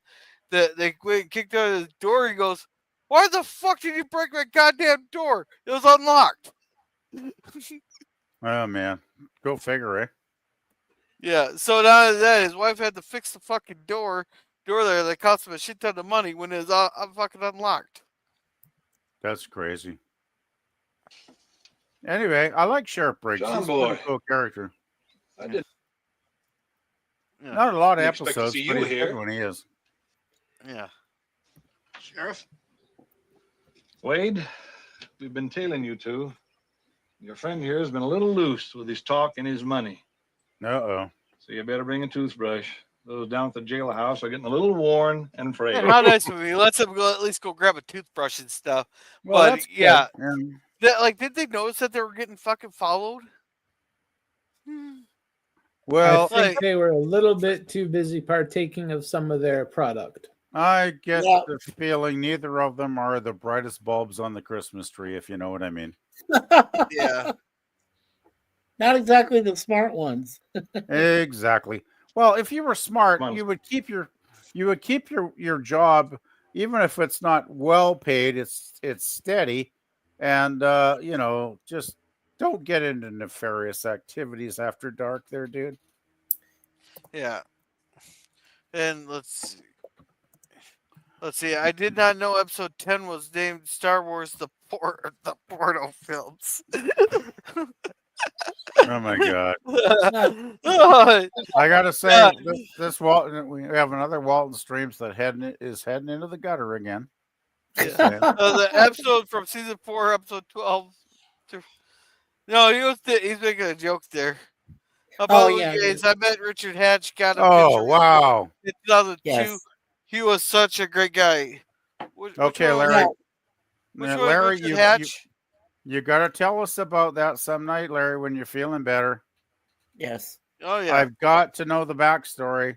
That they went and kicked out his door. He goes, "Why the fuck did you break my goddamn door? It was unlocked." Oh man, go figure, eh? Yeah. So now that his wife had to fix the fucking door there that cost him a shit ton of money when it was fucking unlocked. That's crazy. Anyway, I like Sheriff Briggs. John He's boy. a pretty cool character. I didn't. Not a lot of Didn't expect to episodes, see but you he's here. good when he is. Yeah. Sheriff? Wade, we've been tailing you two. Your friend here has been a little loose with his talk and his money. Uh-oh. So you better bring a toothbrush. Those down at the jailhouse are getting a little worn and frayed. And how nice of me. Let's him go at least go grab a toothbrush and stuff. Well, but that's good. yeah. Yeah. Did they notice that they were getting fucking followed? Well, I think they were a little bit too busy partaking of some of their product. I get the feeling neither of them are the brightest bulbs on the Christmas tree, if you know what I mean. Yeah. Not exactly the smart ones. Exactly. Well, if you were smart, you would keep your job, even if it's not well paid. It's steady, and just don't get into nefarious activities after dark, there, dude. Yeah. And let's Let's see. I did not know episode 10 was named Star Wars: The Portal Films. Oh my god! Oh, I gotta say, this Walton, we have another Walton streams that is heading into the gutter again. Just saying. the episode from season 4, episode 12. No, he's making a joke there. How about guys? I met Richard Hatch. Got a Oh picture wow! in 2002. Yes. He was such a great guy. Okay, Larry. Which Now, one, Larry, Richard Hatch? you gotta tell us about that some night, Larry, when you're feeling better. Yes. Oh yeah. I've got to know the backstory.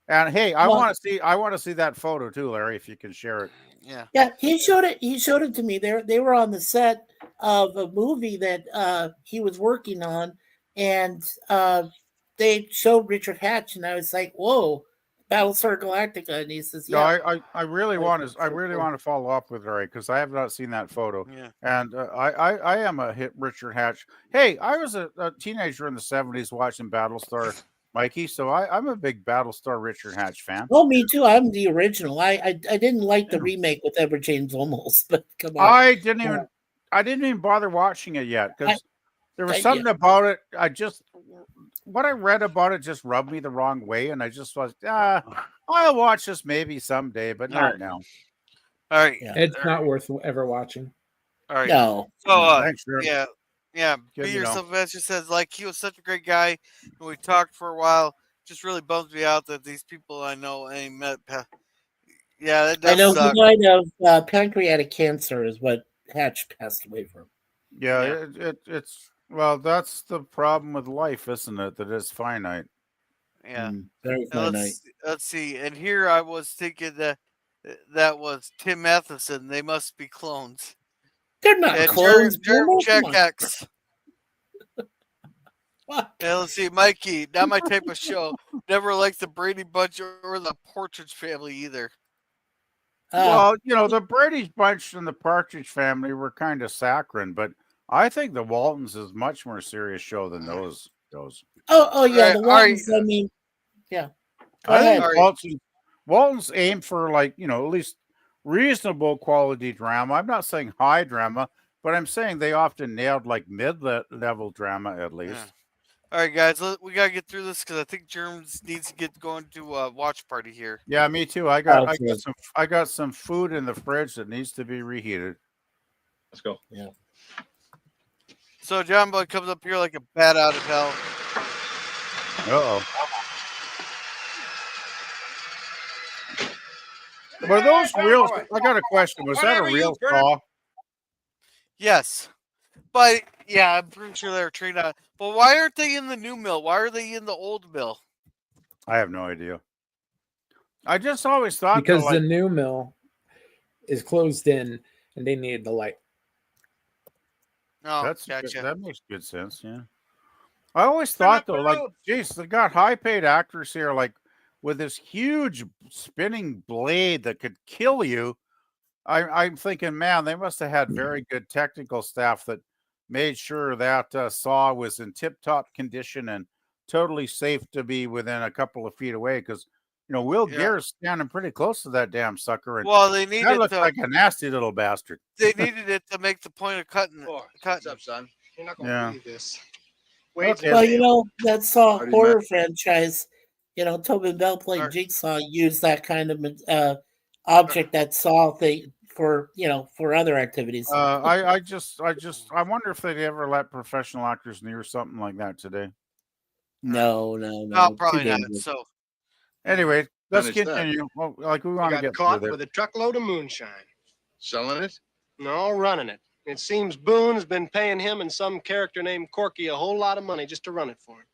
And hey, I want to see that photo too, Larry, if you can share it. Yeah. Yeah, he showed it to me. They were on the set of a movie that he was working on, and they showed Richard Hatch, and I was like, "Whoa, Battlestar Galactica!" And he says, "Yeah." No, I really want to follow up with Larry because I have not seen that photo. Yeah. And I am a hit Richard Hatch. Hey, I was a teenager in the 70s watching Battlestar, Mikey. So I'm a big Battlestar Richard Hatch fan. Oh, me too. I'm the original. I didn't like the remake with Edward James Olmos, but come on. I didn't even bother watching it yet because there was something about it. What I read about it just rubbed me the wrong way, and I just was, I'll watch this maybe someday, but not now. All right. It's not worth ever watching. All right. No. So, Thanks, Drew. yeah. Good Be to know. Yourself Master says, like, he was such a great guy, and we talked for a while. Just really bums me out that these people I know ain't met. Yeah, that does I know suck. he died of pancreatic cancer, is what Hatch passed away from. Yeah, it's well, that's the problem with life, isn't it? That it's finite. Yeah. Very Now, finite. let's see. And here I was thinking that was Tim Matheson. They must be clones. They're not And clones. Germ Bruno, Check come on. X. Yeah, let's see, Mikey. Not my type of show. Never liked the Brady Bunch or the Partridge Family either. Well, the Brady Bunch and the Partridge Family were kind of saccharine, but I think the Waltons is much more serious show than those. Oh yeah, the Alright, ones. I mean, yeah. Go I ahead. think Waltons aim for at least reasonable quality drama. I'm not saying high drama, but I'm saying they often nailed like mid-level drama at least. Yeah. All right, guys, we gotta get through this because I think Germs needs to get going to a watch party here. Yeah, me too. I got some food in the fridge that needs to be reheated. Let's go. Yeah. So John Boy comes up here like a bat out of hell. Uh-oh. Were those real? I got a question. Was that a real saw? Yes, but yeah, I'm pretty sure they're trained on. But why aren't they in the new mill? Why are they in the old mill? I have no idea. I just always thought Because the new mill is closed in and they needed the light. Oh, gotcha. That makes good sense. Yeah. I always thought though, like, geez, they got high-paid actors here, like with this huge spinning blade that could kill you. I'm thinking, man, they must have had very good technical staff that made sure that saw was in tip-top condition and totally safe to be within a couple of feet away. Because Will Gehr's standing pretty close to that damn sucker, and Well, they needed that looks to, like a nasty little bastard. they needed it to make the point of cutting. What's up, son? You're not Yeah. believe this. Okay. Well, that Saw Already horror met. franchise, Tobin Bell playing Jigsaw used that kind of object, that Saw thing for other activities. I wonder if they'd ever let professional actors near something like that today. No. No, probably Too not. dangerous. So Anyway, let's Understood. continue. Well, we You want to got get caught through with this. a truckload of moonshine. Selling it? No, running it. It seems Boone has been paying him and some character named Corky a whole lot of money just to run it for him.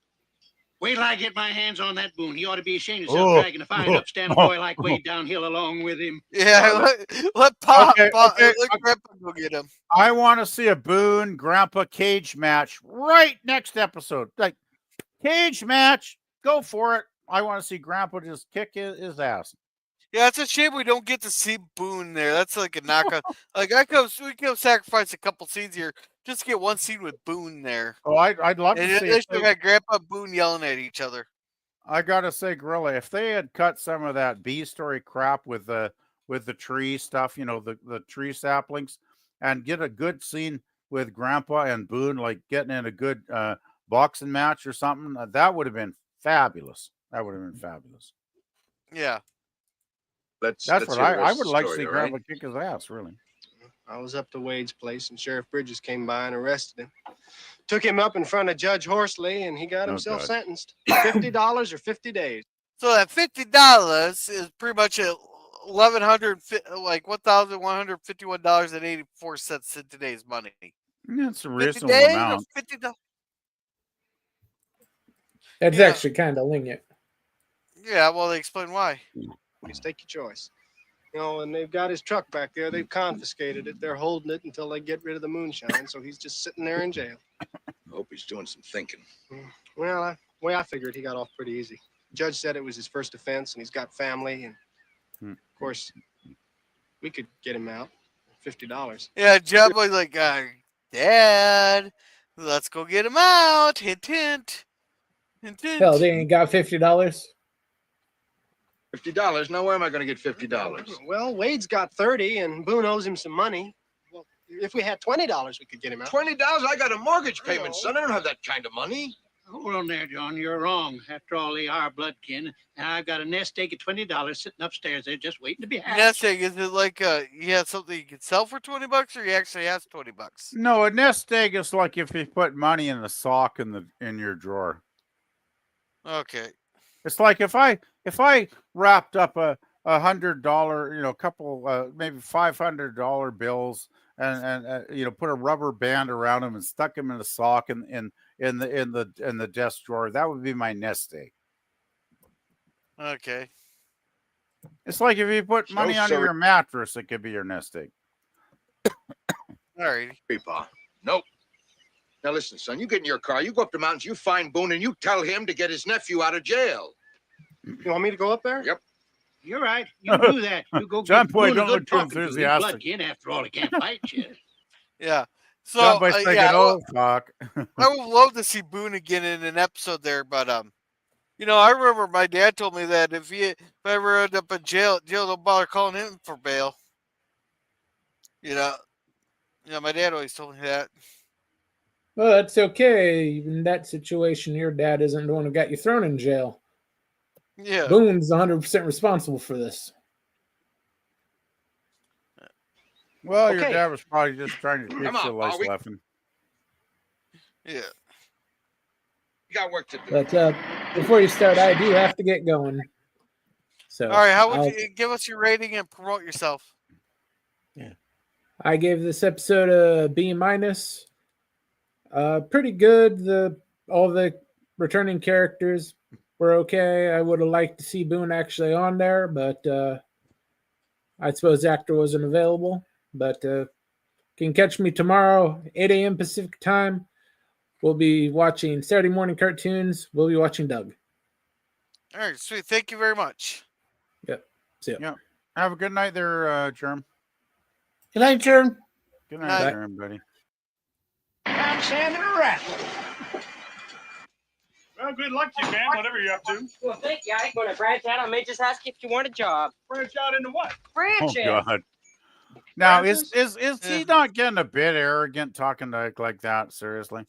Wait till I get my hands on that Boone. He ought to be ashamed of himself Oh. dragging a fine, upstanding boy like Wade downhill along with him. yeah, let Pop, Okay, okay. let Grandpa go get him. I want to see a Boone Grandpa cage match right next episode. Like, cage match, go for it. I want to see Grandpa just kick his ass. Yeah, it's a shame we don't get to see Boone there. That's like a knockout. Like we could have sacrificed a couple scenes here just to get one scene with Boone there. Oh, I'd love to And see. they should have had Grandpa Boone yelling at each other. I gotta say, Gorilla, if they had cut some of that B story crap with with the tree stuff, the tree saplings, and get a good scene with Grandpa and Boone, like getting in a good boxing match or something. That would have been fabulous. That would have been fabulous. Yeah. That's what hear the I rest of would the like to story, see all Grandpa right? kick his ass, really. I was up to Wade's place, and Sheriff Bridges came by and arrested him. Took him up in front of Judge Horsley, and he got Oh, himself God. sentenced. $50 or 50 days. So that $50 is pretty much $1,151.84 in today's money. That's a 50 reasonable days or amount. $50. That's Yeah. actually kind of lenient. Yeah, well, they explain why. Please take your choice. And they've got his truck back there. They've confiscated it. They're holding it until they get rid of the moonshine. So he's just sitting there in jail. Hope he's doing some thinking. Well, the way I figured, he got off pretty easy. Judge said it was his first offense, and he's got family. And of course, we could get him out. $50. Yeah, Jeb was like, Dad, let's go get him out. Hint, hint. Hint, hint. Hell, they ain't got $50. $50? Now, where am I going to get $50? Well, Wade's got 30, and Boone owes him some money. Well, if we had $20, we could get him out. $20? I got a mortgage payment, son. I don't have that kind of money. Hold on there, John. You're wrong. After all, they are blood kin. And I've got a nest egg of $20 sitting upstairs there just waiting to be hatched. Nest egg, is it like you have something you can sell for $20 or he actually has $20? No, a nest egg is like if you put money in a sock in your drawer. Okay. It's like if I wrapped up a $100, couple maybe $500 bills and put a rubber band around them and stuck them in a sock in the desk drawer, that would be my nest egg. Okay. It's like if you put money under your mattress, it could be your nest egg. All right. Pa. Nope. Now listen, son, you get in your car, you go up the mountains, you find Boone, and you tell him to get his nephew out of jail. You want me to go up there? Yep. You're right. You do that. You go John get Boy, Boone a don't good look too talking to. He's enthusiastic. blood kin. After all, he can't fight you. Yeah. So John Boy's thinking, oh, fuck. I would love to see Boone again in an episode there, but I remember my dad told me that if I ever end up in jail, don't bother calling him for bail. My dad always told me that. Well, that's okay. In that situation, your dad isn't the one who got you thrown in jail. Yeah. Boone's 100% responsible for this. Well, your dad was probably just trying to teach you a life Bowie. lesson. Yeah. You got work to do. But before you start, I do have to get going. So, all right, how would you give us your rating and promote yourself? Yeah. I gave this episode a B-. Pretty good. All the returning characters were okay. I would have liked to see Boone actually on there, but I suppose the actor wasn't available. But can catch me tomorrow, 8 a.m. Pacific time. We'll be watching Saturday morning cartoons. We'll be watching Doug. All right, sweet. Thank you very much. Yep. See ya. Yeah. Have a good night there, Germ. Good night, Germ. Good night, Germ, buddy. I'm Sandra Rattler. Well, good luck to you, man, whatever you're up to. Well, thank you. I ain't going to branch out. I may just ask you if you want a job. Branch out into what? Branch Oh, out. God. Now, is he not getting a bit arrogant talking like that? Seriously?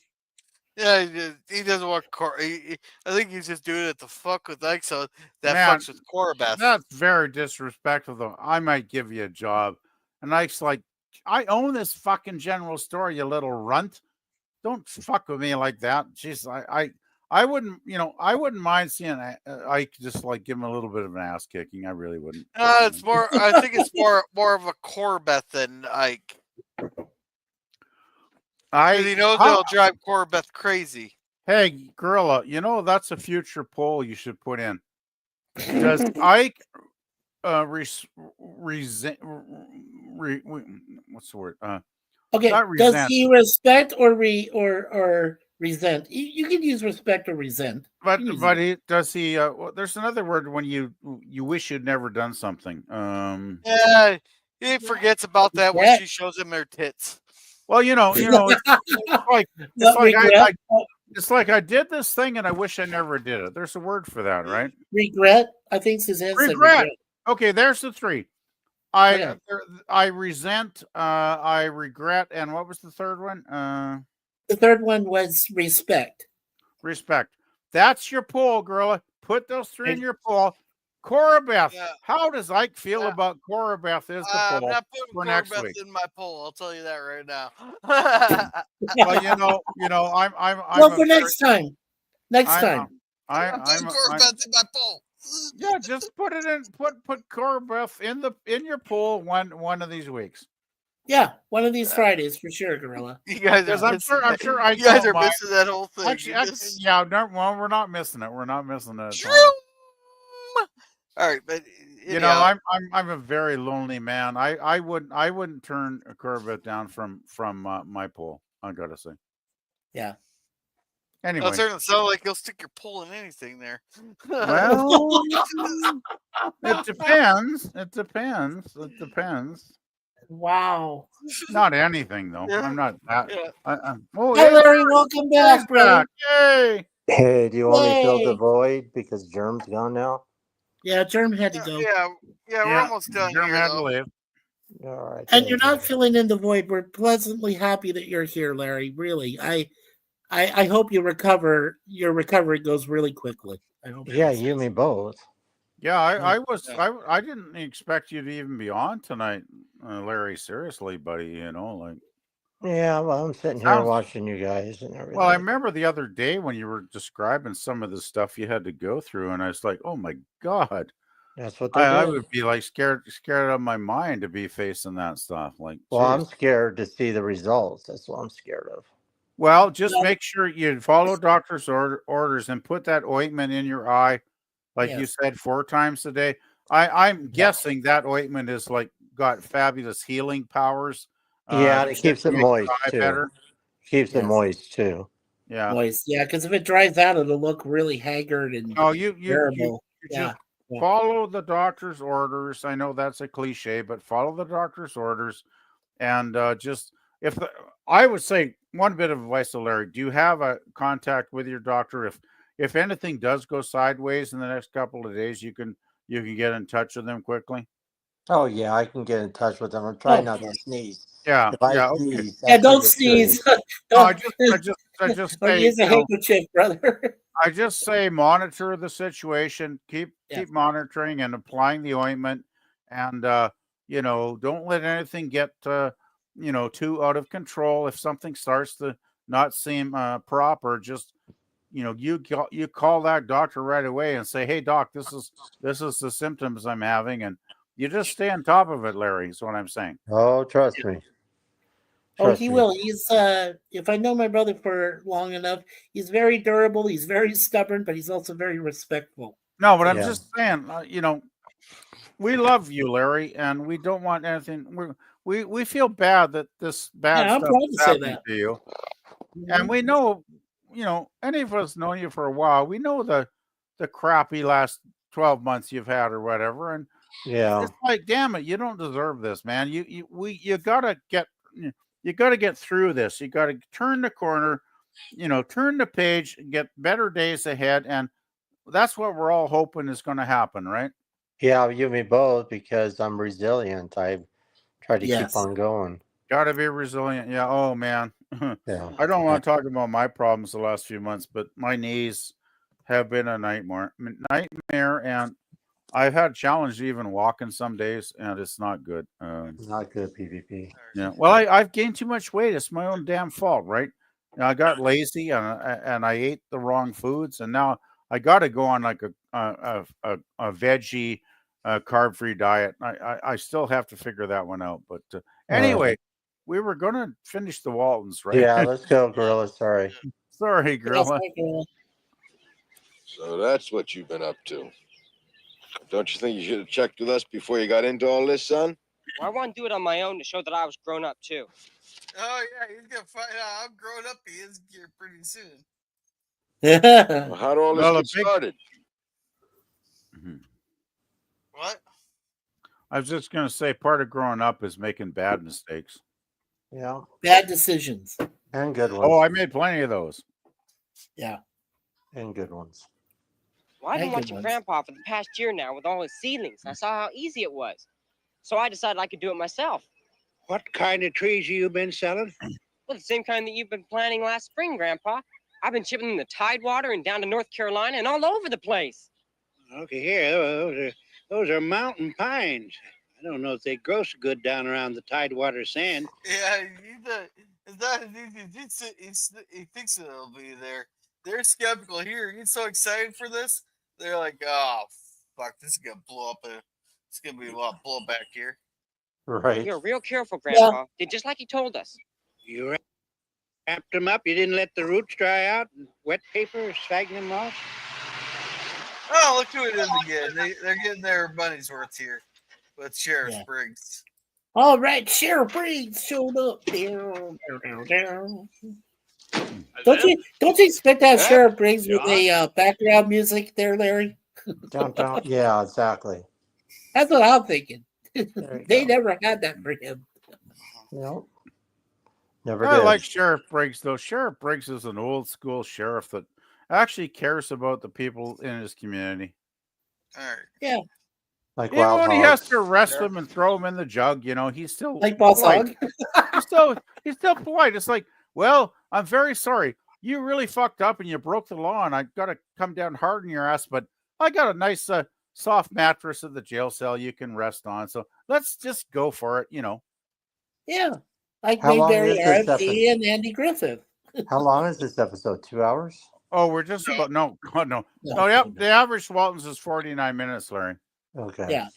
Yeah, he doesn't want I think he's just doing it to fuck with Ike, so that Man, fucks with Corabeth. That's very disrespectful, though. I might give you a job. And Ike's like, I own this fucking general store, you little runt. Don't fuck with me like that. Jeez, I wouldn't, I wouldn't mind seeing Ike just like give him a little bit of an ass kicking. I really wouldn't. It's more. I think it's more of a Corabeth than Ike. He knows it'll drive Corabeth crazy. Hey, Gorilla, that's a future poll you should put in. Does Ike what's the word? Okay. not Does resent. he respect or resent? You can use respect or resent. But does he? There's another word when you wish you'd never done something. Yeah, he forgets about that when she shows him her tits. Well, it's like I did this thing and I wish I never did it. There's a word for that, right? Regret. I think Suzanne said Regret. Okay, there's the three. I resent, I regret, and what was the third one? The third one was respect. Respect. That's your poll, Gorilla. Put those three in your poll. Corabeth. How does Ike feel about Corabeth as the I'm poll not putting for next Corbeth week? in my poll. I'll tell you that right now. Well, I'm Well, for a next time. Next I'm time. I'm putting Corbeth in my poll. Yeah, just put it in. Put Corbeth in your poll one of these weeks. Yeah, one of these Fridays for sure, Gorilla. You guys Because are I'm missing sure that. I You guys don't are mind. missing that whole thing. Well, we're not missing it. We're not missing it. All right, but You know, I'm a very lonely man. I wouldn't turn a Corbett down from my poll. I gotta say. Yeah. Anyway, it's starting to sound like you'll stick your pole in anything there. well, it depends. It depends. It depends. Wow. Not anything though. Yeah. I'm not that. Yeah. Oh, Hi, hey, Larry. Welcome Larry's back, brother. back. Yay! Hey, do you want me to fill the Yay. void because Germ's gone now? Yeah, Germ had to go. Yeah, we're almost done Germ here, had to though. leave. All right. And thank you're you. not filling in the void. We're pleasantly happy that you're here, Larry. Really. I hope you recover. Your recovery goes really quickly. I hope. Yeah, you and me both. Yeah, I didn't expect you to even be on tonight, Larry. Seriously, buddy. You know, like. Yeah, well, I'm sitting here watching you guys and everything. Well, I remember the other day when you were describing some of the stuff you had to go through, and I was like, "Oh my God!" That's what they I did. would be like scared out of my mind to be facing that stuff. Like, Well, I'm geez. scared to see the results. That's what I'm scared of. Well, just make sure you follow doctor's orders and put that ointment in your eye, like you said, 4 times a day. I'm guessing that ointment is like got fabulous healing powers. Yeah, and it keeps it makes moist your eye too. better. Keeps it moist too. Yeah. Moist. Yeah, because if it dries out, it'll look really haggard and you terrible. just follow the doctor's orders. I know that's a cliche, but follow the doctor's orders, and just I would say one bit of advice to Larry: do you have a contact with your doctor? If anything does go sideways in the next couple of days, you can get in touch with them quickly. Oh yeah, I can get in touch with them. I'm trying not to sneeze. Yeah, if I yeah, sneeze, Yeah, that's don't when it's sneeze. serious. No, I just Or say, use a handkerchief, brother. I just say monitor the situation, keep monitoring and applying the ointment, and don't let anything get too out of control. If something starts to not seem proper, just you call that doctor right away and say, "Hey doc, this is the symptoms I'm having," and you just stay on top of it, Larry, is what I'm saying. Oh, trust me. Oh, he will. He's if I know my brother for long enough, he's very durable, he's very stubborn, but he's also very respectful. No, but I'm just saying, we love you, Larry, and we don't want anything. We feel bad that this bad I'm stuff proud is to say happening that. to you, and we know, any of us known you for a while. We know the crappy last 12 months you've had or whatever, and it's like, damn it, you don't deserve this, man. You gotta get through this. You gotta turn the corner, turn the page, get better days ahead, and that's what we're all hoping is going to happen, right? Yeah, you and me both because I'm resilient. I try to keep on going. Got to be resilient. Yeah. Oh man. Yeah. I don't want to talk about my problems the last few months, but my knees have been a nightmare, and I've had challenge even walking some days, and it's not good. Not good, PvP. Yeah. Well, I've gained too much weight. It's my own damn fault, right? I got lazy and I ate the wrong foods, and now I got to go on like a veggie, carb-free diet. I still have to figure that one out. But anyway, we were going to finish the Waltons, right? Yeah, let's go, Gorilla. Sorry. Sorry, Gorilla. So that's what you've been up to. Don't you think you should have checked with us before you got into all this, son? Well, I want to do it on my own to show that I was grown up too. Oh yeah, he's gonna find out how grown up he is here pretty soon. Well, how'd all this get started? What? I was just going to say part of growing up is making bad mistakes. Yeah. Bad decisions. And good ones. Oh, I made plenty of those. Yeah. And good ones. Well, I've been watching Grandpa for the past year now with all his seedlings. I saw how easy it was. So I decided I could do it myself. What kind of trees have you been selling? Well, the same kind that you've been planting last spring, Grandpa. I've been shipping them the Tidewater and down to North Carolina and all over the place. Okay, here, those are mountain pines. I don't know if they grow so good down around the Tidewater sand. Yeah, it's not as easy as he thinks it'll be there. They're skeptical here. He's so excited for this. They're like, oh, fuck, this is going to blow up. It's going to be a lot of blowback here. Right. You're real careful, Grandpa. Did just like he told us. You wrapped them up. You didn't let the roots dry out. And wet paper, sphagnum moss. Oh, look who it is again. They're getting their money's worth here with Sheriff Briggs. All right, Sheriff Briggs showed up. Don't you expect to have Sheriff Briggs with a background music there, Larry? Downtown. Yeah, exactly. That's what I'm thinking. They never had that for him. No. Never I did. like Sheriff Briggs, though. Sheriff Briggs is an old school sheriff that actually cares about the people in his community. All right. Yeah. Like even Wild when he has Hogs. to arrest them and throw them in the jug, he's still like Boss polite. Hog. he's still polite. It's like, well, I'm very sorry. You really fucked up and you broke the law, and I got to come down hard on your ass. But I got a nice soft mattress at the jail cell you can rest on. So let's just go for it. Yeah. Like How long Mayberry is this RFD and Andy Griffith. How long is this episode? 2 hours? Oh, we're just about no. Yep. The average Waltons is 49 minutes, Larry. Okay.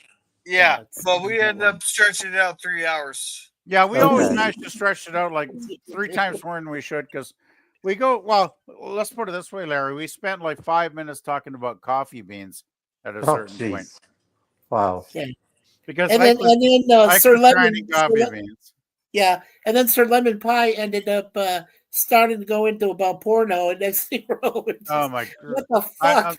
Yeah, but we end up stretching it out 3 hours. Yeah, we always manage to stretch it out like 3 times more than we should because we go. Well, let's put it this way, Larry. We spent like 5 minutes talking about coffee beans at a certain point. Wow. Yeah. Because and then Sir Lemon coffee beans. Yeah, and then Sir Lemon Pie ended up starting to go into about porno, and next thing Oh my god! What the fuck?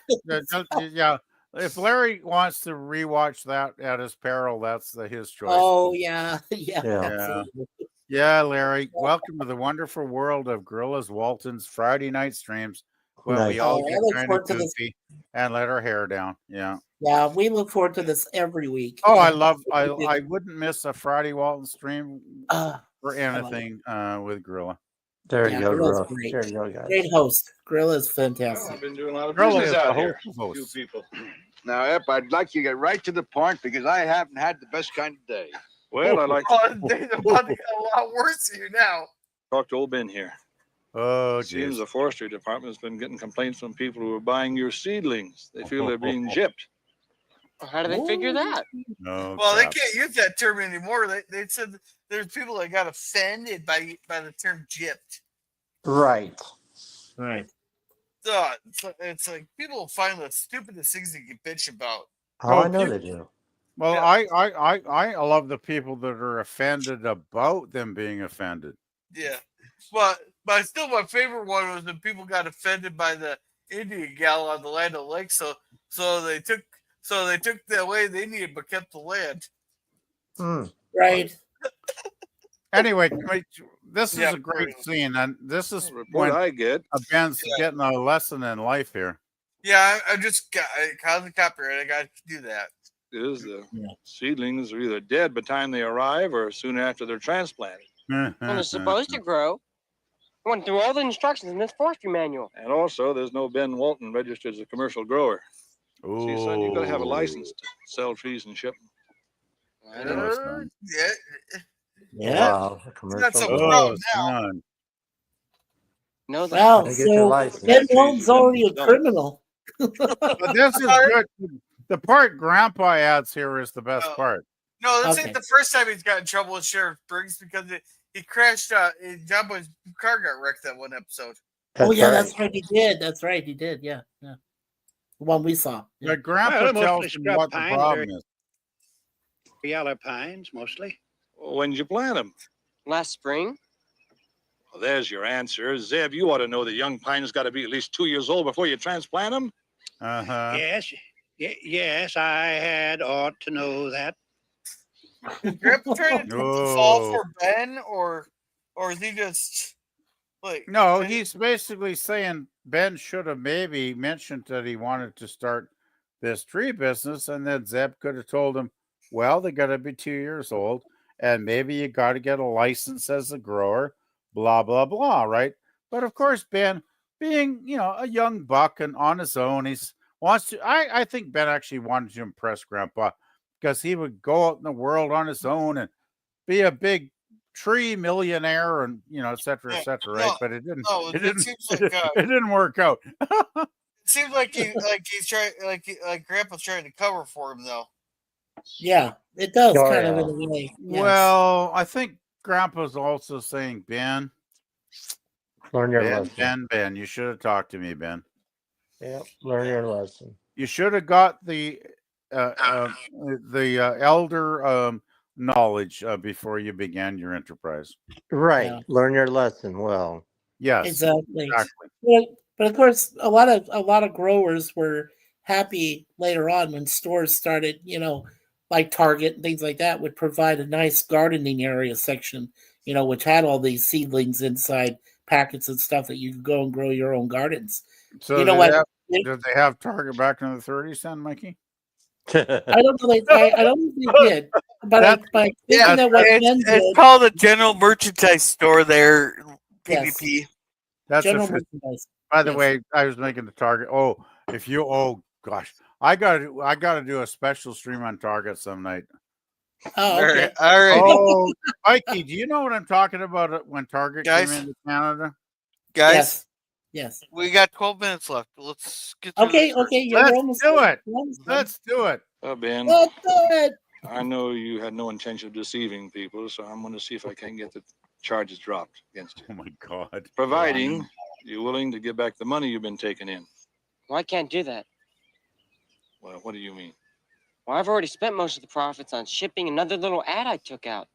Yeah, if Larry wants to rewatch that at his peril, that's his choice. Oh yeah. Absolutely. Yeah, Larry. Welcome to the wonderful world of Gorillas Waltons Friday night streams, where we all get kind of goofy and let our hair down. Yeah. Yeah, we look forward to this every week. Oh, I wouldn't miss a Friday Walton stream for anything with Gorilla. There you go, Gorilla's Gorilla. great. There you go, guys. Great host. Gorilla is fantastic. I've been doing a lot of Gorilla business is the out here. host. You people. Now, Ep, I'd like you to get right to the point because I haven't had the best kind of day. Well, I like. They're about to get a lot worse here now. Talk to old Ben here. Oh, seems the forestry department's been getting complaints from people who are buying your seedlings. They feel they're being gypped. How do they figure that? No. Well, they can't use that term anymore. They said there's people that got offended by the term gypped. Right. So it's like people find the stupidest things they can bitch about. Oh, I know they do. Well, I love the people that are offended about them being offended. Yeah, but still, my favorite one was when people got offended by the Indian gal on the Land of Lakes. So they took the land they needed, but kept the land. Right. Anyway, this is a great scene, and this is what I get. Ben's getting a lesson in life here. Yeah, I just got the copyright. I got to do that. Is the seedlings are either dead by the time they arrive or soon after they're transplanted. Well, they're supposed to grow. I went through all the instructions in this forestry manual. And also, there's no Ben Walton registered as a commercial grower. See, son, you've got to have a license to sell trees and ship them. Wow, That's a problem now. No, wow, so Ben Walton's already a criminal. But this is good. The part Grandpa adds here is the best part. No, this ain't the first time he's got in trouble with Sheriff Briggs because he crashed. John Boy's car got wrecked that one episode. That's right. He did. That's right. He did. Yeah. The one we saw. Yeah. But Grandpa tells him what the problem is. Yellow pines, mostly. Well, when did you plant them? Last spring. Well, there's your answer. Zeb, you ought to know the young pine's got to be at least 2 years old before you transplant them. Yes, I had ought to know that. Is Grandpa trying to fall for Ben, or is he just like? No, he's basically saying Ben should have maybe mentioned that he wanted to start this tree business, and then Zeb could have told him, Well, they got to be 2 years old, and maybe you got to get a license as a grower, blah, blah, blah, right? But of course, Ben, being, a young buck and on his own, I think Ben actually wanted to impress Grandpa because he would go out in the world on his own and be a big tree millionaire and, et cetera, right? But it didn't, No, it it didn't, seems like it didn't work out. it seems like he's trying like Grandpa's trying to cover for him though. Yeah, it does Oh, kind of yeah. in a way. Yes. Well, I think Grandpa's also saying, Ben, Learn your lesson. Ben, you should have talked to me, Ben. Yeah, learn your lesson. You should have got the elder knowledge before you began your enterprise. Right. Yeah. Learn your lesson well. Yes, Exactly. exactly. But of course, a lot of growers were happy later on when stores started, like Target and things like that, would provide a nice gardening area section, which had all these seedlings inside packets and stuff that you could go and grow your own gardens. So You know what? did they have Target back in the 30s then, Mikey? I don't know. I don't think they did, but Yeah, that what men it's did. called a general merchandise store there, PvP. Yes. That's General official. merchandise. By the Yes. way, I was making the Target. Oh gosh, I gotta do a special stream on Target some night. Oh, okay. All right. Oh, Mikey, do you know what I'm talking about when Target Guys? came into Canada? Guys, Yes. we got 12 minutes left. Let's get through Okay. this first. Okay. You're Let's almost do done. it. You're almost done. Let's do it. Ben, Let's do it. I know you had no intention of deceiving people, so I'm going to see if I can get the charges dropped against you. Oh my God. Providing you're willing to give back the money you've been taking in. Well, I can't do that. Well, what do you mean? Well, I've already spent most of the profits on shipping another little ad I took out.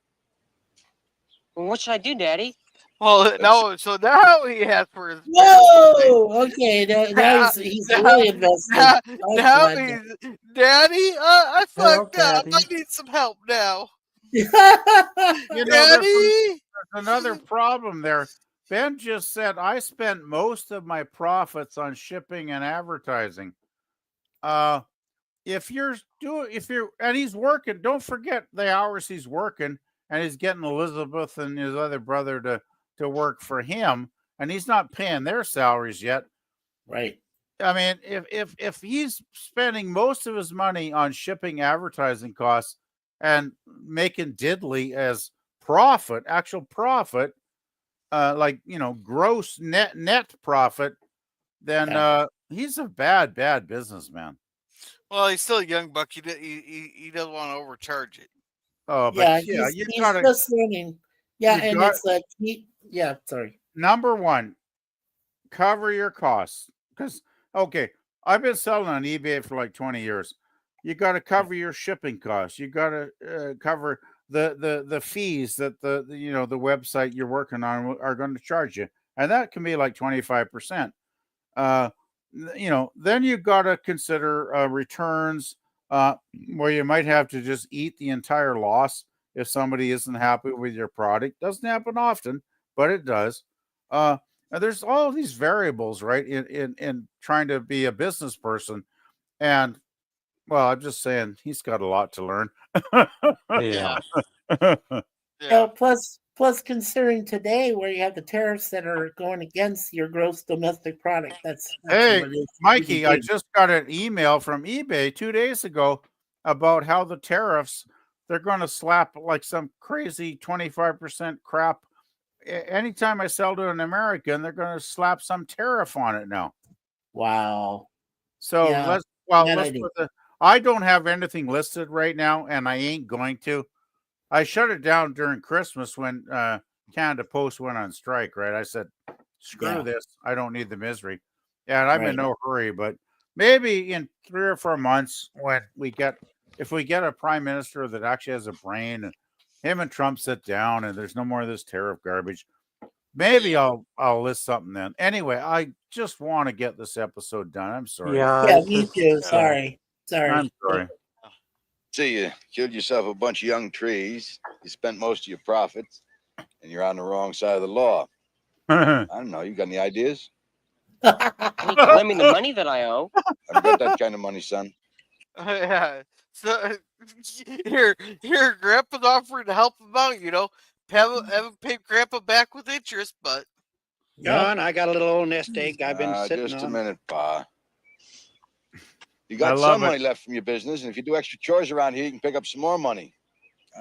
Well, what should I do, Daddy? Well, no, so now he has for his. Whoa. Okay. Now he's really invested. Now he's Daddy. I Help, fucked up. Daddy. I need some help now. There's Daddy. another problem there. Ben just said I spent most of my profits on shipping and advertising. If you're and he's working, don't forget the hours he's working, and he's getting Elizabeth and his other brother to work for him, and he's not paying their salaries yet. Right. I mean, if he's spending most of his money on shipping, advertising costs, and making diddly as profit, actual profit, gross net profit, then he's a bad businessman. Well, he's still a young buck. He doesn't want to overcharge it. Oh, but Yeah. yeah, He's you gotta. just learning. Yeah, you and got- it's like yeah. Sorry. Number one, cover your costs. Because I've been selling on eBay for like 20 years. You got to cover your shipping costs. You got to cover the fees that the website you're working on are going to charge you, and that can be like 25%. Then you got to consider returns, where you might have to just eat the entire loss if somebody isn't happy with your product. Doesn't happen often, but it does. And there's all these variables, right, in trying to be a business person. And well, I'm just saying he's got a lot to learn. Yeah. Plus, considering today where you have the tariffs that are going against your gross domestic product, that's Hey, what it is. Mikey, I just got an email from eBay 2 days ago about how the tariffs, they're going to slap like some crazy 25% crap. Anytime I sell to an American, they're going to slap some tariff on it now. Wow. So Yeah, I don't have anything listed right now, and I ain't going to. I shut it down during Christmas when Canada Post went on strike, right? I said, screw this. I don't need the misery. Yeah, and I'm in no hurry, but maybe in 3 or 4 months when if we get a prime minister that actually has a brain, and him and Trump sit down and there's no more of this tariff garbage, maybe I'll list something then. Anyway, I just want to get this episode done. I'm sorry. Yeah, me too. Sorry. I'm sorry. See, you killed yourself a bunch of young trees. You spent most of your profits, and you're on the wrong side of the law. I don't know. You got any ideas? You can lend me the money that I owe. I've got that kind of money, son. Yeah. So here, Grandpa's offering to help him out. Have him pay Grandpa back with interest, but John, I got a little old nest egg I've been sitting just a on. minute, Pa. You I got love some it. money left from your business, and if you do extra chores around here, you can pick up some more money.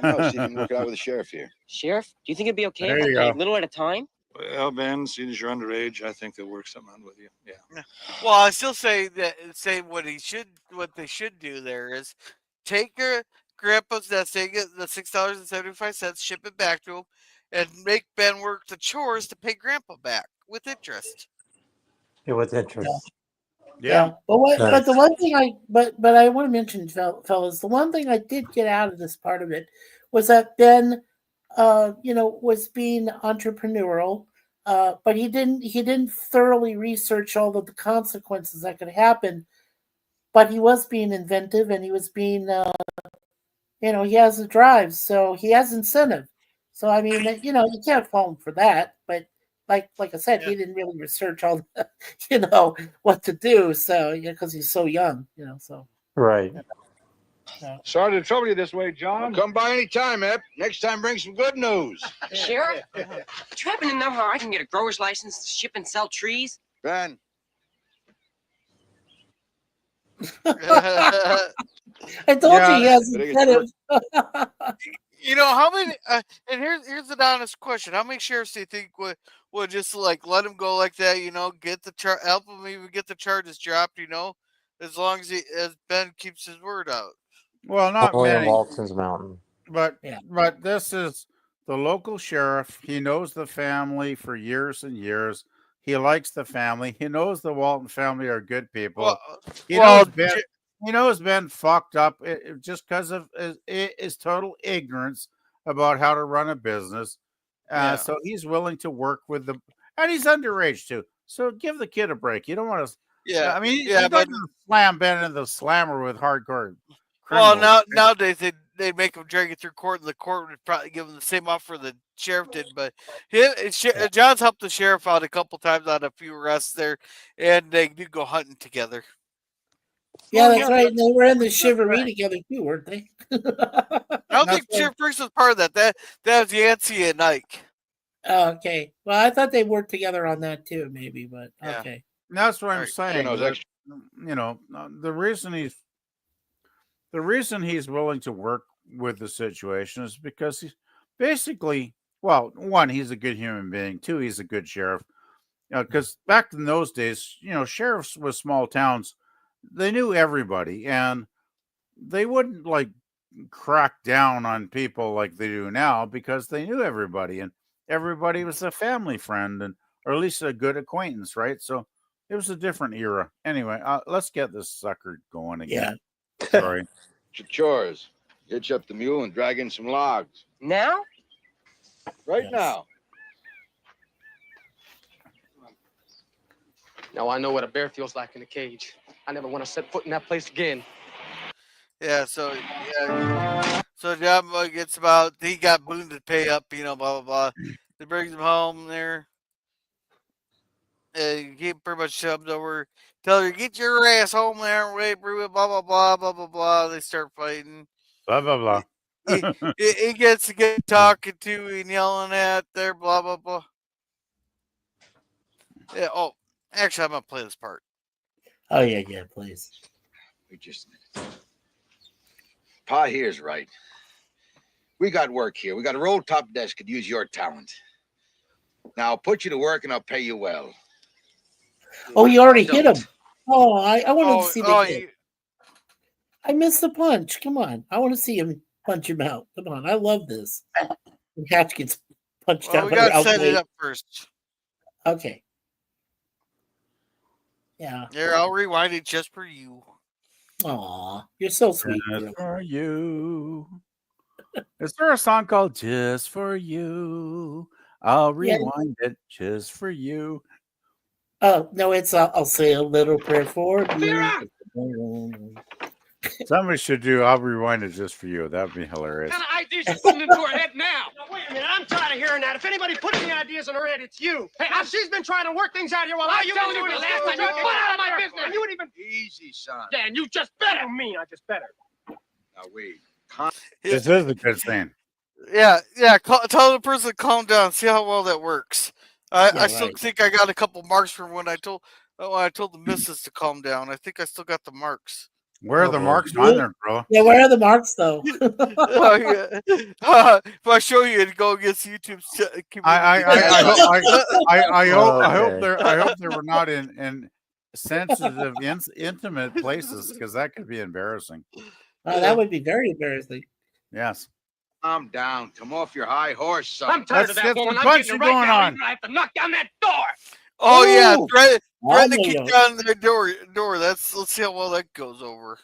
I know. See if you can work it out with the sheriff here. Sheriff, do you think it'd be okay There if I you pay a go. little at a time? Well, Ben, seeing as you're underage, I think they'll work something out with you. Yeah. well, I still say what they should do there is take Grandpa's nest egg, the $6.75, ship it back to him, and make Ben work the chores to pay Grandpa back with interest. Yeah, with interest. Yeah. But Nice. the one thing but I want to mention, fellas, the one thing I did get out of this part of it was that Ben, was being entrepreneurial, but he didn't thoroughly research all of the consequences that could happen. But he was being inventive, and he was being, he has a drive, so he has incentive. So I mean, you can't fault him for that. But like I said, he didn't really research all the, what to do. So because he's so young, so. Right. Sorry to trouble you this way, John. Well, come by any time, Ep. Next time, bring some good news. Sheriff, do you happen to know how I can get a grower's license to ship and sell trees? Ben. I told you he has incentive. How many? And here's an honest question: how many sheriffs do you think would just like let him go like that? Get the help him even get the charges dropped. As long as Ben keeps his word out. Well, not Only in many. Waltons Mountain. But this is the local sheriff. He knows the family for years and years. He likes the family. He knows the Walton family are good people. He knows Ben fucked up just because of his total ignorance about how to run a business. So he's willing to work with them, and he's underage too. So give the kid a break. You don't want to. Yeah, I mean, yeah, you but don't slam Ben in the slammer with hardcore. well, nowadays they'd make him drag it through court, and the court would probably give him the same offer the sheriff did. But John's helped the sheriff out a couple times on a few arrests there, and they do go hunting together. Yeah, that's right. And they were in the chivalry together too, weren't they? I don't think Sheriff Briggs was part of that. That was Yancey and Ike. Oh, okay. Well, I thought they worked together on that too, maybe, but okay. That's what I'm saying. The reason he's willing to work with the situation is because he's basically, well, one, he's a good human being. Two, he's a good sheriff. Because back in those days, sheriffs with small towns, they knew everybody, and they wouldn't like crack down on people like they do now because they knew everybody, and everybody was a family friend, or at least a good acquaintance, right? So it was a different era. Anyway, let's get this sucker going again. Yeah. Sorry. Chores. Hitch up the mule and drag in some logs. Now? Right now. Now I know what a bear feels like in a cage. I never want to set foot in that place again. Yeah, so John gets he got Boone to pay up, blah blah blah. They brings him home there. He pretty much shoved over. Tell her, get your ass home there, wait, blah blah blah blah blah blah. They start fighting. Blah blah blah. He gets to get talking to and yelling at there, blah blah blah. Yeah. Oh, actually, I'm gonna play this part. Oh yeah, please. Wait just a minute. Pa here's right. We got work here. We got a roll top desk could use your talent. Now I'll put you to work and I'll pay you well. Oh, you already hit him. Oh, I wanted to see the hit. I missed the punch. Come on. I want to see him punch him out. Come on. I love this. When Hatch gets punched out. We got to set it up first. Okay. Yeah. Here, I'll rewind it just for you. Aw, you're so sweet. Just for you. Is there a song called Just for You? I'll rewind it just for you. Oh, no, it's I'll say a little prayer for you. Somebody should do I'll rewind it just for you. That'd be hilarious. What kind of ideas you putting into our head now? Now, wait a minute. I'm tired of hearing that. If anybody puts any idea ideas in her head. It's you. Hey, she's been trying to work things out here while I've been doing it. Last time you get out of my business. You wouldn't even. Easy, son. Yeah, and you just better. What do you mean? I just better. Now wait. This is a good thing. Yeah. Tell the person to calm down. See how well that works. I still think I got a couple marks from when I told the missus to calm down. I think I still got the marks. Where are the marks on there, bro? Yeah, where are the marks though? Oh yeah. If I show you, it go against YouTube. I hope they were not in sensitive, intimate places, because that could be embarrassing. Oh, that would be very embarrassing. Yes. Calm down. Come off your high horse, son. I'm tired of that woman. I'm getting right going now. on. I have to knock down that door. Oh yeah, threaten to I'll kick know. down their door. Let's see how well that goes over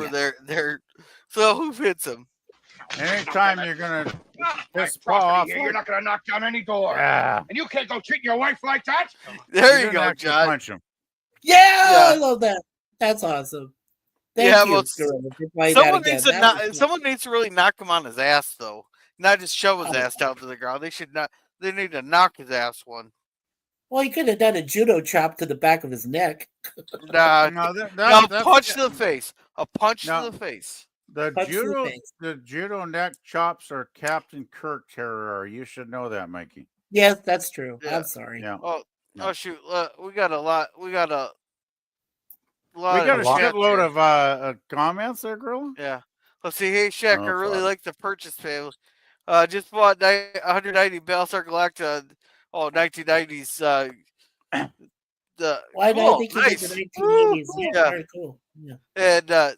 there. So who hits him? Anytime you're gonna piss Paul off, Here, you're not gonna knock down any door. Yeah. And you can't go treating your wife like that. There You you didn't go, actually John. punch him. Yeah, I love that. That's awesome. Thank you, well, Gorilla, for playing that again. That was someone needs to really knock him on his ass though, not just shove his ass down to the ground. They need to knock his ass one. Well, he could have done a judo chop to the back of his neck. Nah, No, punch to the face. A punch to the face. Punch to the face. The judo neck chops are Captain Kirk terror. You should know that, Mikey. Yes, that's true. Yeah. I'm sorry. Yeah. Oh shoot! We got a lot. We got a shitload of comments there, girl. Yeah. Let's see. Hey, Shaq, Oh, I really fuck. like the purchase family. Just bought 190 Battlestar Galactica. 1990s. Why do I think he did the 1980s? Yeah, very cool. Yeah. And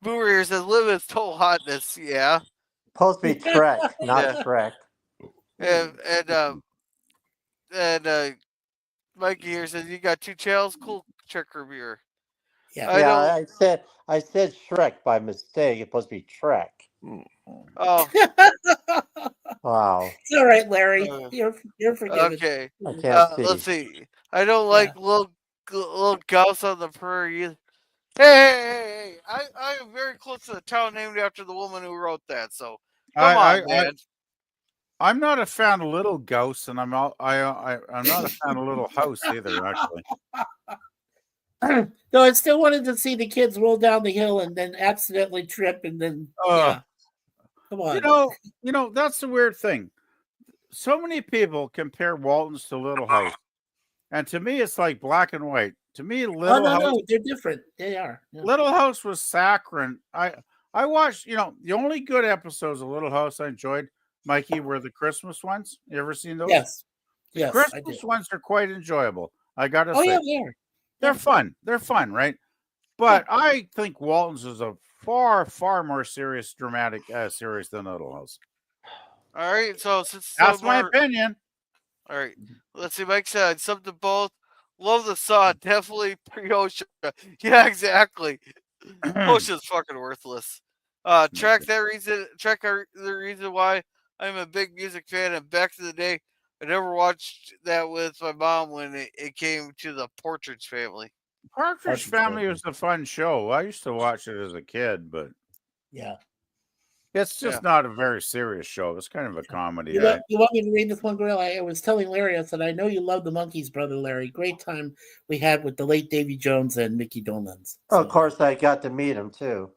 Boomer here says, "Live is total hotness." Yeah. Supposed to be Trek, not Shrek. And Mikey here says, "You got two channels, cool Trek reviewer." Yeah, I said Shrek by mistake. It's supposed to be Trek. Oh. Wow. It's all right, Larry. You're forgiven. Okay. I can't see. Let's see. I don't like little Gauss on the prairie either. Hey! I am very close to the town named after the woman who wrote that. So come on, man. I'm not a fan of Little Ghosts, and I'm not a fan of Little House either. Actually, No, I still wanted to see the kids roll down the hill and then accidentally trip and then Come on. You know that's the weird thing. So many people compare Waltons to Little House, and to me, it's like black and white. To me, Little House. No, they're different. They are. Yeah. Little House was saccharine. I watched. The only good episodes of Little House I enjoyed, Mikey, were the Christmas ones. You ever seen those? Yes. The Yes. Christmas ones are quite enjoyable. I gotta say. Oh yeah, they are. They're fun. They're fun, right? But I think Waltons is a far, far more serious, dramatic series than Little House. All right, so since That's my opinion. All right, let's see. Mike said something both. Love the saw, definitely pre-OSHA. Yeah, exactly. OSHA's fucking worthless. Track the reason why I'm a big music fan. And back in the day, I never watched that with my mom when it came to the Partridge Family. Partridge Family was a fun show. I used to watch it as a kid, but yeah, it's just not a very serious show. It's kind of a comedy. You want me to read this one, Gorilla? I was telling Larry, I said, I know you love the Monkees, brother Larry. Great time we had with the late Davy Jones and Mickey Dolenz. Oh, of course, I got to meet him too.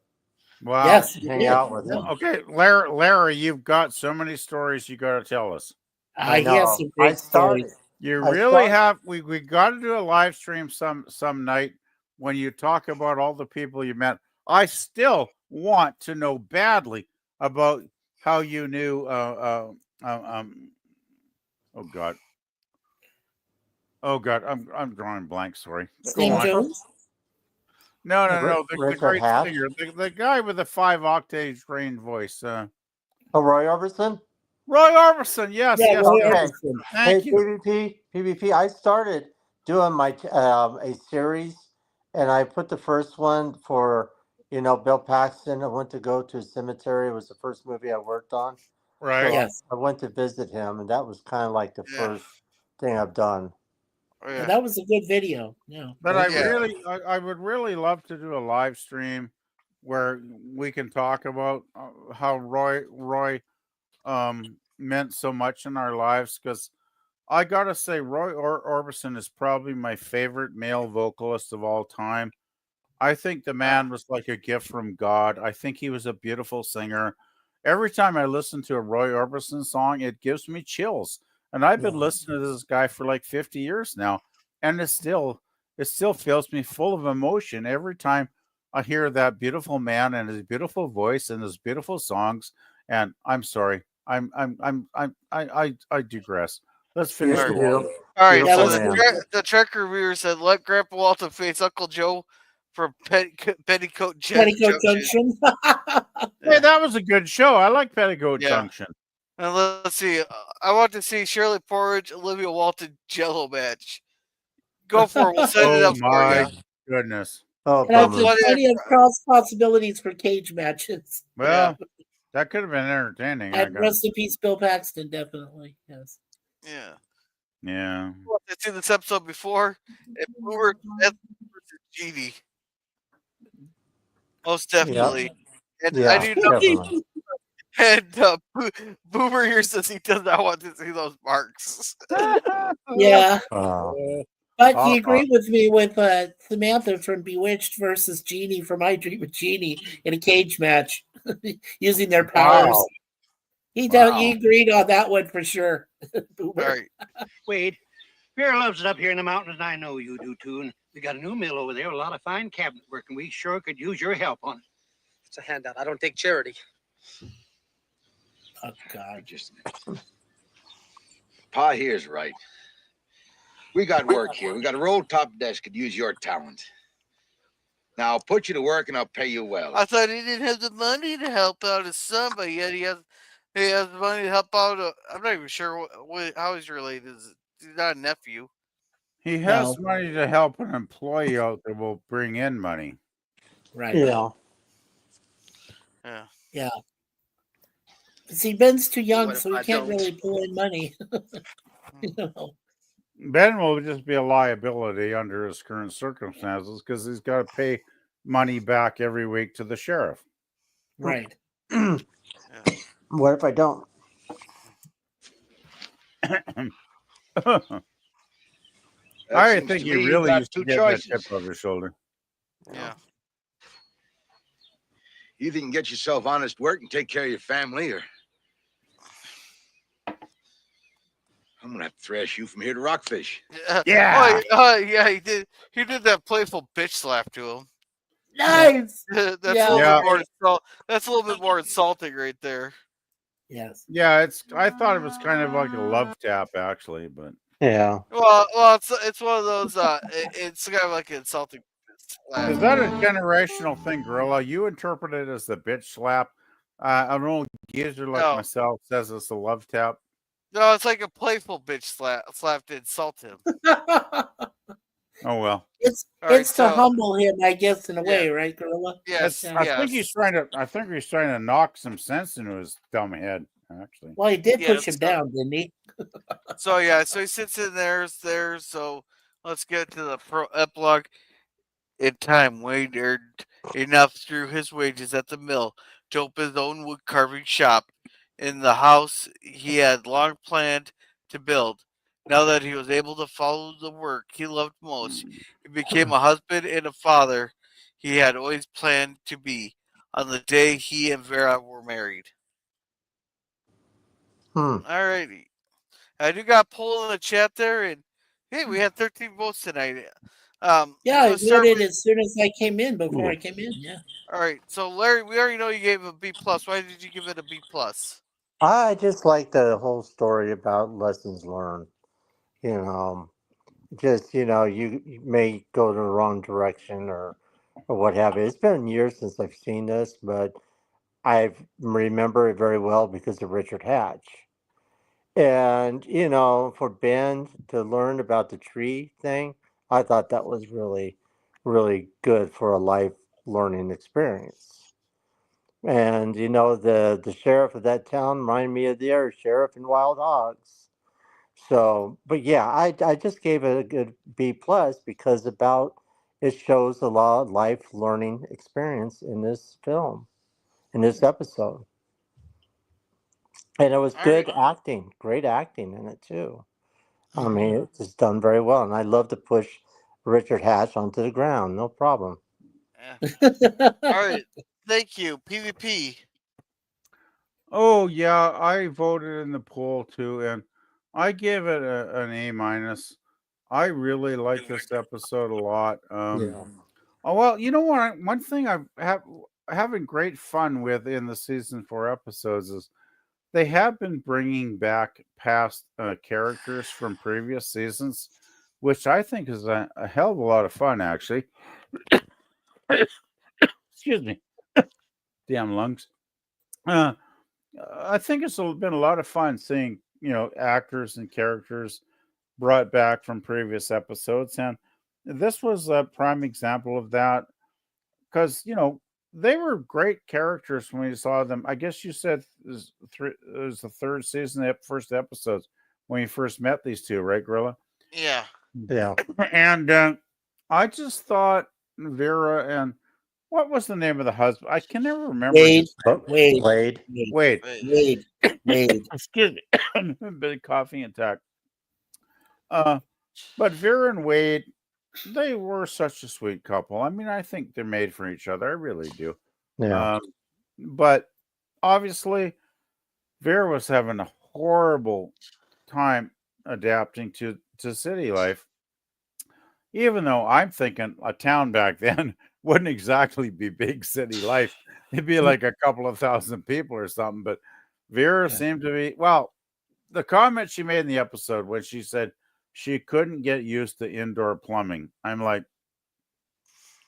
Wow. Yes, hang out with him. Okay, Larry, you've got so many stories you got to tell us. I He has some great stories. You really have. We got to do a live stream some night when you talk about all the people you met. I still want to know badly about how you knew. Oh God, I'm drawing blank. Sorry. Steve Jones. No. The Richard great Hatch? singer, the guy with the 5-octave range voice. Oh, Roy Orbison? Roy Orbison, yes. Yeah, yes. Roy yes. Orbison. Thank Hey, you. PvP, I started doing my a series, and I put the first one for, Bill Paxton. I went to go to a cemetery. It was the first movie I worked on. Right. So Yes. I went to visit him, and that was kind of like the first thing I've done. Yeah, that was a good video. Yeah. But I would really love to do a live stream where we can talk about how Roy meant so much in our lives because I gotta say, Orbison is probably my favorite male vocalist of all time. I think the man was like a gift from God. I think he was a beautiful singer. Every time I listen to a Roy Orbison song, it gives me chills. And I've been listening to this guy for like 50 years now, and it still fills me full of emotion every time I hear that beautiful man and his beautiful voice and his beautiful songs. And I'm sorry, I digress. Let's finish the Walton. All right, so Beautiful man. the Trek reviewer said, "Let Grandpa Walton face Uncle Joe for Petticoat Petticoat Junction." Junction. Hey, that was a good show. I like Petticoat Yeah. Junction. And let's see. I want to see Shirley Porridge, Olivia Walton Jello match. Go for it. We'll set it Oh up for my you. goodness. And I think plenty of cross possibilities for cage matches. Well, that could have been entertaining. I And got rest in peace, Bill Paxton, definitely. Yes. Yeah. yeah. I've seen this episode before. And Boomer versus Genie. Most definitely. And I do know. definitely. And Boomer here says he does not want to see those marks. Yeah. But he Uh-uh. agreed with me with Samantha from Bewitched versus Genie from I Dream of Genie in a cage match using their powers. Wow. He agreed on that one for sure. All right. Wade, Vera loves it up here in the mountains, and I know you do too. And we got a new mill over there with a lot of fine cabinet work, and we sure could use your help on it. It's a handout. I don't take charity. Oh, God. Pa here's right. We got work here. We got a roll top desk could use your talent. Now I'll put you to work and I'll pay you well. I thought he didn't have the money to help out his son, but yet he has the money to help out. I'm not even sure how he's related. He's not a nephew. He has money to help an employee out that will bring in money. Right. Yeah. Yeah. Yeah. See, Ben's too young, What if so he I can't don't? really pull in money. You know. Ben will just be a liability under his current circumstances because he's got to pay money back every week to the sheriff. Right. What if I don't? I seems think to you me you really got used to two get choices. that chip over his shoulder. Yeah. You can get yourself honest work and take care of your family, or I'm gonna have to thrash you from here to Rockfish. Yeah. Yeah. He did. He did that playful bitch slap to him. Nice. That's Yeah. a little Yeah. bit more. That's a little bit more insulting right there. Yes. Yeah, I thought it was kind of like a love tap, actually, but Yeah. Well, it's one of those. It's kind of like an insulting slap. is that a generational thing, Gorilla? You interpret it as the bitch slap. An old geezer like No. myself says it's a love tap. No, it's like a playful bitch slap to insult him. Oh well. It's All right, to so- humble him, I guess, in a Yeah. way, right, Gorilla? Yes. Yeah. I think he's trying to knock some sense into his dumb head. Actually. Well, he did Yeah, push him so- down, didn't he? So yeah, so he sits in there. So let's get to the epilogue. In time, Wade earned enough through his wages at the mill to open his own wood carving shop in the house he had long planned to build. Now that he was able to follow the work he loved most, he became a husband and a father he had always planned to be on the day he and Vera were married. Alrighty. I do got a poll in the chat there, and hey, we had 13 votes tonight. Yeah, I let's start voted with- as soon as I came in. Before I came in, yeah. All right, so Larry, we already know you gave it a B plus. Why did you give it a B plus? I just like the whole story about lessons learned. You know, just you may go the wrong direction or what have you. It's been years since I've seen this, but I remember it very well because of Richard Hatch. And for Ben to learn about the tree thing, I thought that was really, really good for a life learning experience. And the sheriff of that town reminded me of the other sheriff in Wild Hogs. So, but yeah, I just gave it a good B plus because it shows a lot of life learning experience in this film, in this episode. And it was All good right. acting, great acting in it too. I mean, it's done very well, and I love to push Richard Hatch onto the ground, no problem. All right. Thank you. PvP. Oh yeah, I voted in the poll too, and I give it an A minus. I really like this episode a lot. Yeah. Oh well, you know what? One thing I've having great fun with in the season 4 episodes is they have been bringing back past characters from previous seasons, which I think is a hell of a lot of fun, actually. Excuse me, damn lungs. I think it's been a lot of fun seeing actors and characters brought back from previous episodes, and this was a prime example of that because they were great characters when we saw them. I guess you said it was the third season, the first episodes when you first met these two, right, Gorilla? Yeah. Yeah. And I just thought Vera and what was the name of the husband? I can never remember. Wade. Wade. Wade. Excuse me. A bit of coughing attack. But Vera and Wade, they were such a sweet couple. I mean, I think they're made for each other. I really do. Yeah. But obviously, Vera was having a horrible time adapting to city life. Even though I'm thinking a town back then wouldn't exactly be big city life. It'd be like a couple of thousand people or something. But Vera seemed to be, well, the comment she made in the episode when she said she couldn't get used to indoor plumbing. I'm like,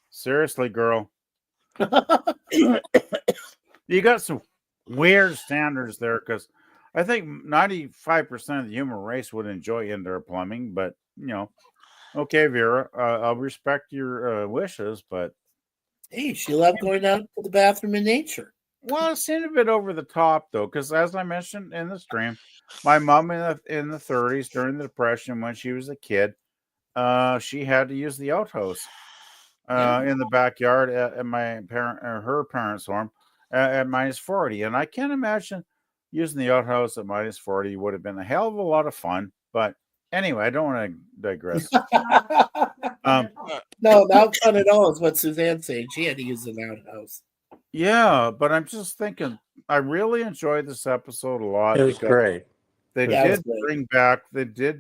seriously, girl. You got some weird standards there because I think 95% of the human race would enjoy indoor plumbing, but okay, Vera, I'll respect your wishes, but hey, she loved going out to the bathroom in nature. Well, it seemed a bit over the top though, because as I mentioned in the stream, my mom in the 30s during the Depression, when she was a kid, she had to use the outhouse in the backyard at her parents' home at -40, and I can't imagine using the outhouse at -40 would have been a hell of a lot of fun. But anyway, I don't want to digress. No, not fun at all is what Suzanne's saying. She had to use an outhouse. Yeah, but I'm just thinking, I really enjoyed this episode a lot. It was because great. They Yeah, it was did great.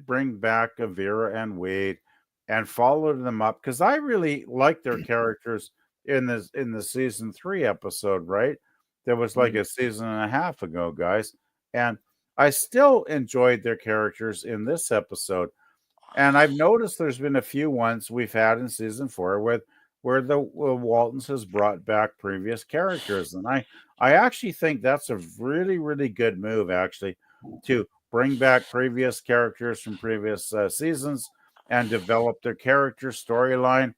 bring back Vera and Wade and followed them up because I really liked their characters in the season 3 episode, right? There was like a season and a half ago, guys. And I still enjoyed their characters in this episode. And I've noticed there's been a few ones we've had in season 4 where the Waltons has brought back previous characters. And I actually think that's a really, really good move, actually, to bring back previous characters from previous seasons and develop their character storyline.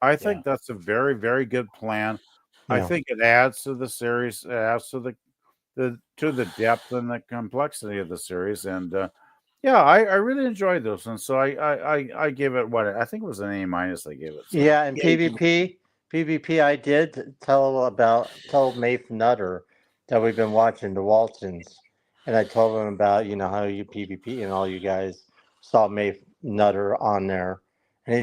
I think that's a very, very good plan. I Yeah. think it adds to the series, it adds to the depth and the complexity of the series. And yeah, I really enjoyed those ones. So I give it what I think it was an A minus. I gave it. So. Yeah, and PvP, I did tell Maeve Nutter that we've been watching the Waltons, and I told him about how you PvP and all you guys saw Maeve Nutter on there, and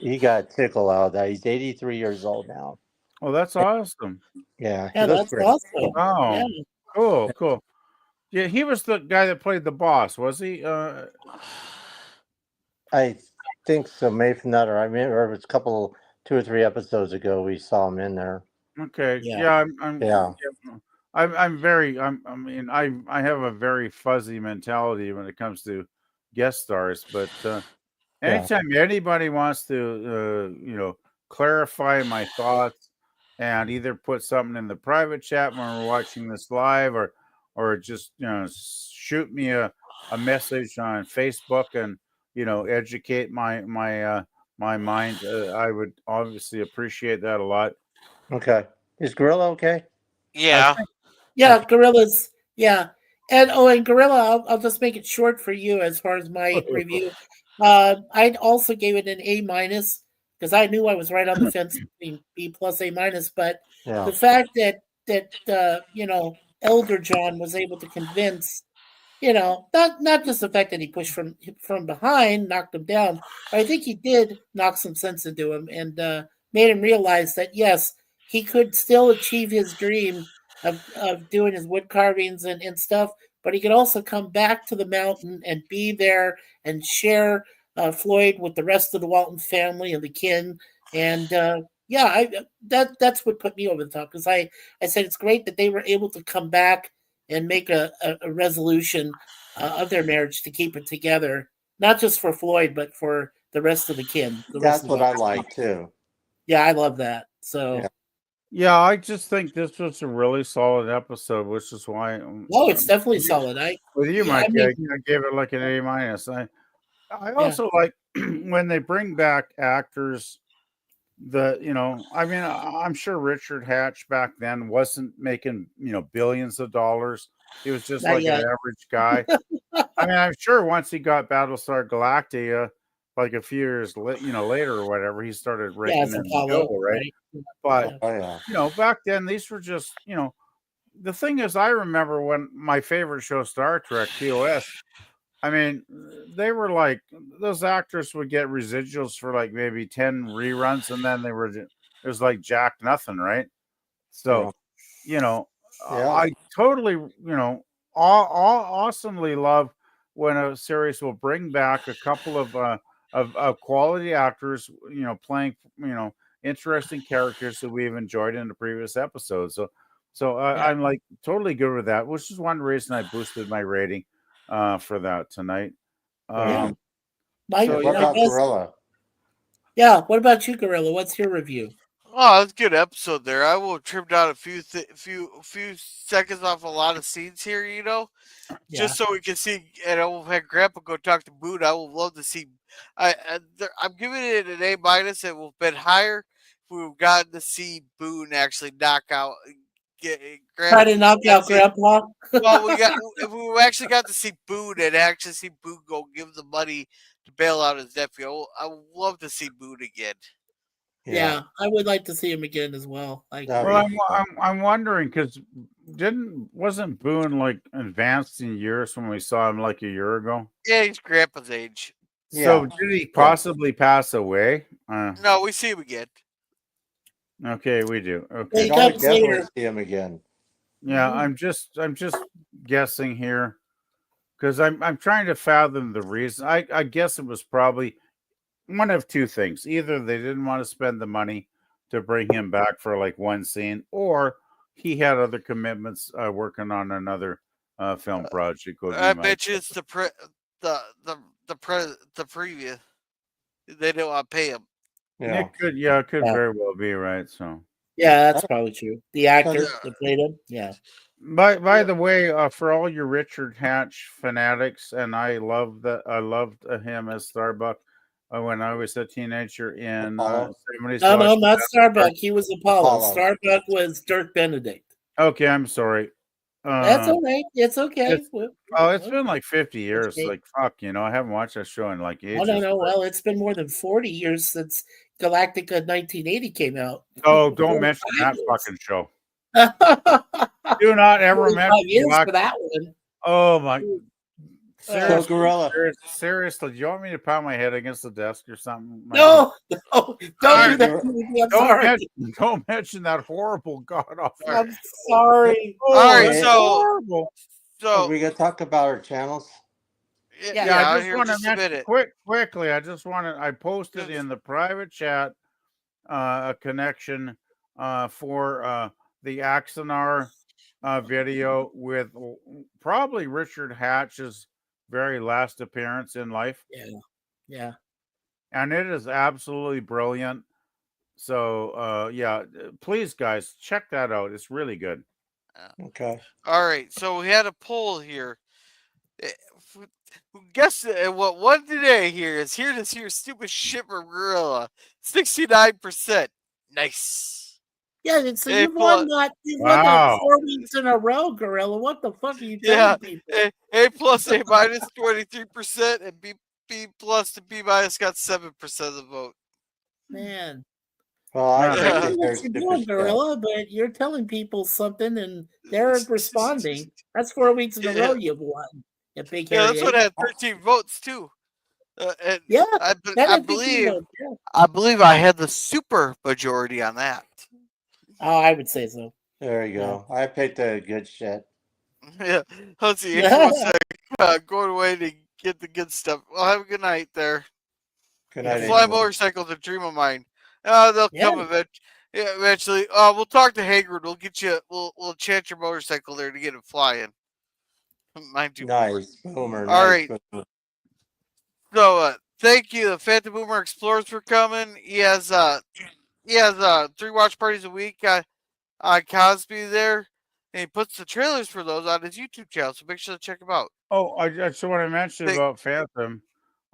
he got a tickle out of that. He's 83 years old now. Oh, that's awesome. Yeah, Yeah, he looks that's great. awesome. Oh, Yeah. cool. Yeah, he was the guy that played the boss, was he? I think so. Maeve Nutter. I remember it was 2 or 3 episodes ago we saw him in there. Okay. Yeah. Yeah. I'm very. I mean, I have a very fuzzy mentality when it comes to guest stars, but anytime anybody wants to, clarify my thoughts and either put something in the private chat when we're watching this live, or just shoot me a message on Facebook and educate my mind, I would obviously appreciate that a lot. Okay. Is Gorilla okay? Yeah. Yeah, Gorillas. Yeah. And Gorilla, I'll just make it short for you as far as my review. I also gave it an A minus because I knew I was right on the fence between B plus A minus. But Yeah. the fact that Elder John was able to convince, not just the fact that he pushed from behind, knocked him down, but I think he did knock some sense into him and made him realize that yes, he could still achieve his dream of doing his wood carvings and stuff, but he could also come back to the mountain and be there and share Floyd with the rest of the Walton family and the kin. And that's what put me over the top, because I said it's great that they were able to come back and make a resolution of their marriage to keep it together, not just for Floyd, but for the rest of the kin. That's what I like too. Yeah, I love that. So, Yeah, I just think this was a really solid episode, which is why. it's definitely solid. With you, yeah, Mike, I mean- I gave it like an A minus. I also like when they bring back actors that, I'm sure Richard Hatch back then wasn't making, billions of dollars. He was just Not like yet. an average guy. I mean, I'm sure once he got Battlestar Galactica, like a few years later or whatever, he started raking it's in the Apollo, dough, right? But, back then, these were just, the thing is, I remember when my favorite show, Star Trek, TOS, I mean, they were like, those actors would get residuals for like maybe 10 reruns, and then it was like Jack nothing, right? So, I totally, awesomely love when a series will bring back a couple of quality actors, playing, interesting characters that we've enjoyed in the previous episodes. So I'm like totally good with that, which is one reason I boosted my rating for that tonight. My what about best- Gorilla? Yeah, what about you, Gorilla? What's your review? Oh, that's a good episode there. I will trim down a few seconds off a lot of scenes here, just so we can see. And I will have Grandpa go talk to Boone. I would love to see. I'm giving it an A minus. It will have been higher if we've gotten to see Boone actually knock out. Try to knock out Grandpa. Well, if we actually got to see Boone and actually see Boone go give the money to bail out his nephew. I would love to see Boone again. Yeah, I would like to see him again as well. Well, I'm wondering, because wasn't Boone like advanced in years when we saw him like a year ago? Yeah, he's Grandpa's age. So did he possibly pass away? No, we see him again. Okay, we do. Okay, I definitely see him again. Yeah, I'm just guessing here, because I'm trying to fathom the reason. I guess it was probably one of two things. Either they didn't want to spend the money to bring him back for like one scene, or he had other commitments working on another film project. I bet you it's the preview. They didn't want to pay him. It could very well be right. So yeah, that's probably true. The actor that played him, yeah. By the way, for all your Richard Hatch fanatics, and I loved him as Starbuck when I was a teenager in 70s. No, not Starbuck. He was Apollo. Starbuck was Dirk Benedict. Okay, I'm sorry. That's all right. It's okay. It's been like 50 years. Okay. Like, fuck, I haven't watched that show in like ages. No. Well, it's been more than 40 years since Galactica 1980 came out. Oh, don't mention that fucking show. Do not ever mention for that one. Oh my. Seriously, Gorilla. Seriously, do you want me to pound my head against the desk or something? No, don't do that. Don't mention that horrible god awful. I'm sorry. All right, so are we gonna talk about our channels? Yeah, I just want to mention quickly. I posted in the private chat a connection for the Axanar video with probably Richard Hatch's very last appearance in life. Yeah. And it is absolutely brilliant. So please guys, check that out. It's really good. Okay. All right, so we had a poll here. Guess what one today here is here this here stupid shit from Gorilla. 69%. Nice. Yeah, so you won that. You won that 4 weeks in a row, Gorilla. What the fuck are you telling people? A plus, A minus 23%, and B plus to B minus got 7% of the vote. Man. Well, I I think know that what there's you're stupid doing, shit. Gorilla, but you're telling people something and they're responding. That's 4 weeks in a row you've won. You big Yeah, hairy that's what ape. had 13 votes too. And Yeah, that I had 15 believe votes. Yeah. I had the super majority on that. Oh, I would say so. There you go. I picked the good shit. Yeah. Let's see. H wants to go away to get the good stuff. Well, have a good night there. Good The night, fly H1. motorcycle's a dream of mine. They'll come eventually. We'll talk to Haggard. We'll get you. We'll chant your motorcycle there to get it flying. Mind you. Nice, Boomer. All Nice, right. Boomer. So thank you, the Phantom Boomer Explorers, for coming. He has 3 watch parties a week on Cosby there, and he puts the trailers for those on his YouTube channel. So make sure to check him out. Oh, I just want to mention about Phantom.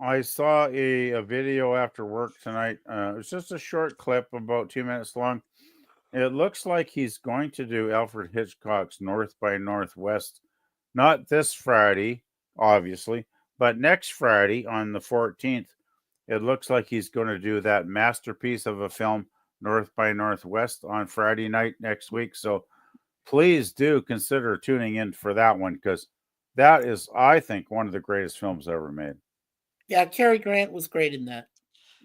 I saw a video after work tonight. It's just a short clip, about 2 minutes long. It looks like he's going to do Alfred Hitchcock's North by Northwest, not this Friday, obviously, but next Friday on the 14th. It looks like he's going to do that masterpiece of a film, North by Northwest, on Friday night next week. So please do consider tuning in for that one, because that is, I think, one of the greatest films ever made. Yeah, Cary Grant was great in that.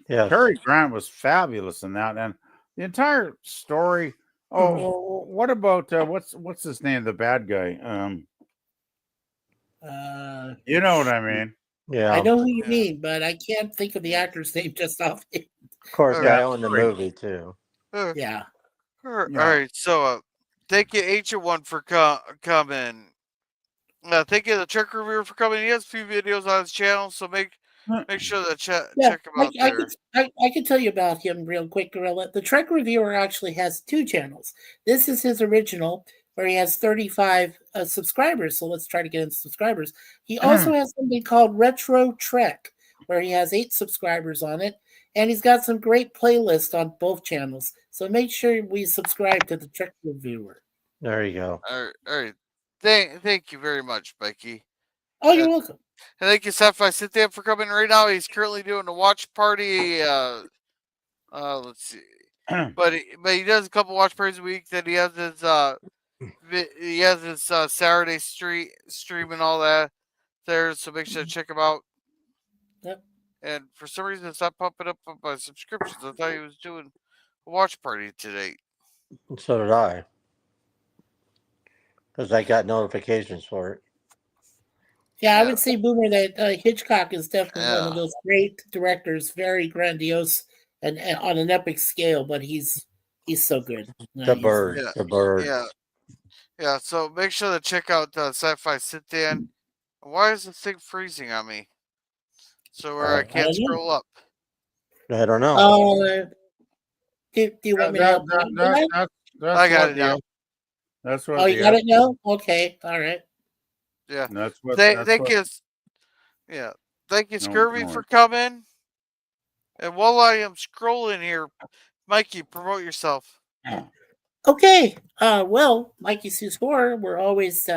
Yeah, Cary Grant was fabulous in that, and the entire story. Oh, what about what's his name? The bad guy. You know what I mean? Yeah. I know who you mean, but I can't think of the actor's name just off. Of course, I own the movie too. Yeah. All right. So thank you, H1, for coming. Thank you, the Trick Reviewer, for coming. He has a few videos on his channel, so make sure to check him out there. I can tell you about him real quick, Gorilla. The Trek Reviewer actually has 2 channels. This is his original, where he has 35 subscribers. So let's try to get him subscribers. He also has something called Retro Trek, where he has 8 subscribers on it. And he's got some great playlists on both channels. So make sure we subscribe to the Trek Reviewer. There you go. All right. Thank you very much, Becky. Oh, you're welcome. And thank you, Sapphire Cynthia, for coming right now. He's currently doing a watch party. Let's see. But he does a couple watch parties a week. Then he has his Saturday stream and all that there. So make sure to check him out. Yep. And for some reason, it's not popping up on my subscriptions. I thought he was doing a watch party today. So did I, because I got notifications for it. Yeah, I would say, Boomer, that Hitchcock is definitely one of those great directors, very grandiose and on an epic scale. But he's so good. The bird. Yeah. So make sure to check out Sci-Fi Sit-In. Why is this thing freezing on me? So where I can't scroll up. I don't know. Do you want me to help? I got it now. That's what. Oh, you got it now? Okay, all right. Yeah. That's what. Thank you. Yeah. Thank you, Scurvy, for coming. And while I am scrolling here, Mikey, promote yourself. Okay. Well, Mikey Sue's Horror, we're always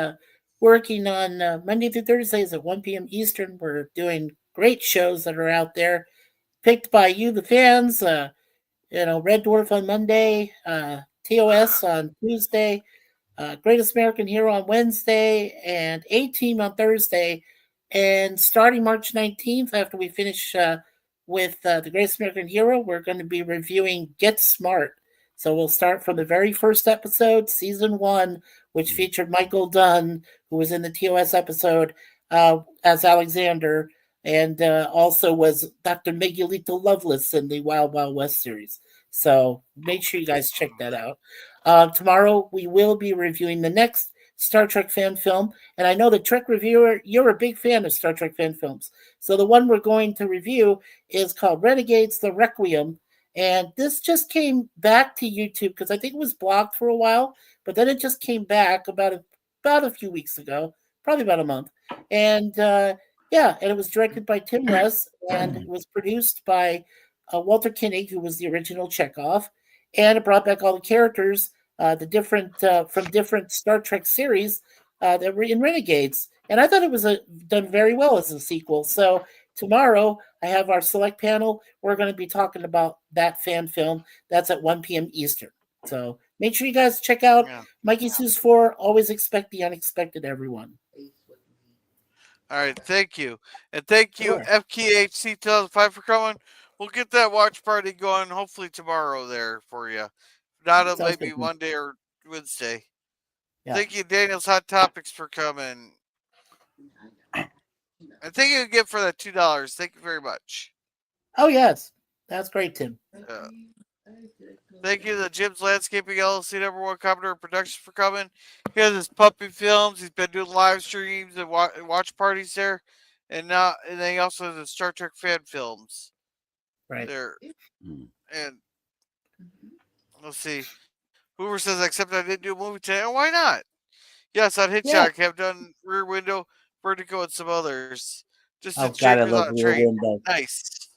working on Monday through Thursdays at 1 p.m. Eastern. We're doing great shows that are out there, picked by you, the fans. Red Dwarf on Monday, TOS on Tuesday, Greatest American Hero on Wednesday, and A-Team on Thursday. And starting March 19th, after we finish with the Greatest American Hero, we're going to be reviewing Get Smart. So we'll start from the very first episode, season 1, which featured Michael Dunn, who was in the TOS episode as Alexander, and also was Dr. Miguelito Loveless in the Wild Wild West series. So make sure you guys check that out. Tomorrow we will be reviewing the next Star Trek fan film. And I know the Trek Reviewer, you're a big fan of Star Trek fan films. So the one we're going to review is called Renegades: The Requiem. And this just came back to YouTube because I think it was blocked for a while, but then it just came back about a few weeks ago, probably about a month. And and it was directed by Tim Russ, and it was produced by Walter Koenig, who was the original Chekhov, and it brought back all the characters, from different Star Trek series that were in Renegades. And I thought it was done very well as a sequel. So tomorrow I have our select panel. We're going to be talking about that fan film. That's at 1 p.m. Eastern. So make sure you guys check out Mikey Sue's 4. Always expect the unexpected, everyone. All right, thank you. And thank you, Sure. FKHC 2005 for coming. We'll get that watch party going hopefully tomorrow there for you. If not, it Sounds might be good. Monday or Wednesday. Yeah. Thank you, Daniel's Hot Topics, for coming. And thank you again for that $2. Thank you very much. Oh, yes. That's great, Tim. Thank you to Jim's Landscaping LLC #1 Commodore Productions for coming. He has his puppy films. He's been doing live streams and watch parties there. And then he also has his Star Trek fan films. Right. There. And let's see. Hoover says, except I didn't do a movie today. Oh, why not? Yes, on Hitchcock. I've done Rear Window, Vertigo, and some others. Just Oh, in God, shape I without love a Rear train. Window. Nice.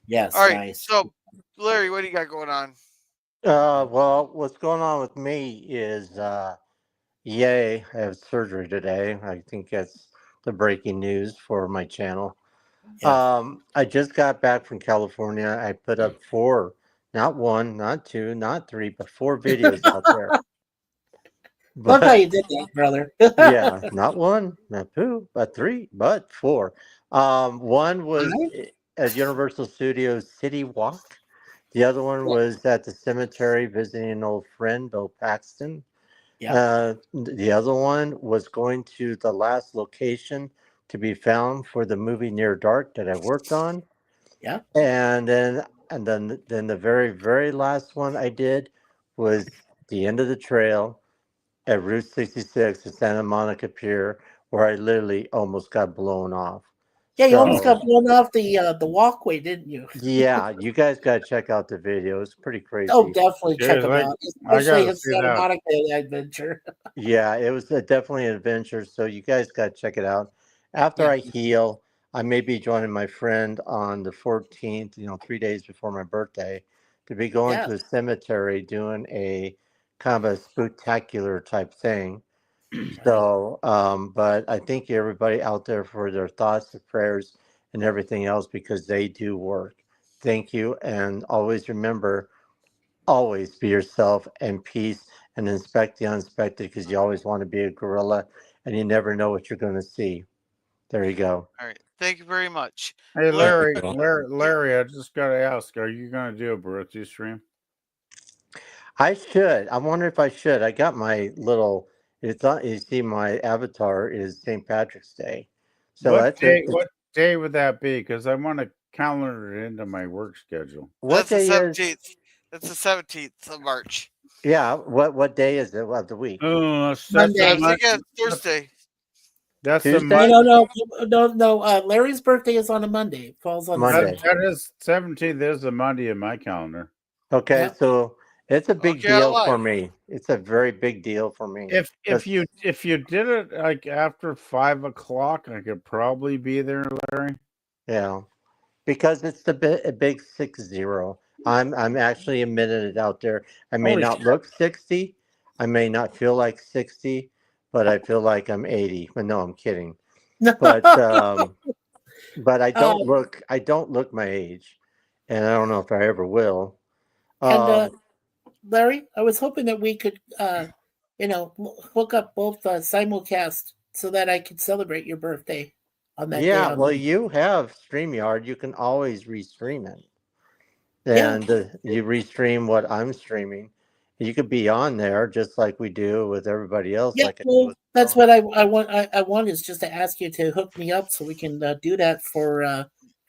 Yes, All right. nice. So, Larry, what do you got going on? Well, what's going on with me is, yay, I have surgery today. I think that's the breaking news for my channel. Yes. I just got back from California. I put up 4, not 1, not 2, not 3, but 4 videos out there. Love how you did that, brother. Yeah, not 1, not 2, but 3, but 4. One was at Universal Studios City Walk. The other one was at the cemetery visiting an old friend, Bill Paxton. Yeah. The other one was going to the last location to be found for the movie Near Dark that I worked on. Yeah. And then the very, very last one I did was the end of the trail at Route 66 at Santa Monica Pier, where I literally almost got blown off. Yeah, you almost So, got blown off the walkway, didn't you? yeah, you guys got to check out the video. It's pretty crazy. Oh, definitely check them out, I especially gotta his see Santa that. Monica adventure. Yeah, it was definitely an adventure. So you guys got to check it out. After Yeah. I heal, I may be joining my friend on the 14th, 3 days before my birthday, to be going Yeah. to a cemetery doing a kind of a spectacular type thing. So, but I thank everybody out there for their thoughts, their prayers, and everything else because they do work. Thank you. And always remember, always be yourself and peace and inspect the unexpected because you always want to be a gorilla and you never know what you're going to see. There you go. All right. Thank you very much. Hey, Larry, I just got to ask, are you going to do a birthday stream? I should. I wonder if I should. I got my little. It's on. You see, my avatar is St. Patrick's Day. So What day would that be? Because I want to calendar it into my work schedule. What That's day the is? 17th. That's the 17th of March. Yeah. What day is it of the week? Oh, I think it's Thursday. That's the Tuesday? No. Larry's birthday is on a Monday. It falls on Monday. That is 17th is a Monday in my calendar. Okay, Yeah. so it's a big Okay, I deal for lied. me. It's a very big deal for me. If you did it like after 5 o'clock, I could probably be there, Larry. Yeah, because it's a big 6-0. I'm actually admitting it out there. I may Holy not shit. look 60. I may not feel like 60, but I feel like I'm 80. But no, I'm kidding. But I don't look my age, and I don't know if I ever will. And Larry, I was hoping that we could, hook up both simulcast so that I could celebrate your birthday on that day. Yeah, well, you have StreamYard. You can always restream it. And you restream what I'm streaming. You could be on there just like we do with everybody else. Yeah, Like I do well, with that's what I want. I want is just to ask you to hook me up so we can do that for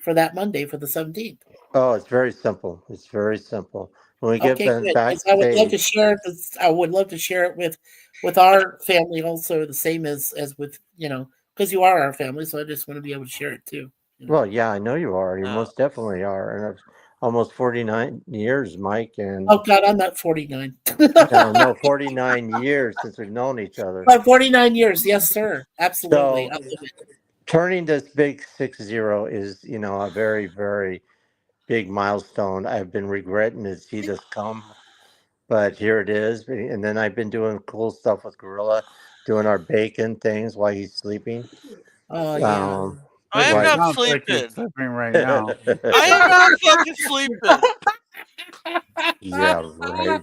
that Monday for the 17th. Oh, it's very simple. It's very simple. When we get Okay, good. 'Cause backstage, I would love to share it. I would love to share it with our family also, the same as with because you are our family. So I just want to be able to share it too. well, yeah, I know you are. You most definitely are. And I've almost 49 years, Mike. And Oh God, I'm not 49. no, 49 years since we've known each other. But 49 years, yes, sir. Absolutely. So I love it. turning this big 6-0 is, a very, very big milestone. I've been regretting to see this come, but here it is. And then I've been doing cool stuff with Gorilla, doing our bacon things while he's sleeping. Oh yeah. I am Right. not Sounds like you're sleeping. sleeping right now. I am not fucking sleeping. Yeah, right.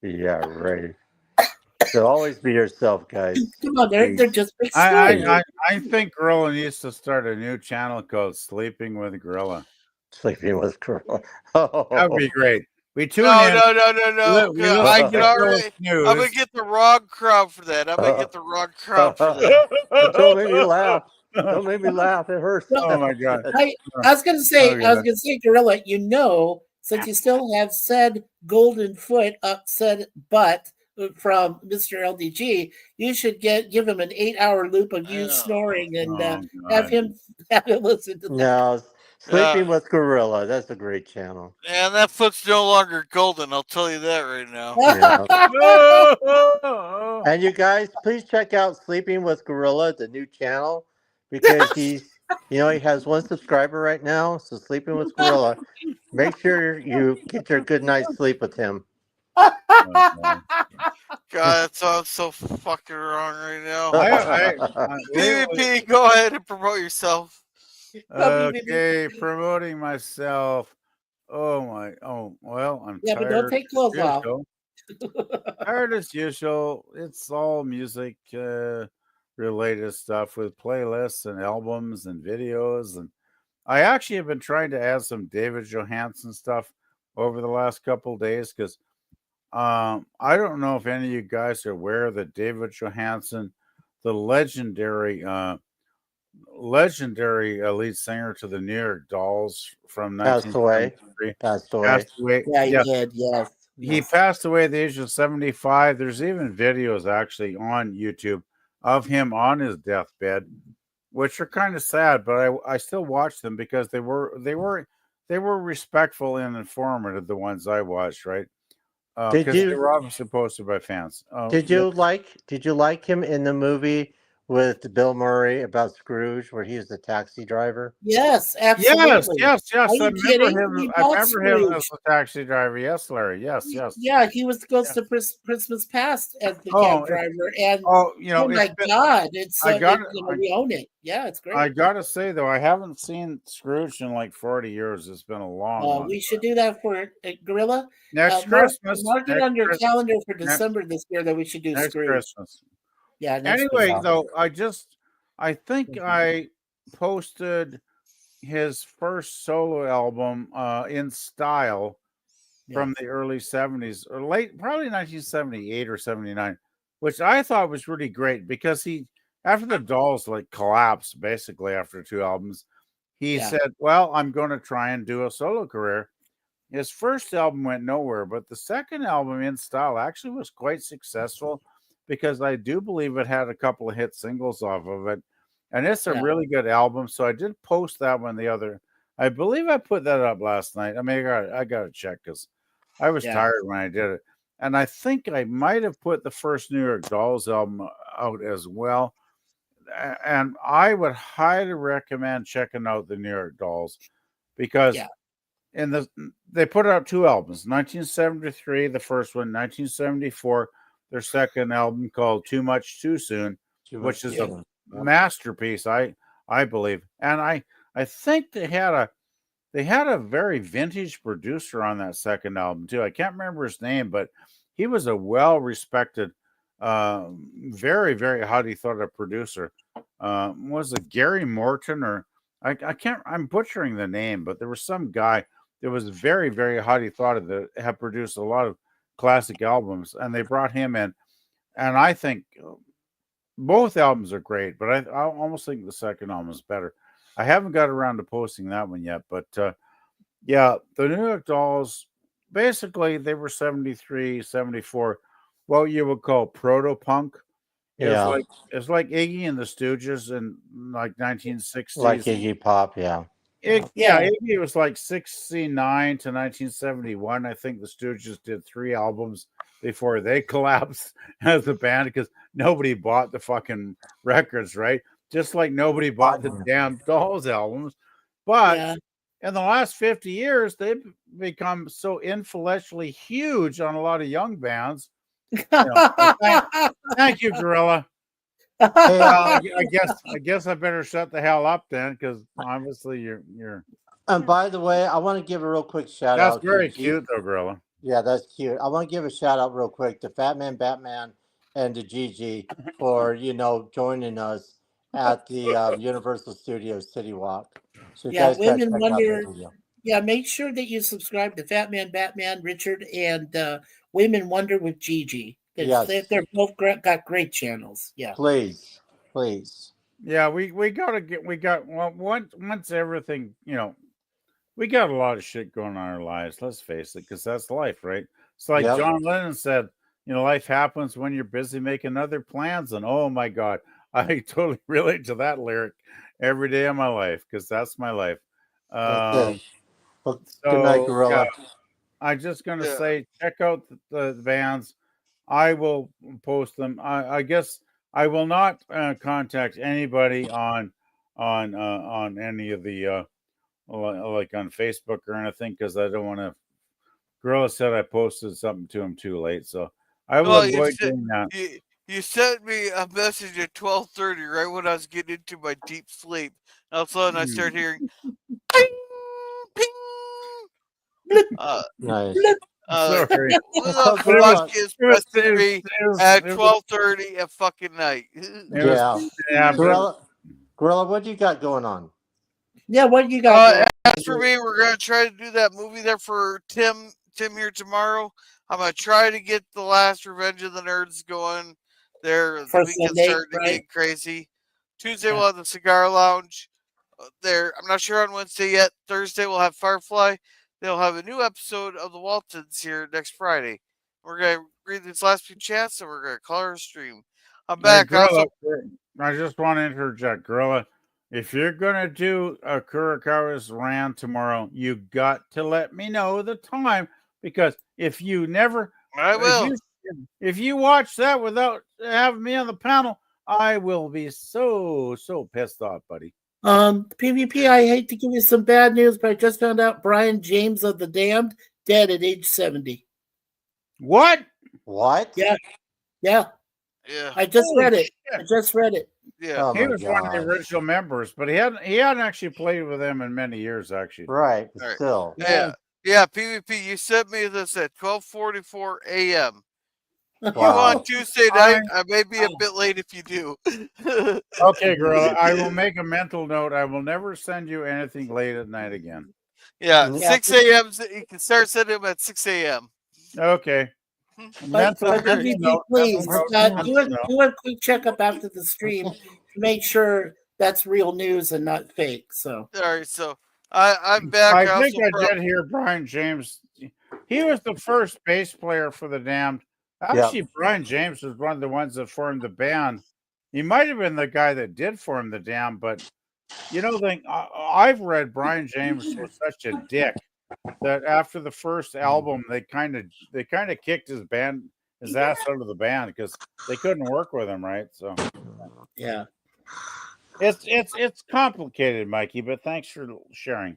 Yeah, right. So always be yourself, guys. Come on, they're Please. just big I stories. I think Gorilla needs to start a new channel called Sleeping with Gorilla. Sleeping with Gorilla. That'd be great. We tune No, in. no, no, no, no. We I listen can to Gorilla already. I'm gonna Snooze. get the wrong crowd for that. I'm gonna get the wrong crowd for that. Don't make me laugh. Don't make me laugh. It hurts. Well, Oh my god. I was gonna say, Okay. Gorilla, since you still have said golden foot said butt from Mr. LDG, you should give him an 8-hour loop of you snoring and have him listen to that. No, Sleeping with Gorilla. That's a great channel. And that foot's no longer golden. I'll tell you that right now. Yeah. And you guys, please check out Sleeping with Gorilla, the new channel, because he has 1 subscriber right now. So Sleeping with Gorilla, make sure you get your good night's sleep with him. God, that sounds so fucking wrong right now. PvP, go ahead and promote yourself. Okay, promoting myself. Well, I'm Yeah, tired. but don't take clothes off. Tired as usual. It's all music related stuff with playlists and albums and videos. And I actually have been trying to add some David Johansen stuff over the last couple of days because I don't know if any of you guys are aware that David Johansen, the legendary lead singer to the New York Dolls from Passed away. 1973. Passed away. Yeah, he Yes. did. Yes. He passed away at the age of 75. There's even videos actually on YouTube of him on his deathbed, which are kind of sad, but I still watch them because they were respectful and informative, the ones I watched, right? Because they were obviously posted by fans. Did you like him in the movie with Bill Murray about Scrooge, where he was the taxi driver? Yes, absolutely. Yes. Are I you remember kidding? him. He I bought remember him Scrooge. as the taxi driver. Yes, Larry. Yes. Yeah, he was goes to Christmas Past as the cab driver, and my God, it's we own it. Yeah, it's great. I gotta say though, I haven't seen Scrooge in like 40 years. It's been a long. We should do that for Gorilla Next Christmas. Mark it on your calendar for December this year that we should do next Scrooge. Christmas. Yeah. Next Anyway, Christmas. though, I think I posted his first solo album in style from the early 70s or probably 1978 or 79, which I thought was really great because after the Dolls collapsed basically after 2 albums, he said, well, I'm going to try and do a solo career. His first album went nowhere, but the second album, In Style, actually was quite successful because I do believe it had a couple of hit singles off of it. And it's a really good album. So I did post that one I believe I put that up last night. I mean, I got to check because I was tired when I did it. And I think I might have put the first New York Dolls album out as well. And I would highly recommend checking out the New York Dolls because they put out 2 albums, 1973, the first one, 1974, their second album called Too Much Too Soon, which is a masterpiece, I believe. And I think they had a very vintage producer on that second album too. I can't remember his name, but he was a well-respected, very, very highly thought of producer. Was it Gary Morton or I'm butchering the name, but there was some guy that was very, very highly thought of that had produced a lot of classic albums, and they brought him in. And I think both albums are great, but I almost think the second album is better. I haven't got around to posting that one yet, but the New York Dolls, basically they were 73, 74, what you would call proto-punk. It's like Iggy and the Stooges in like 1960s. Like Iggy Pop, Iggy was like 69 to 1971. I think the Stooges did 3 albums before they collapsed as a band because nobody bought the fucking records, right? Just like nobody bought the damn Dolls albums. But in the last 50 years, they've become so influentially huge on a lot of young bands. Thank you, Gorilla. I guess I better shut the hell up then, because obviously you're. And by the way, I want to give a real quick shout That's out. very cute, though, Gorilla. Yeah, that's cute. I want to give a shout out real quick to Fat Man Batman and to Gigi for joining us at the Universal Studios City Walk. So you Yeah, guys gotta Women check out Wonder. that video. Yeah, make sure that you subscribe to Fat Man, Batman, Richard, and Women Wonder with Gigi. Yes. They're both got great channels. Yeah. Please. Yeah, we got once everything, we got a lot of shit going on in our lives. Let's face it, because that's life, right? It's like John Lennon said, life happens when you're busy making other plans. And oh my God, I totally relate to that lyric every day of my life, because that's my life. Well, good night, Gorilla. Yeah, I'm just gonna say, check out the bands. I will post them. I guess I will not contact anybody on any of the like on Facebook or anything, because I don't want to. Gorilla said I posted something to him too late, so I will avoid doing that. You sent me a message at 12:30, right when I was getting into my deep sleep. All of a sudden, I started hearing ping, ping. Nice. Sorry. Fuck is messaging me at 12:30 at fucking night. Yeah. Gorilla, what do you got going on? Yeah, what you got? As for me, we're gonna try to do that movie there for Tim here tomorrow. I'm gonna try to get the last Revenge of the Nerds going there. The weekend's starting to get crazy. Tuesday we'll have the Cigar Lounge there. I'm not sure on Wednesday yet. Thursday we'll have Firefly. They'll have a new episode of the Waltons here next Friday. We're gonna read these last few chats and we're gonna call our stream. I'm back. Gorilla, I just want to interject, Gorilla. If you're gonna do a Kurokawa's rant tomorrow, you got to let me know the time, because if you never, I will. If you watch that without having me on the panel, I will be so pissed off, buddy. PvP, I hate to give you some bad news, but I just found out Brian James of the Damned dead at age 70. What? Yeah. I just read it. Yeah, he was one of the original members, but he hadn't actually played with them in many years, actually. Right, All right. still. Yeah, PvP, you sent me this at 12:44 a.m. Wow. You on Tuesday night? I may be a bit late if you do. Okay, girl, I will make a mental note. I will never send you anything late at night again. Yeah, 6 a.m. You can start sending them at 6 a.m. Okay. But please, do a quick checkup after the stream to make sure that's real news and not fake. So, all right, so I'm back. I think I did hear Brian James. He was the first bass player for the Damned. Actually, Brian James was one of the ones that formed the band. He might have been the guy that did form the Damned, but I've read Brian James was such a dick that after the first album, they kind of kicked his ass out of the band because they couldn't work with him, right? So, yeah, it's complicated, Mikey. But thanks for sharing.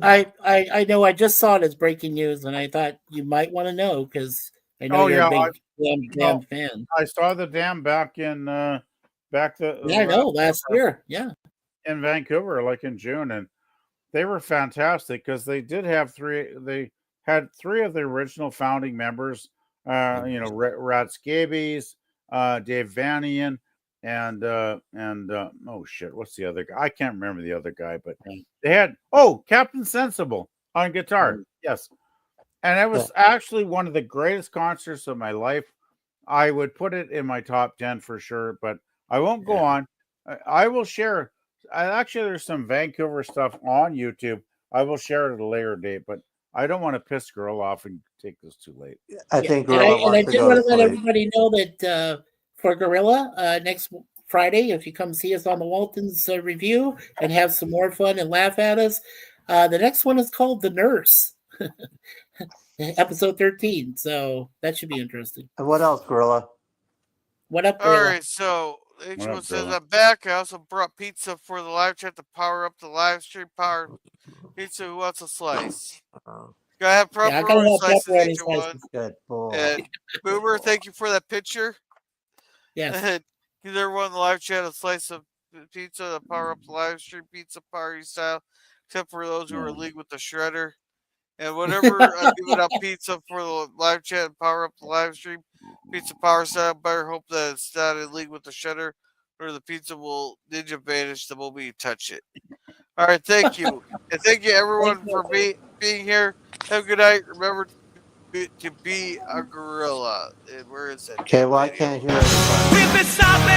I know. I just saw it as breaking news, and I thought you might want to know because I know you're a big Damned fan. I saw the Damned back in last year, in Vancouver, like in June, and they were fantastic because they did have They had three of the original founding members. Rad Scabies, Dave Vanian, and oh shit, what's the other guy? I can't remember the other guy, but they had Captain Sensible on guitar. Yes. And it was actually one of the greatest concerts of my life. I would put it in my top 10 for sure, but I won't go on. I will share. Actually, there's some Vancouver stuff on YouTube. I will share it at a later date, but I don't want to piss Girl off and take this too late. I think Gorilla and I did want to let everybody know that for Gorilla, next Friday, if you come see us on the Waltons review and have some more fun and laugh at us, the next one is called The Nurse. Episode 13, so that should be interesting. And what else, Gorilla? What up, Gorilla? All right, so H1 says I'm back. I also brought pizza for the live chat to power up the live stream. Power pizza. Who wants a slice? Gotta have pepperoni slices. Good boy. And Boomer, thank you for that picture. Yes. Give everyone in the live chat a slice of pizza to power up the live stream pizza party style, except for those who are in league with the shredder. And whatever I'm giving out pizza for the live chat and power up the live stream pizza power style, better hope that it's not in league with the shredder, or the pizza will ninja vanish the moment you touch it. All right, thank you. And thank you everyone for being here. Have a good night. Remember to be a gorilla. And where is that? Okay, well, I can't hear everybody. We've been stopping